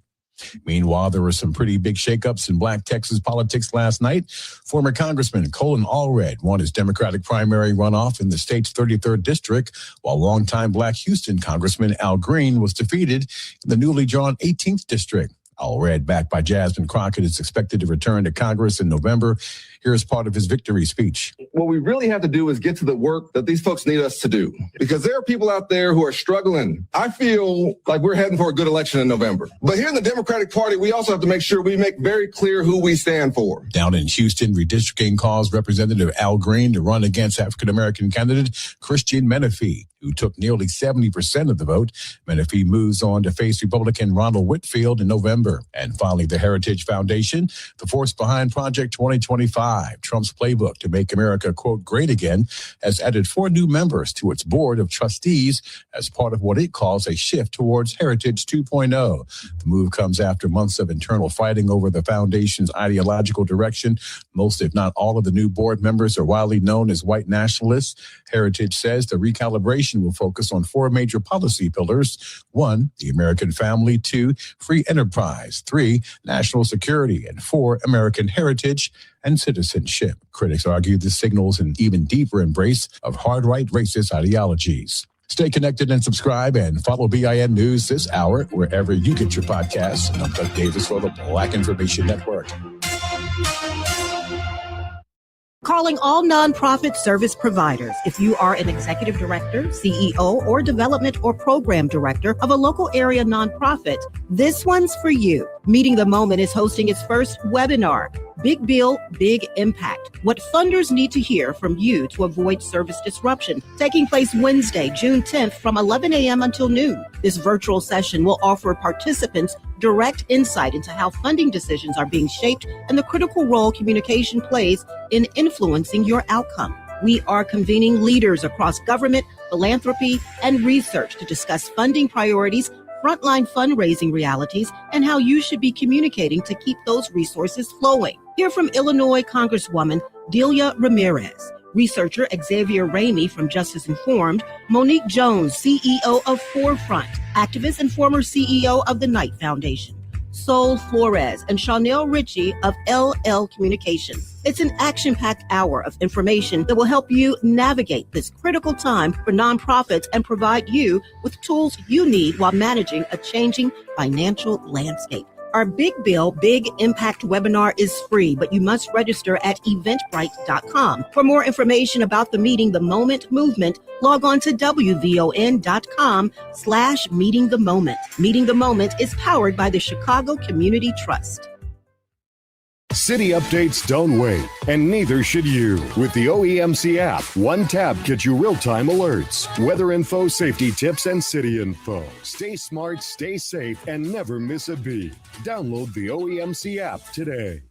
S18: Meanwhile, there were some pretty big shakeups in Black Texas politics last night. Former Congressman Coleman won his Democratic primary runoff in the state's 33rd district, while longtime Black Houston Congressman Al Green was defeated in the newly drawn 18th district. Allred, backed by Jasmine Crockett, is expected to return to Congress in November. Here's part of his victory speech.
S6: What we really have to do is get to the work that these folks need us to do, because there are people out there who are struggling. I feel like we're heading for a good election in November. But here in the Democratic Party, we also have to make sure we make very clear who we stand for.
S18: Down in Houston, redistricting caused Representative Al Green to run against African-American candidate Christian Menifee, who took nearly 70% of the vote. Menifee moves on to face Republican Ronald Whitfield in November. And finally, the Heritage Foundation, the force behind Project 2025, Trump's playbook to make America, quote, great again, has added 4 new members to its board of trustees as part of what it calls a shift towards Heritage 2.0. The move comes after months of internal fighting over the foundation's ideological direction. Most, if not all, of the new board members are widely known as white nationalists. Heritage says the recalibration will focus on 4 major policy pillars. 1, the American family. 2, free enterprise. 3, national security. And 4, American heritage and citizenship. Critics argue this signals an even deeper embrace of hard-right racist ideologies. Stay connected and subscribe and follow BIN News this hour wherever you get your podcasts. I'm Doug Davis for the Black Information Network.
S20: Calling all nonprofit service providers. If you are an executive director, CEO, or development or program director of a local area nonprofit, this one's for you. Meeting the Moment is hosting its first webinar, Big Bill, Big Impact. What funders need to hear from you to avoid service disruption. Taking place Wednesday, June 10th from 11 a.m. until noon. This virtual session will offer participants direct insight into how funding decisions are being shaped and the critical role communication plays in influencing your outcome. We are convening leaders across government, philanthropy, and research to discuss funding priorities, frontline fundraising realities, and how you should be communicating to keep those resources flowing. Hear from Illinois Congresswoman Delia Ramirez, researcher Xavier Ramey from Justice Informed, Monique Jones, CEO of Forefront, activist and former CEO of the Knight Foundation, Sol Flores, and Chanel Ritchie of LL Communications. It's an action-packed hour of information that will help you navigate this critical time for nonprofits and provide you with tools you need while managing a changing financial landscape. Our Big Bill, Big Impact webinar is free, but you must register at eventbrite.com. For more information about the Meeting the Moment movement, log on to WVON.com/Meeting the Moment. Meeting the Moment is powered by the Chicago Community Trust.
S8: City updates don't wait, and neither should you. With the OEMC app, one tap gets you real-time alerts, weather info, safety tips, and city info. Stay smart, stay safe, and never miss a beat. Download the OEMC app today.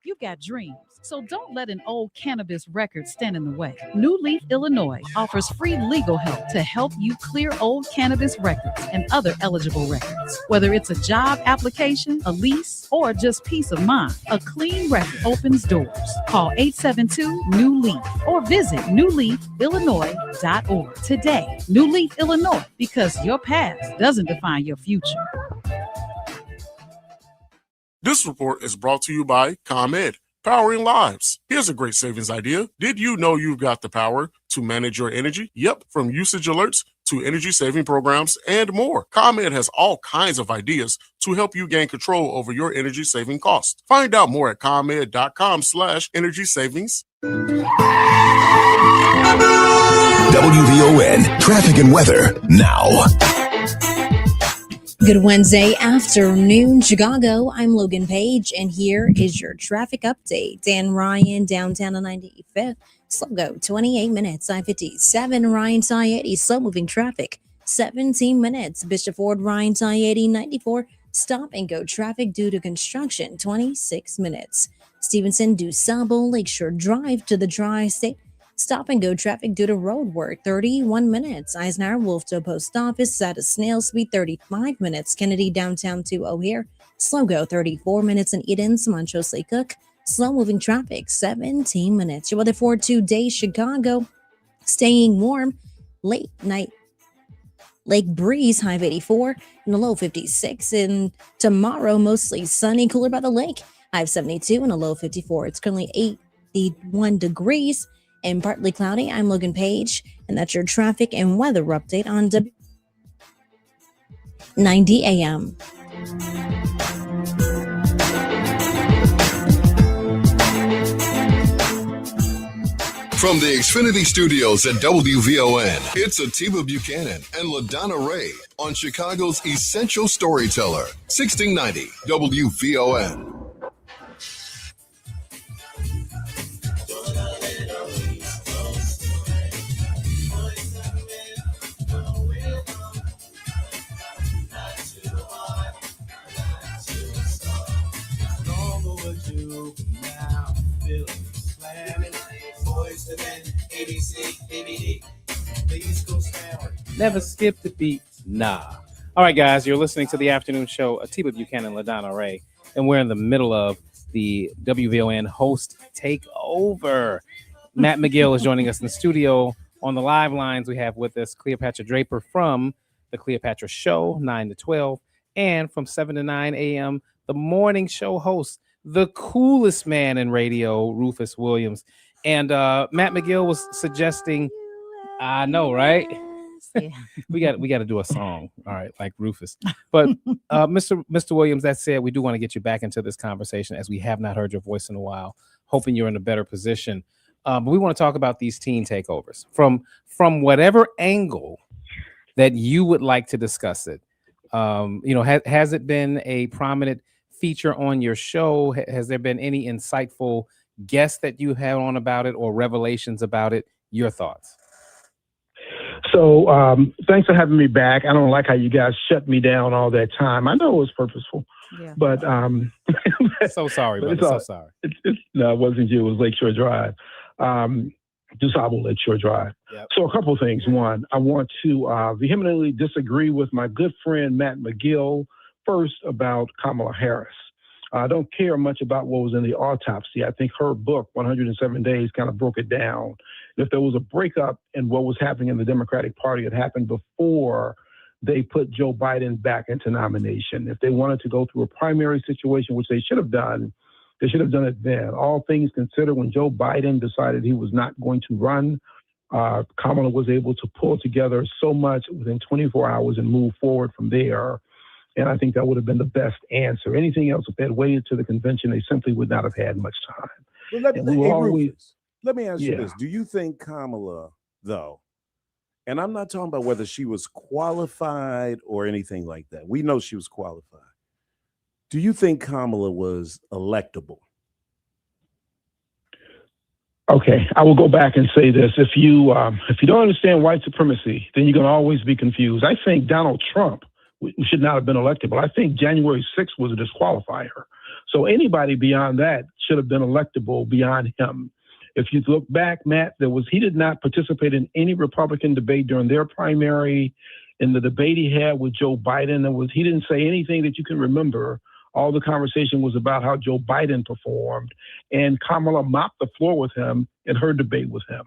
S3: You got dreams, so don't let an old cannabis record stand in the way. New Leaf, Illinois offers free legal help to help you clear old cannabis records and other eligible records. Whether it's a job application, a lease, or just peace of mind, a clean record opens doors. Call 872-NEW-LEAF or visit newleafillinois.org today. New Leaf, Illinois, because your past doesn't define your future.
S15: This report is brought to you by ComEd, powering lives. Here's a great savings idea. Did you know you've got the power to manage your energy? Yep, from usage alerts to energy saving programs and more. ComEd has all kinds of ideas to help you gain control over your energy saving costs. Find out more at ComEd.com/energy savings.
S11: WVON traffic and weather now.
S12: Good Wednesday afternoon, Chicago. I'm Logan Page, and here is your traffic update. Dan Ryan, downtown on 95th. Slow go, 28 minutes. I-57, Ryan, I-80, slow-moving traffic, 17 minutes. Bishop Ford, Ryan, I-80, 94, stop and go traffic due to construction, 26 minutes. Stevenson, DuSable, Lakeshore Drive to the Tri-State, stop and go traffic due to road work, 31 minutes. Eisenhower, Wolfville Post Office at a snail speed, 35 minutes. Kennedy, downtown to O'Hare, slow go, 34 minutes. In Edens, Montrose Lake Cook, slow moving traffic, 17 minutes. Your weather for today, Chicago, staying warm, late night Lake Breeze, high of 84 and a low 56. And tomorrow, mostly sunny, cooler by the lake, high of 72 and a low 54. It's currently 81 degrees and partly cloudy. I'm Logan Page, and that's your traffic and weather update on W90 AM.
S4: From the Xfinity Studios at WVON, it's Atiba Buchanan and LaDonna Raeh on Chicago's Essential Storyteller, 1690 WVON.
S2: Never skip the beat. Nah. All right, guys, you're listening to the afternoon show, Atiba Buchanan, LaDonna Raeh, and we're in the middle of the WVON host takeover. Matt McGill is joining us in the studio. On the live lines, we have with us Cleopatra Draper from the Cleopatra Show, 9 to 12, and from 7 to 9 a.m., the morning show host, the coolest man in radio, Rufus Williams. And Matt McGill was suggesting, I know, right?
S3: Yeah.
S2: we got to do a song, all right, like Rufus. But Mr. Williams, that said, we do want to get you back into this conversation as we have not heard your voice in a while. Hoping you're in a better position. But we want to talk about these teen takeovers from whatever angle that you would like to discuss it. Has it been a prominent feature on your show? Has there been any insightful guests that you had on about it or revelations about it? Your thoughts?
S16: So thanks for having me back. I don't like how you guys shut me down all that time. I know it was purposeful, but
S2: so sorry, brother. So sorry.
S16: No, it wasn't you. It was Lakeshore Drive, DuSable Lakeshore Drive.
S2: Yep.
S16: So a couple of things. One, I want to vehemently disagree with my good friend Matt McGill first about Kamala Harris. I don't care much about what was in the autopsy. I think her book, 107 Days, kind of broke it down. If there was a breakup in what was happening in the Democratic Party, it happened before they put Joe Biden back into nomination. If they wanted to go through a primary situation, which they should have done, they should have done it then. All things considered, when Joe Biden decided he was not going to run, Kamala was able to pull together so much within 24 hours and move forward from there. And I think that would have been the best answer. Anything else, if they had waited to the convention, they simply would not have had much time.
S9: Well, let me ask you this. Do you think Kamala, though, and I'm not talking about whether she was qualified or anything like that. We know she was qualified. Do you think Kamala was electable?
S16: Okay, I will go back and say this. If you don't understand white supremacy, then you're going to always be confused. I think Donald Trump should not have been electable. I think January 6th was a disqualifier. So anybody beyond that should have been electable beyond him. If you look back, Matt, he did not participate in any Republican debate during their primary. In the debate he had with Joe Biden, he didn't say anything that you can remember. All the conversation was about how Joe Biden performed, and Kamala mopped the floor with him in her debate with him.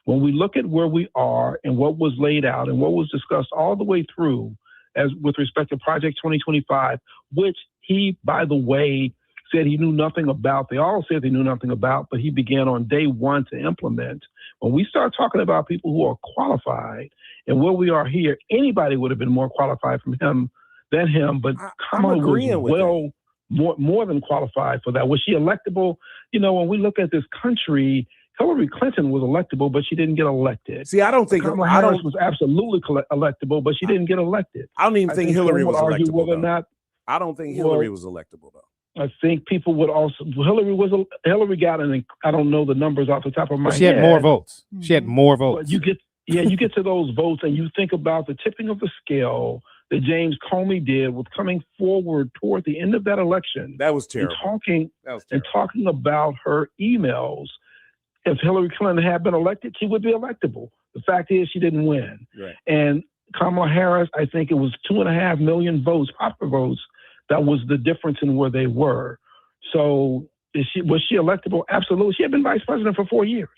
S16: When we look at where we are and what was laid out and what was discussed all the way through, as with respect to Project 2025, which he, by the way, said he knew nothing about. They all said they knew nothing about, but he began on day one to implement. When we start talking about people who are qualified and where we are here, anybody would have been more qualified than him, but Kamala was more than qualified for that. Was she electable? When we look at this country, Hillary Clinton was electable, but she didn't get elected.
S9: See, I don't think
S16: Kamala Harris was absolutely electable, but she didn't get elected.
S9: I don't even think Hillary was electable.
S16: I
S9: don't think Hillary was electable, though.
S16: I think people would also. Hillary got I don't know the numbers off the top of my head.
S2: She had more votes. She had more votes.
S16: But you get to those votes, and you think about the tipping of the scale that James Comey did with coming forward toward the end of that election.
S9: That was terrible.
S16: And talking about her emails. If Hillary Clinton had been elected, she would be electable. The fact is, she didn't win.
S9: Right.
S16: And Kamala Harris, I think it was 2.5 million votes, popular votes. That was the difference in where they were. So was she electable? Absolutely. She had been vice president for 4 years.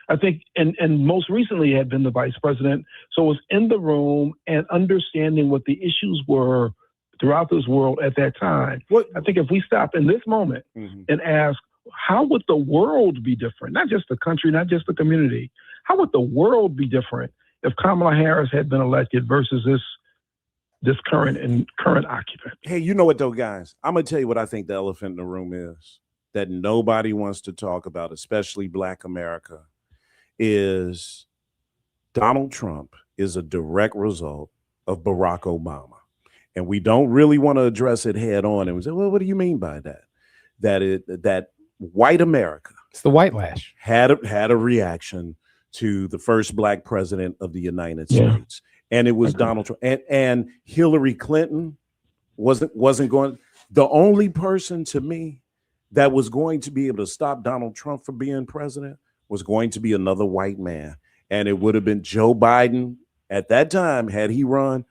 S10: I think, and most recently had been the vice president. So it was in the room and understanding what the issues were throughout this world at that time. I think if we stop in this moment and ask, how would the world be different? Not just the country, not just the community. How would the world be different if Kamala Harris had been elected versus this current occupant?
S9: Hey, you know what though, guys? I'm gonna tell you what I think the elephant in the room is that nobody wants to talk about, especially Black America, is Donald Trump is a direct result of Barack Obama. And we don't really want to address it head on. And we say, well, what do you mean by that? That white America,
S2: it's the white lash,
S9: had a reaction to the first Black president of the United States. And it was Donald Trump. And Hillary Clinton wasn't going. The only person to me that was going to be able to stop Donald Trump from being president was going to be another white man. And it would have been Joe Biden at that time, had he run,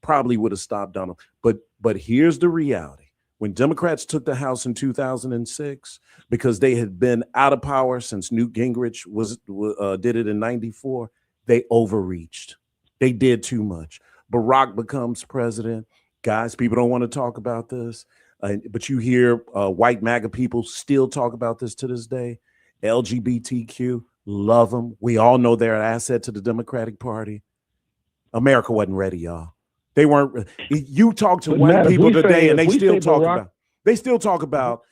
S9: probably would have stopped Donald. But here's the reality. When Democrats took the House in 2006, because they had been out of power since Newt Gingrich did it in 94, they overreached. They did too much. Barack becomes president. Guys, people don't want to talk about this, but you hear white MAGA people still talk about this to this day. LGBTQ, love them. We all know they're an asset to the Democratic Party. America wasn't ready, y'all. They weren't. You talk to white people today, and they still talk about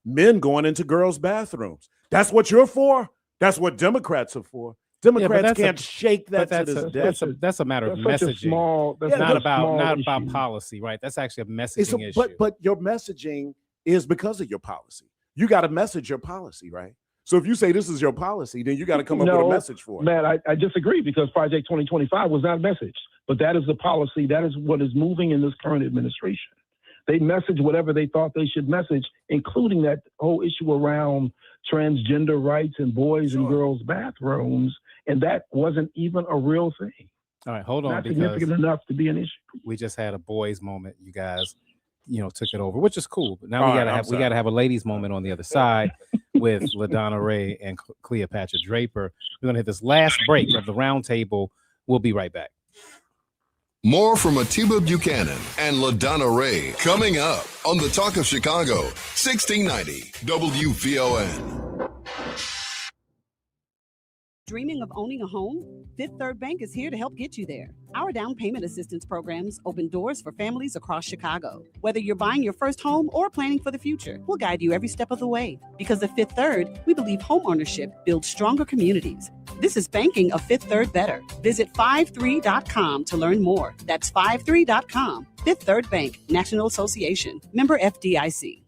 S9: men going into girls' bathrooms. That's what you're for. That's what Democrats are for. Democrats can't shake that to this day.
S2: That's a matter of messaging. That's not about policy, right? That's actually a messaging issue.
S9: But your messaging is because of your policy. You got to message your policy, right? So if you say this is your policy, then you got to come up with a message for it.
S10: Matt, I disagree, because Project 2025 was not a message, but that is the policy. That is what is moving in this current administration. They message whatever they thought they should message, including that whole issue around transgender rights and boys and girls bathrooms, and that wasn't even a real thing.
S2: All right, hold on.
S10: Not significant enough to be an issue.
S2: We just had a boys moment, you guys. Took it over, which is cool. But now we gotta have a ladies moment on the other side with LaDonna Raeh and Cleopatra Draper. We're gonna hit this last break of the roundtable. We'll be right back.
S4: More from Atiba Buchanan and LaDonna Raeh coming up on the Talk of Chicago, 1690 WVON.
S20: Dreaming of owning a home? Fifth Third Bank is here to help get you there. Our down payment assistance programs open doors for families across Chicago. Whether you're buying your first home or planning for the future, we'll guide you every step of the way. Because at Fifth Third, we believe home ownership builds stronger communities. This is banking a Fifth Third better. Visit 53.com to learn more. That's 53.com. Fifth Third Bank, National Association. Member FDIC.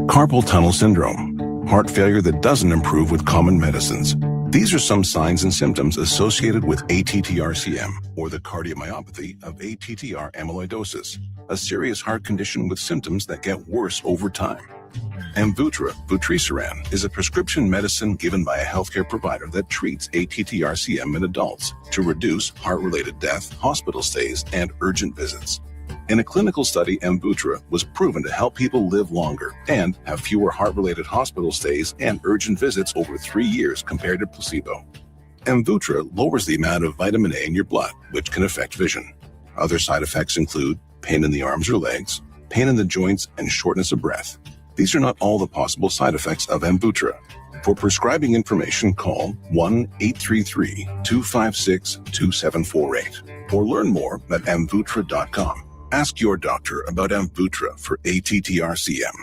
S5: Carpal tunnel syndrome, heart failure that doesn't improve with common medicines. These are some signs and symptoms associated with ATTR-CM, or the cardiomyopathy of ATTR amyloidosis, a serious heart condition with symptoms that get worse over time. Amvuttra, vutrisiran, is a prescription medicine given by a healthcare provider that treats ATTR-CM in adults to reduce heart-related death, hospital stays, and urgent visits. In a clinical study, Amvuttra was proven to help people live longer and have fewer heart-related hospital stays and urgent visits over 3 years compared to placebo. Amvuttra lowers the amount of vitamin A in your blood, which can affect vision. Other side effects include pain in the arms or legs, pain in the joints, and shortness of breath. These are not all the possible side effects of Amvuttra. For prescribing information, call 1-833-256-2748 or learn more at amvuttra.com. Ask your doctor about Amvuttra for ATTR-CM.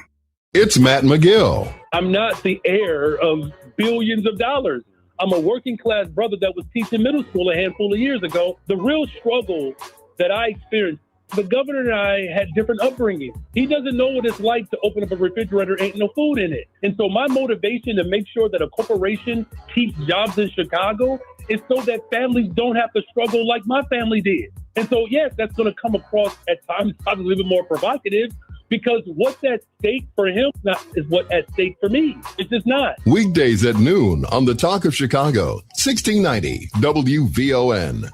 S4: It's Matt McGill.
S10: I'm not the heir of billions of dollars. I'm a working class brother that was teaching middle school a handful of years ago. The real struggle that I experienced, the governor and I had different upbringing. He doesn't know what it's like to open up a refrigerator, ain't no food in it. And so my motivation to make sure that a corporation keeps jobs in Chicago is so that families don't have to struggle like my family did. And so, yes, that's going to come across at times probably a little bit more provocative, because what's at stake for him is what's at stake for me. It's just not.
S4: Weekdays at noon on the Talk of Chicago, 1690 WVON.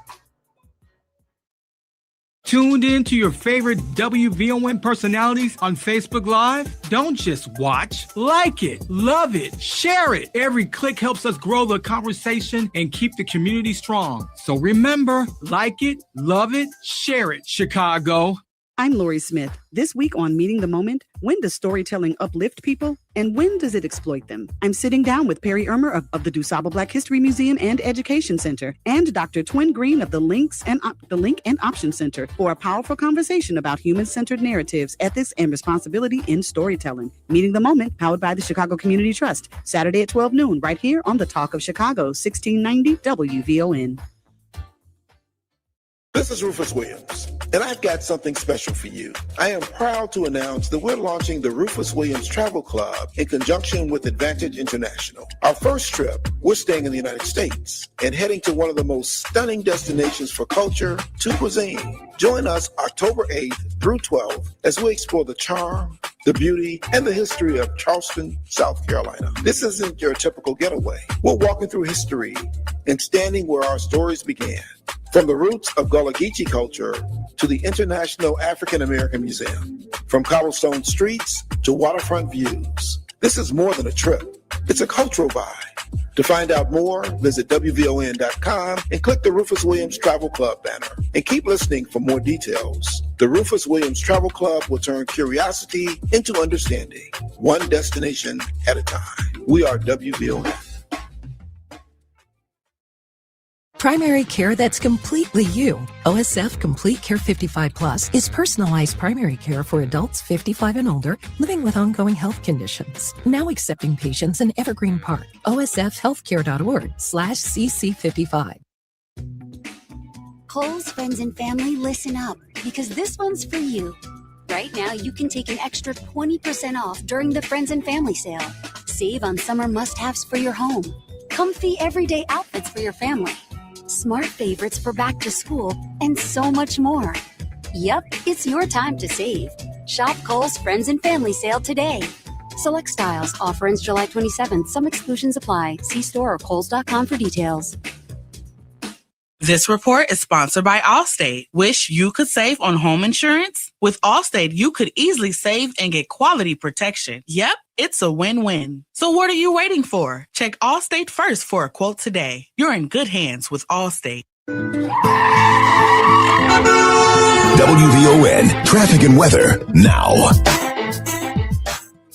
S13: Tuned in to your favorite WVON personalities on Facebook Live? Don't just watch, like it, love it, share it. Every click helps us grow the conversation and keep the community strong. So remember, like it, love it, share it, Chicago.
S20: I'm Lori Smith. This week on Meeting the Moment, when does storytelling uplift people and when does it exploit them? I'm sitting down with Perry Ermer of the DuSable Black History Museum and Education Center and Dr. Twin Green of the Link and Option Center for a powerful conversation about human-centered narratives, ethics, and responsibility in storytelling. Meeting the Moment, powered by the Chicago Community Trust, Saturday at 12 noon, right here on the Talk of Chicago, 1690 WVON.
S14: This is Rufus Williams, and I've got something special for you. I am proud to announce that we're launching the Rufus Williams Travel Club in conjunction with Advantage International. Our first trip, we're staying in the United States and heading to one of the most stunning destinations for culture to cuisine. Join us October 8th through 12th as we explore the charm, the beauty, and the history of Charleston, South Carolina. This isn't your typical getaway. We're walking through history and standing where our stories began. From the roots of Gullah Geechee culture to the International African American Museum, from cobblestone streets to waterfront views. This is more than a trip. It's a cultural vibe. To find out more, visit WVON.com and click the Rufus Williams Travel Club banner. And keep listening for more details. The Rufus Williams Travel Club will turn curiosity into understanding, one destination at a time. We are WVON.
S22: Primary care that's completely you. OSF Complete Care 55 Plus is personalized primary care for adults 55 and older living with ongoing health conditions. Now accepting patients in Evergreen Park. OSFhealthcare.org/CC55.
S23: Cole's friends and family, listen up, because this one's for you. Right now, you can take an extra 20% off during the Friends and Family sale. Save on summer must-haves for your home. Comfy everyday outfits for your family. Smart favorites for back to school, and so much more. Yep, it's your time to save. Shop Kohl's Friends and Family Sale today. Select styles. Offer ends July 27th. Some exclusions apply. See store or Kohls.com for details.
S24: This report is sponsored by Allstate. Wish you could save on home insurance? With Allstate, you could easily save and get quality protection. Yep, it's a win-win. So what are you waiting for? Check Allstate first for a quote today. You're in good hands with Allstate.
S11: WVON traffic and weather now.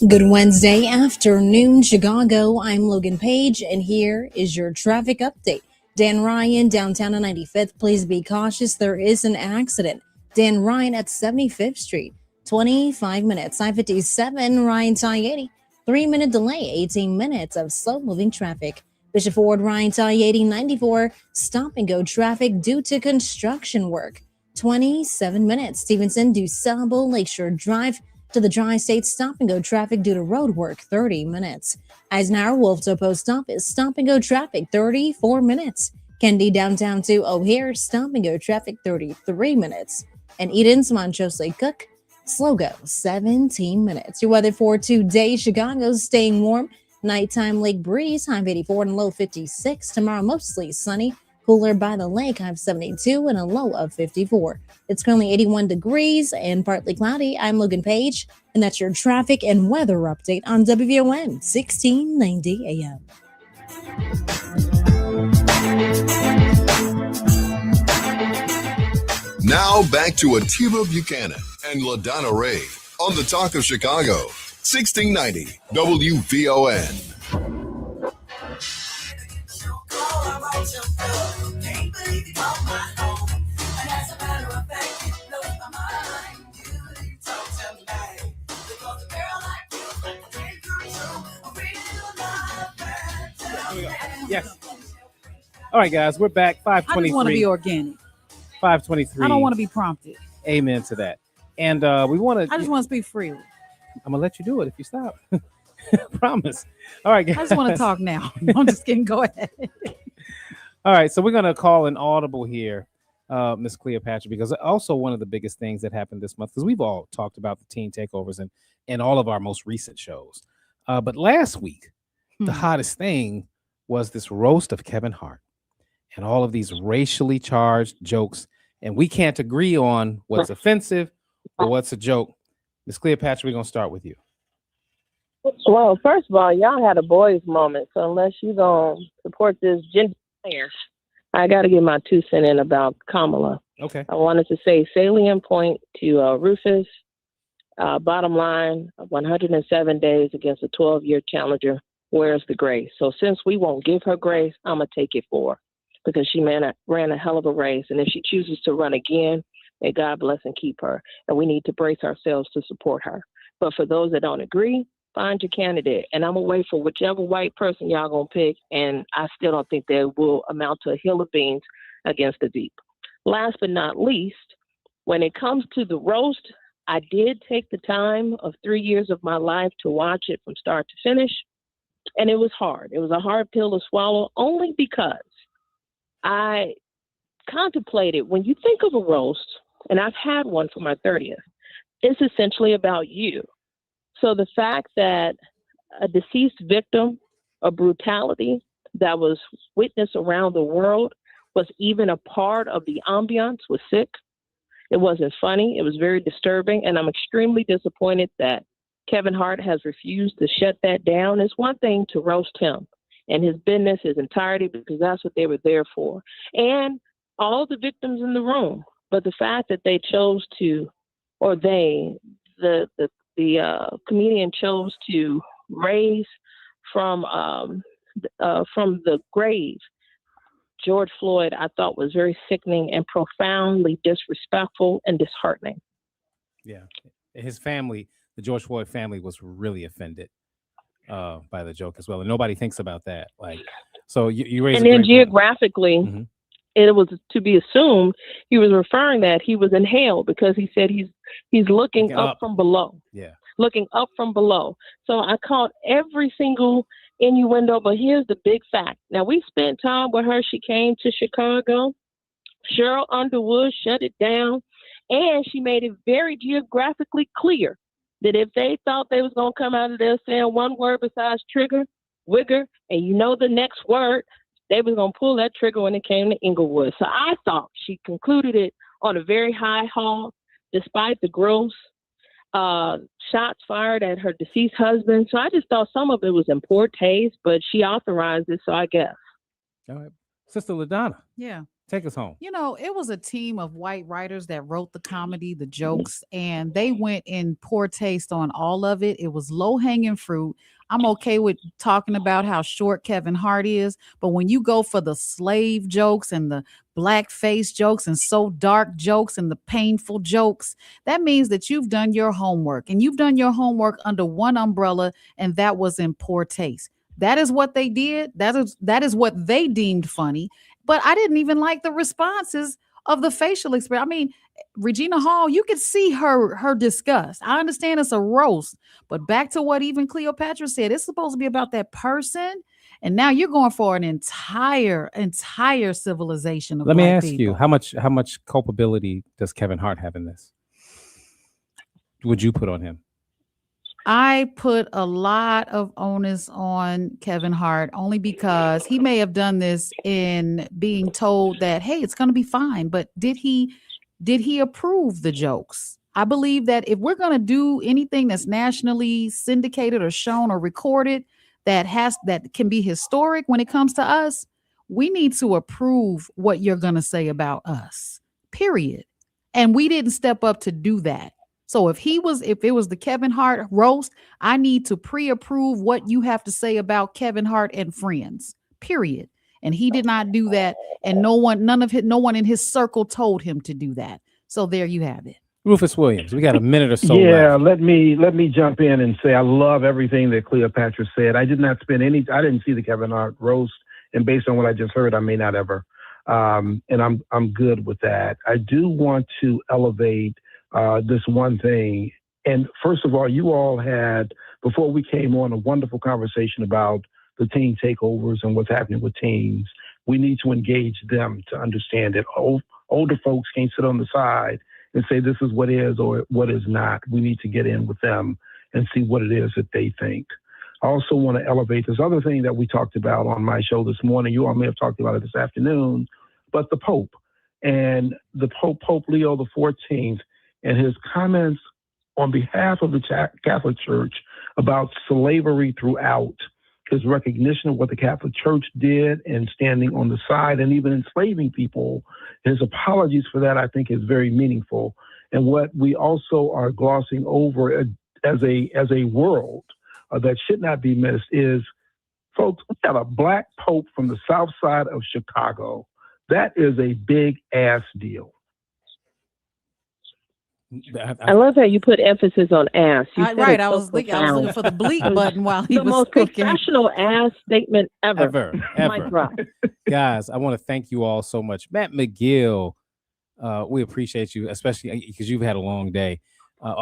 S12: Good Wednesday afternoon, Chicago. I'm Logan Page, and here is your traffic update. Dan Ryan, downtown on 95th. Please be cautious. There is an accident. Dan Ryan at 75th Street. 25 minutes. I-57, Ryan I-80. 3-minute delay. 18 minutes of slow-moving traffic. Bishop Ford, Ryan I-80, 94. Stop-and-go traffic due to construction work. 27 minutes. Stevenson, DuSable, Lakeshore Drive to the Tri-State. Stop-and-go traffic due to road work. 30 minutes. Eisenhower, Wolftown Post Office, stop-and-go traffic, 34 minutes. Kennedy, downtown to O'Hare, stop-and-go traffic, 33 minutes. And Eden's, Montrose Lake Cook, slow-go, 17 minutes. Your weather for today, Chicago, staying warm. Nighttime lake breeze, high of 84 and a low 56. Tomorrow, mostly sunny. Cooler by the lake, high of 72 and a low of 54. It's currently 81 degrees and partly cloudy. I'm Logan Page, and that's your traffic and weather update on WVON 1690 AM.
S4: Now back to Atiba Buchanan and LaDonna Raeh on the Talk of Chicago, 1690 WVON.
S2: Yes. All right, guys, we're back. 5:23.
S3: I just want to be organic.
S2: 5:23.
S3: I don't want to be prompted.
S2: Amen to that. And we want to.
S3: I just want to speak freely.
S2: I'm gonna let you do it if you stop. Promise. All right, guys.
S3: I just want to talk now. I'm just kidding. Go ahead.
S2: All right, so we're gonna call an audible here, Miss Cleopatra, because also one of the biggest things that happened this month, because we've all talked about the teen takeovers in all of our most recent shows, but last week the hottest thing was this roast of Kevin Hart and all of these racially charged jokes and we can't agree on what's offensive or what's a joke. Miss Cleopatra, we're gonna start with you.
S1: Well, first of all, y'all had a boys' moment, so unless you gonna support this gender bias, I got to get my 2 cents in about Kamala.
S2: Okay.
S1: I wanted to say salient point to Rufus. Bottom line, 107 days against a 12-year challenger. Where's the grace? So since we won't give her grace, I'm going to take it for her because she ran a hell of a race. And if she chooses to run again, may God bless and keep her. And we need to brace ourselves to support her. But for those that don't agree, find your candidate. And I'm going to wait for whichever white person y'all going to pick. And I still don't think they will amount to a hill of beans against the deep. Last but not least, when it comes to the roast, I did take the time of 3 years of my life to watch it from start to finish. And it was hard. It was a hard pill to swallow only because I contemplated when you think of a roast, and I've had one for my 30th, it's essentially about you. So the fact that a deceased victim of brutality that was witnessed around the world was even a part of the ambiance was sick. It wasn't funny. It was very disturbing. And I'm extremely disappointed that Kevin Hart has refused to shut that down. It's one thing to roast him and his business, his entirety, because that's what they were there for. And all the victims in the room. But the fact that they chose to, or the comedian chose to raise from the grave George Floyd, I thought was very sickening and profoundly disrespectful and disheartening.
S2: Yeah. His family, the George Floyd family, was really offended by the joke as well. And nobody thinks about that. Like, so you raise
S1: and then geographically, it was to be assumed he was referring that he was in hell because he said he's looking up from below.
S2: Yeah.
S1: Looking up from below. So I caught every single innuendo, but here's the big fact. Now, we spent time with her. She came to Chicago. Cheryl Underwood shut it down, and she made it very geographically clear that if they thought they was going to come out of there saying one word besides trigger, wigger, and you know the next word, they was going to pull that trigger when it came to Inglewood. So I thought she concluded it on a very high hog, despite the gross shots fired at her deceased husband. So I just thought some of it was in poor taste, but she authorized it, so I guess.
S2: All right. Sister LaDonna.
S3: Yeah.
S2: Take us home.
S3: You know, it was a team of white writers that wrote the comedy, the jokes, and they went in poor taste on all of it. It was low-hanging fruit. I'm okay with talking about how short Kevin Hart is, but when you go for the slave jokes and the blackface jokes and so dark jokes and the painful jokes, that means that you've done your homework, and you've done your homework under one umbrella, and that was in poor taste. That is what they did. That is what they deemed funny. But I didn't even like the responses of the facial expression. I mean, Regina Hall, you could see her disgust. I understand it's a roast, but back to what even Cleopatra said, it's supposed to be about that person. And now you're going for an entire civilization of
S2: Let me
S3: black
S2: ask
S3: people.
S2: you, how much culpability does Kevin Hart have in this? Would you put on him?
S3: I put a lot of onus on Kevin Hart only because he may have done this in being told that, hey, it's going to be fine. But did he approve the jokes? I believe that if we're going to do anything that's nationally syndicated or shown or recorded that can be historic when it comes to us, we need to approve what you're going to say about us, period. And we didn't step up to do that. So if it was the Kevin Hart roast, I need to pre-approve what you have to say about Kevin Hart and friends, period. And he did not do that. And no one in his circle told him to do that. So there you have it.
S2: Rufus Williams, we got a minute or so
S7: Yeah,
S2: left.
S7: let me jump in and say I love everything that Cleopatra said. I didn't see the Kevin Hart roast, and based on what I just heard, I may not ever. And I'm good with that. I do want to elevate this one thing. And first of all, you all had, before we came on, a wonderful conversation about the teen takeovers and what's happening with teens. We need to engage them to understand that older folks can't sit on the side and say this is what is or what is not. We need to get in with them and see what it is that they think. I also want to elevate this other thing that we talked about on my show this morning. You all may have talked about it this afternoon, but the Pope. And the Pope Leo XIV and his comments on behalf of the Catholic Church about slavery throughout, his recognition of what the Catholic Church did and standing on the side and even enslaving people, his apologies for that, I think, is very meaningful. And what we also are glossing over as a world that should not be missed is, folks, we have a black pope from the south side of Chicago. That is a big ass deal.
S1: I love how you put emphasis on ass. You said
S3: Right,
S1: it
S3: I
S1: so
S3: was looking
S1: profound.
S3: for the bleep button while he
S1: The
S3: was
S1: most
S3: speaking.
S1: professional ass statement ever. Mic drop.
S2: Guys, I want to thank you all so much. Matt McGill, we appreciate you, especially because you've had a long day,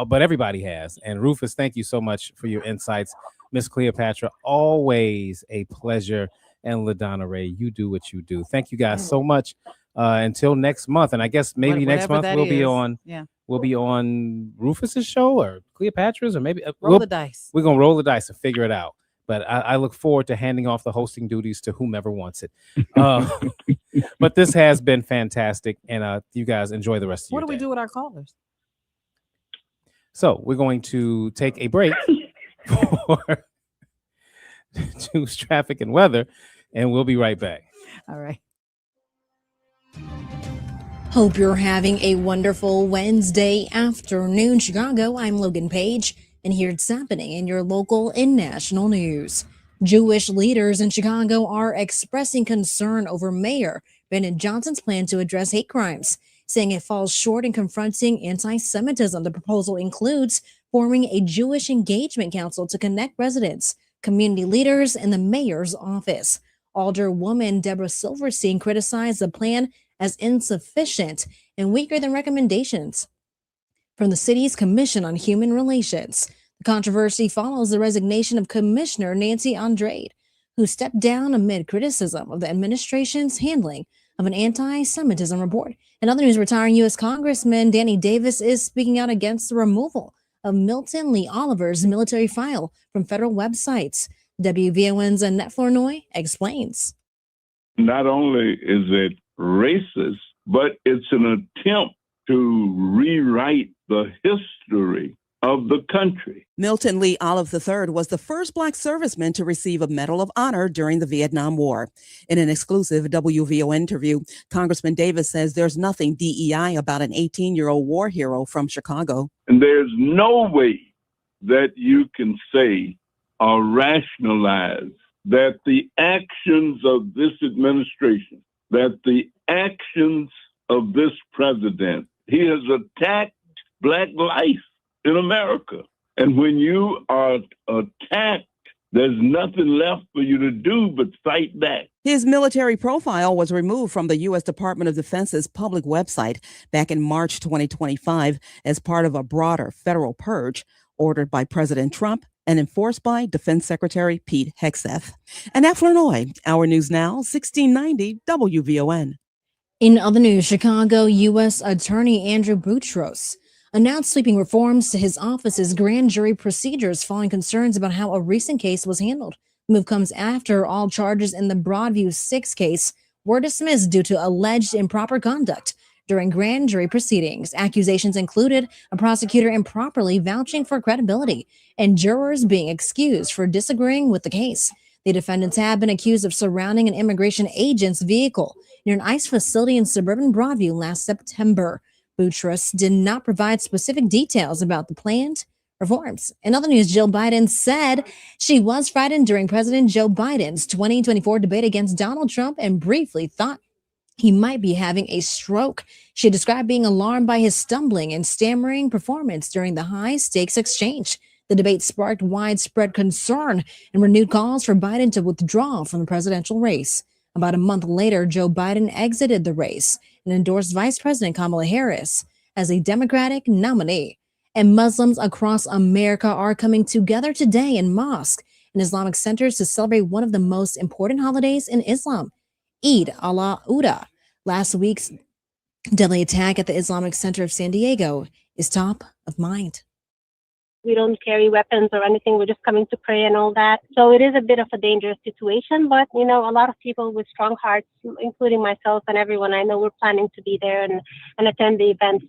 S2: but everybody has. And Rufus, thank you so much for your insights. Miss Cleopatra, always a pleasure. And LaDonna Raeh, you do what you do. Thank you guys so much. Until next month, and I guess maybe next month we'll be on.
S3: Yeah.
S2: We'll be on Rufus's show or Cleopatra's, or maybe
S3: Roll the dice.
S2: We're gonna roll the dice and figure it out. But I look forward to handing off the hosting duties to whomever wants it. But this has been fantastic, and you guys enjoy the rest of your day.
S3: What do we do with our callers?
S2: So we're going to take a break for news, traffic, and weather, and we'll be right back.
S3: All right.
S12: Hope you're having a wonderful Wednesday afternoon, Chicago. I'm Logan Page, and here's happening in your local and national news. Jewish leaders in Chicago are expressing concern over Mayor Bennett Johnson's plan to address hate crimes, saying it falls short in confronting anti-Semitism. The proposal includes forming a Jewish engagement council to connect residents, community leaders, and the mayor's office. Alderwoman Deborah Silverstein criticized the plan as insufficient and weaker than recommendations from the city's Commission on Human Relations. The controversy follows the resignation of Commissioner Nancy Andrade, who stepped down amid criticism of the administration's handling of an anti-Semitism report. In other news, retiring U.S. Congressman Danny Davis is speaking out against the removal of Milton Lee Oliver's military file from federal websites. WVON's Annette Flournoy explains.
S6: Not only is it racist, but it's an attempt to rewrite the history of the country.
S17: Milton Lee Olive III was the first Black serviceman to receive a Medal of Honor during the Vietnam War. In an exclusive WVON interview, Congressman Davis says there's nothing DEI about an 18-year-old war hero from Chicago.
S6: And there's no way that you can say or rationalize that the actions of this administration, that the actions of this president, he has attacked Black life in America. And when you are attacked, there's nothing left for you to do but fight back.
S17: His military profile was removed from the U.S. Department of Defense's public website back in March 2025 as part of a broader federal purge ordered by President Trump and enforced by Defense Secretary Pete Hegseth. Annette Flournoy, Our News Now, 1690 WVON.
S12: In other news, Chicago U.S. Attorney Andrew Boutros announced sweeping reforms to his office's grand jury procedures following concerns about how a recent case was handled. The move comes after all charges in the Broadview 6 case were dismissed due to alleged improper conduct during grand jury proceedings. Accusations included a prosecutor improperly vouching for credibility and jurors being excused for disagreeing with the case. The defendants have been accused of surrounding an immigration agent's vehicle near an ICE facility in suburban Broadview last September. Boutros did not provide specific details about the planned reforms. In other news, Jill Biden said she was frightened during President Joe Biden's 2024 debate against Donald Trump and briefly thought he might be having a stroke. She described being alarmed by his stumbling and stammering performance during the high-stakes exchange. The debate sparked widespread concern and renewed calls for Biden to withdraw from the presidential race. About a month later, Joe Biden exited the race and endorsed Vice President Kamala Harris as a Democratic nominee. And Muslims across America are coming together today in mosques and Islamic centers to celebrate one of the most important holidays in Islam, Eid al-Adha. Last week's deadly attack at the Islamic Center of San Diego is top of mind.
S8: We don't carry weapons or anything. We're just coming to pray and all that. So it is a bit of a dangerous situation, but, you know, a lot of people with strong hearts, including myself and everyone I know, we're planning to be there and attend the event.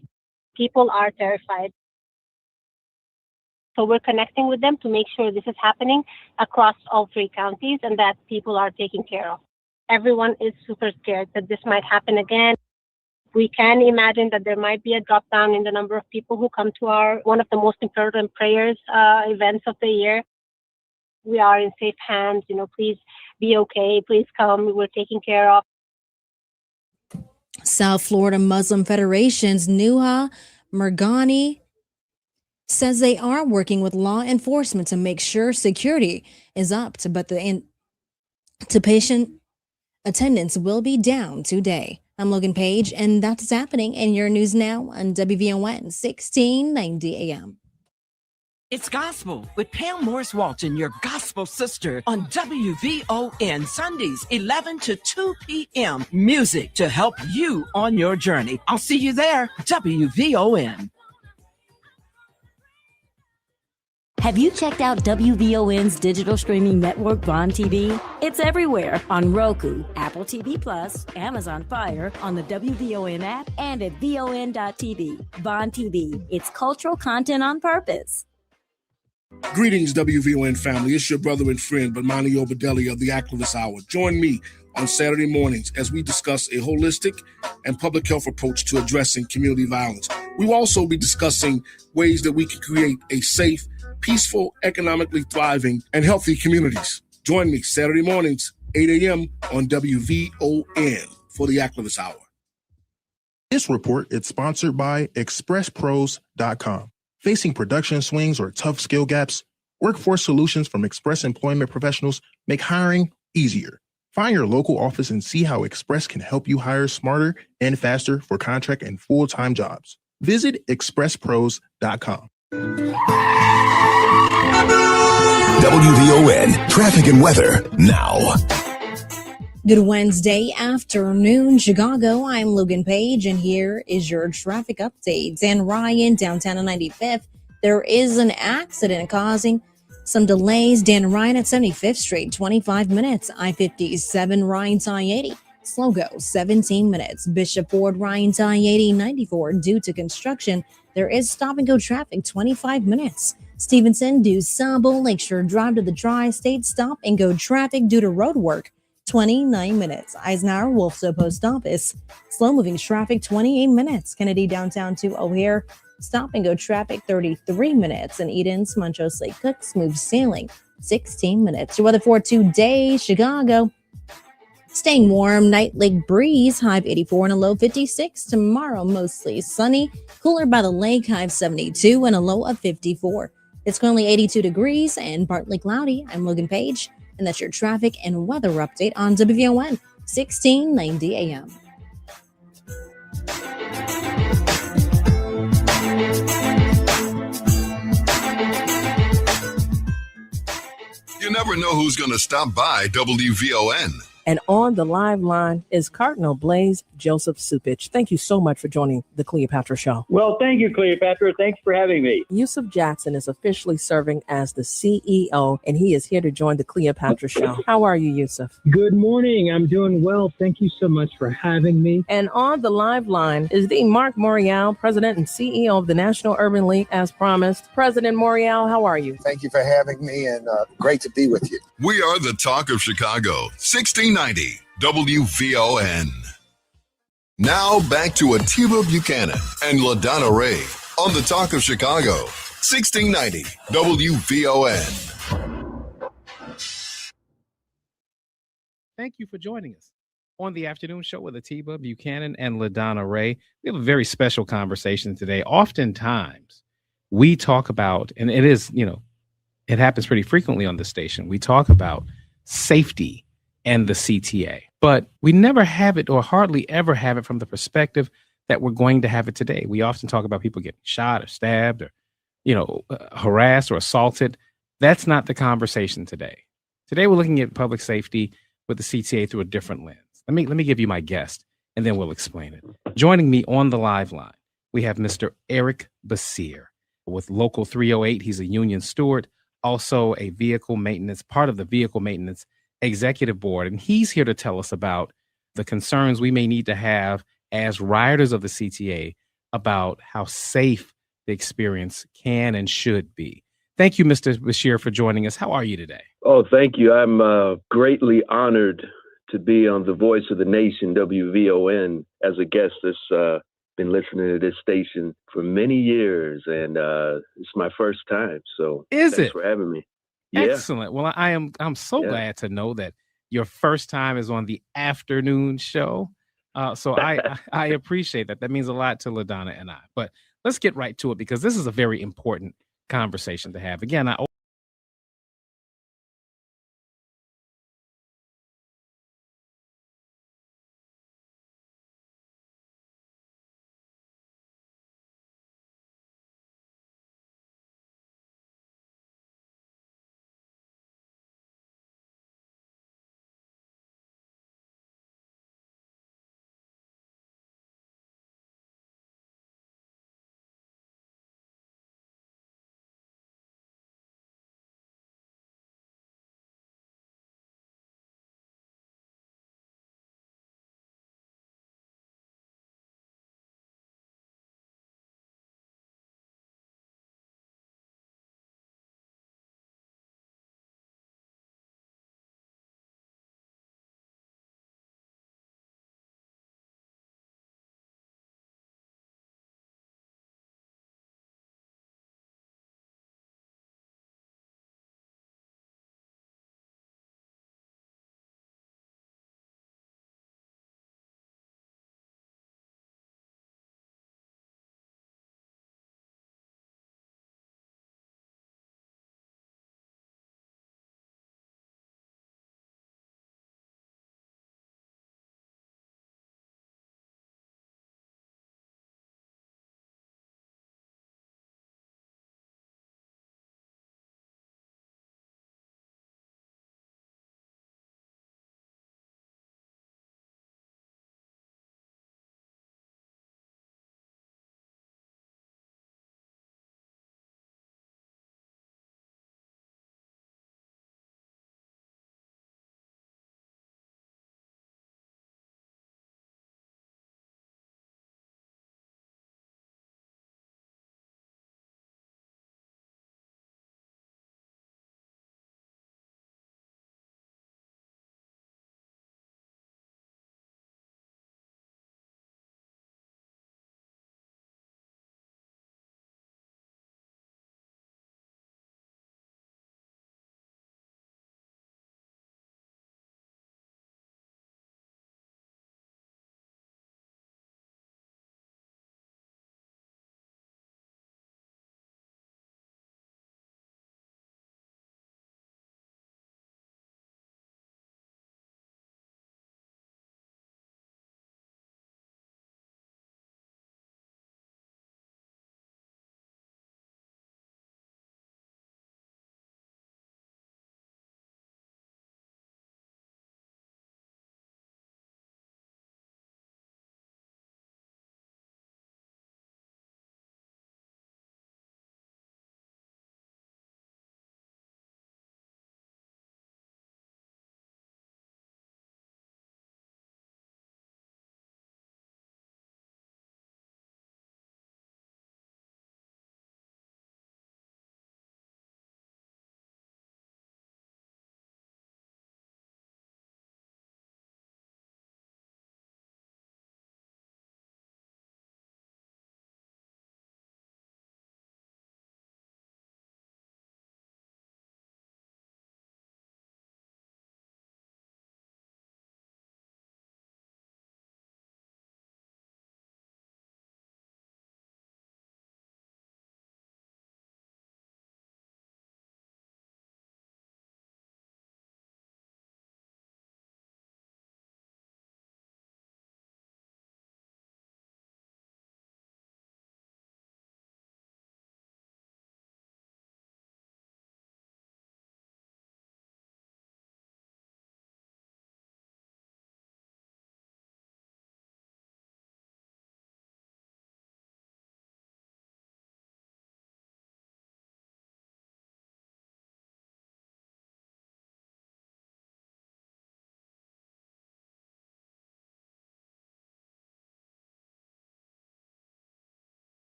S8: People are terrified. So we're connecting with them to make sure this is happening across all 3 counties and that people are taken care of. Everyone is super scared that this might happen again. We can imagine that there might be a drop down in the number of people who come to one of the most important prayers events of the year. We are in safe hands. You know, please be okay. Please come. We're taken care of.
S12: South Florida Muslim Federation's Nuha Merghani says they are working with law enforcement to make sure security is up, but the patient attendance will be down today. I'm Logan Page, and that's happening in your news now on WVON 1690 AM.
S18: It's Gospel with Pam Morris Walton, your gospel sister, on WVON Sundays, 11 to 2 p.m. Music to help you on your journey. I'll see you there, WVON.
S19: Have you checked out WVON's digital streaming network, WVON TV? It's everywhere on Roku, Apple TV Plus, Amazon Fire, on the WVON app, and at VON.TV. WVON TV, it's cultural content on purpose.
S21: Greetings, WVON family. It's your brother and friend, Bomani Obadeli of the Activist Hour. Join me on Saturday mornings as we discuss a holistic and public health approach to addressing community violence. We will also be discussing ways that we can create a safe, peaceful, economically thriving, and healthy communities. Join me Saturday mornings, 8 a.m. on WVON for the Activist Hour.
S25: This report is sponsored by ExpressPros.com. Facing production swings or tough skill gaps, workforce solutions from Express Employment Professionals make hiring easier. Find your local office and see how Express can help you hire smarter and faster for contract and full-time jobs. Visit ExpressPros.com.
S11: WVON traffic and weather now.
S12: Good Wednesday afternoon, Chicago. I'm Logan Page, and here is your traffic update. Dan Ryan, downtown on 95th. There is an accident causing some delays. Dan Ryan at 75th Street, 25 minutes. I-57 Ryan to I-80. Slow go, 17 minutes. Bishop Ford Ryan to I-80, 94. Due to construction, there is stop and go traffic, 25 minutes. Stevenson, DuSable, Lakeshore Drive to the Tri-State, stop and go traffic due to road work, 29 minutes. Eisenhower, Wolfso Post Office, slow moving traffic, 28 minutes. Kennedy downtown to O'Hare, stop and go traffic, 33 minutes. And Eden's, Montrose Lake Cook, smooth sailing, 16 minutes. Your weather for today, Chicago. Staying warm, night lake breeze, high of 84 and a low 56. Tomorrow, mostly sunny, cooler by the lake, high of 72 and a low of 54. It's currently 82 degrees and partly cloudy. I'm Logan Page, and that's your traffic and weather update on WVON 1690 AM.
S4: You never know who's going to stop by WVON.
S26: And on the live line is Cardinal Blaze Joseph Supich. Thank you so much for joining the Cleopatra Show.
S27: Well, thank you, Cleopatra. Thanks for having me.
S26: Yusuf Jackson is officially serving as the CEO, and he is here to join the Cleopatra Show. How are you, Yusuf?
S27: Good morning. I'm doing well. Thank you so much for having me.
S26: And on the live line is the Mark Morial, President and CEO of the National Urban League, as promised. President Morial, how are you?
S28: Thank you for having me, and great to be with you.
S4: We are the talk of Chicago, 1690 WVON. Now back to Atiba Buchanan and LaDonna Raeh on the talk of Chicago, 1690 WVON.
S2: Thank you for joining us on the afternoon show with Atiba Buchanan and LaDonna Raeh. We have a very special conversation today. Oftentimes we talk about, and it is, it happens pretty frequently on the station. We talk about safety and the CTA, but we never have it or hardly ever have it from the perspective that we're going to have it today. We often talk about people getting shot or stabbed or, harassed or assaulted. That's not the conversation today. Today, we're looking at public safety with the CTA through a different lens. Let me give you my guest, and then we'll explain it. Joining me on the live line, we have Mr. Eric Basir. with Local 308. He's a union steward, also a vehicle maintenance, part of the vehicle maintenance executive board. And he's here to tell us about the concerns we may need to have as riders of the CTA about how safe the experience can and should be. Thank you, Mr. Basir, for joining us. How are you today?
S5: Oh, thank you. I'm greatly honored to be on the Voice of the Nation, WVON, as a guest. Been listening to this station for many years, and it's my first time. So thanks for having me. Yeah.
S2: Excellent. Well, I'm so glad to know that your first time is on the afternoon show. So I appreciate that. That means a lot to LaDonna and I. But let's get right to it, because this is a very important conversation to have. Again, I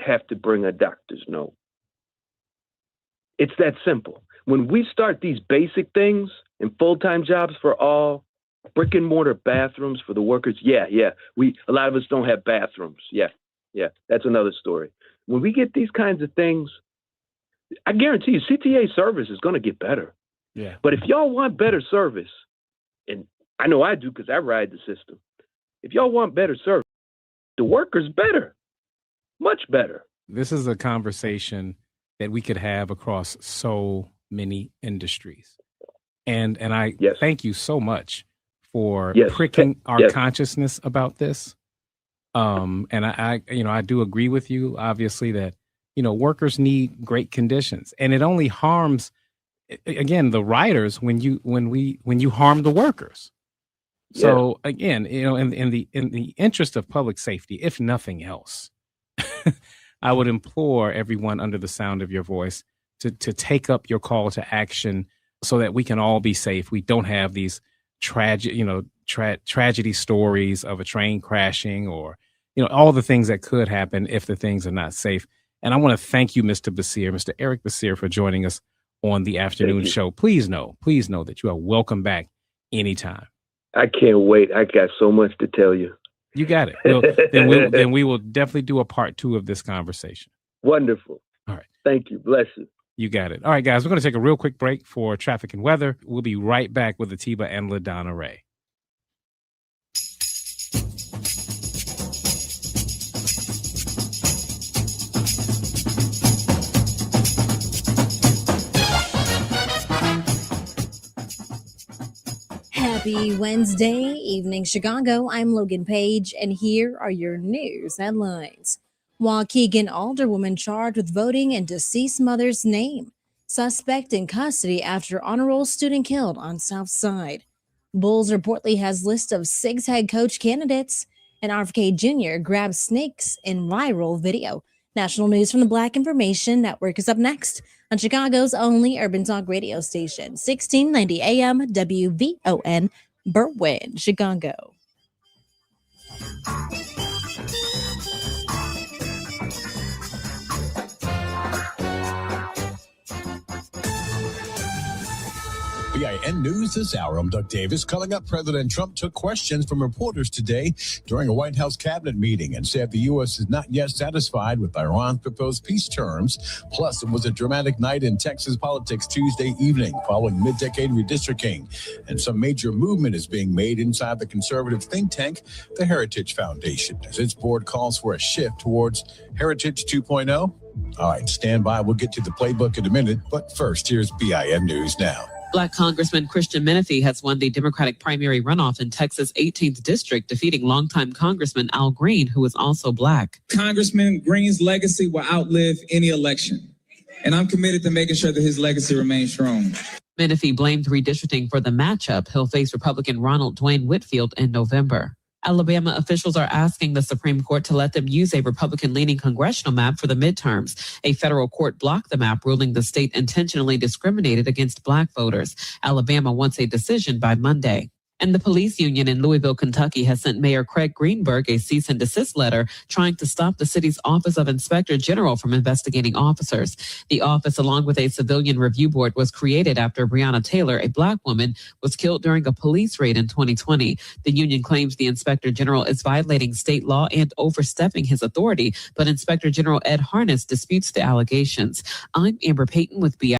S5: have to bring a doctor's note. It's that simple. When we start these basic things and full-time jobs for all, brick and mortar bathrooms for the workers, a lot of us don't have bathrooms. Yeah, that's another story. When we get these kinds of things, I guarantee you CTA service is going to get better.
S2: Yeah.
S5: But if y'all want better service, and I know I do because I ride the system, if y'all want better service, the workers better, much better.
S2: This is a conversation that we could have across so many industries. And I thank you so much for pricking our consciousness about this. And I do agree with you, obviously, that, workers need great conditions, and it only harms, again, the riders when you harm the workers. So again, in the interest of public safety, if nothing else, I would implore everyone under the sound of your voice to take up your call to action so that we can all be safe. We don't have these tragedy stories of a train crashing or, all the things that could happen if the things are not safe. And I want to thank you, Mr. Basir, Mr. Eric Basir, for joining us on the afternoon show. Please know that you are welcome back anytime.
S5: I can't wait. I got so much to tell you.
S2: You got it. Well, then we will definitely do a part 2 of this conversation.
S5: Wonderful.
S2: All right.
S5: Thank you. Bless you.
S2: You got it. All right, guys, we're going to take a real quick break for traffic and weather. We'll be right back with Atiba and LaDonna Raeh.
S12: Happy Wednesday evening, Chicago. I'm Logan Page, and here are your news headlines. Waukegan alderwoman charged with voting in deceased mother's name. Suspect in custody after honor roll student killed on South Side. Bulls reportedly has list of 6 head coach candidates. And RFK Jr. grabs snakes in viral video. National news from the Black Information Network is up next on Chicago's only urban talk radio station, 1690 AM WVON, Berwyn, Chicago.
S9: BIN News this hour. I'm Doug Davis. Coming up, President Trump took questions from reporters today during a White House cabinet meeting and said the U.S. is not yet satisfied with Iran's proposed peace terms. Plus, it was a dramatic night in Texas politics Tuesday evening following mid-decade redistricting. And some major movement is being made inside the conservative think tank, the Heritage Foundation, as its board calls for a shift towards Heritage 2.0. All right, stand by. We'll get to the playbook in a minute. But first, here's BIN News now.
S10: Black Congressman Christian Menifee has won the Democratic primary runoff in Texas' 18th district, defeating longtime Congressman Al Green, who is also Black.
S13: Congressman Green's legacy will outlive any election, and I'm committed to making sure that his legacy remains strong.
S10: Menifee blamed redistricting for the matchup. He'll face Republican Ronald Dwayne Whitfield in November. Alabama officials are asking the Supreme Court to let them use a Republican-leaning congressional map for the midterms. A federal court blocked the map, ruling the state intentionally discriminated against Black voters. Alabama wants a decision by Monday. And the police union in Louisville, Kentucky has sent Mayor Craig Greenberg a cease and desist letter trying to stop the city's Office of Inspector General from investigating officers. The office, along with a civilian review board, was created after Breonna Taylor, a Black woman, was killed during a police raid in 2020. The union claims the Inspector General is violating state law and overstepping his authority, but Inspector General Ed Harness disputes the allegations. I'm Amber Payton with BI.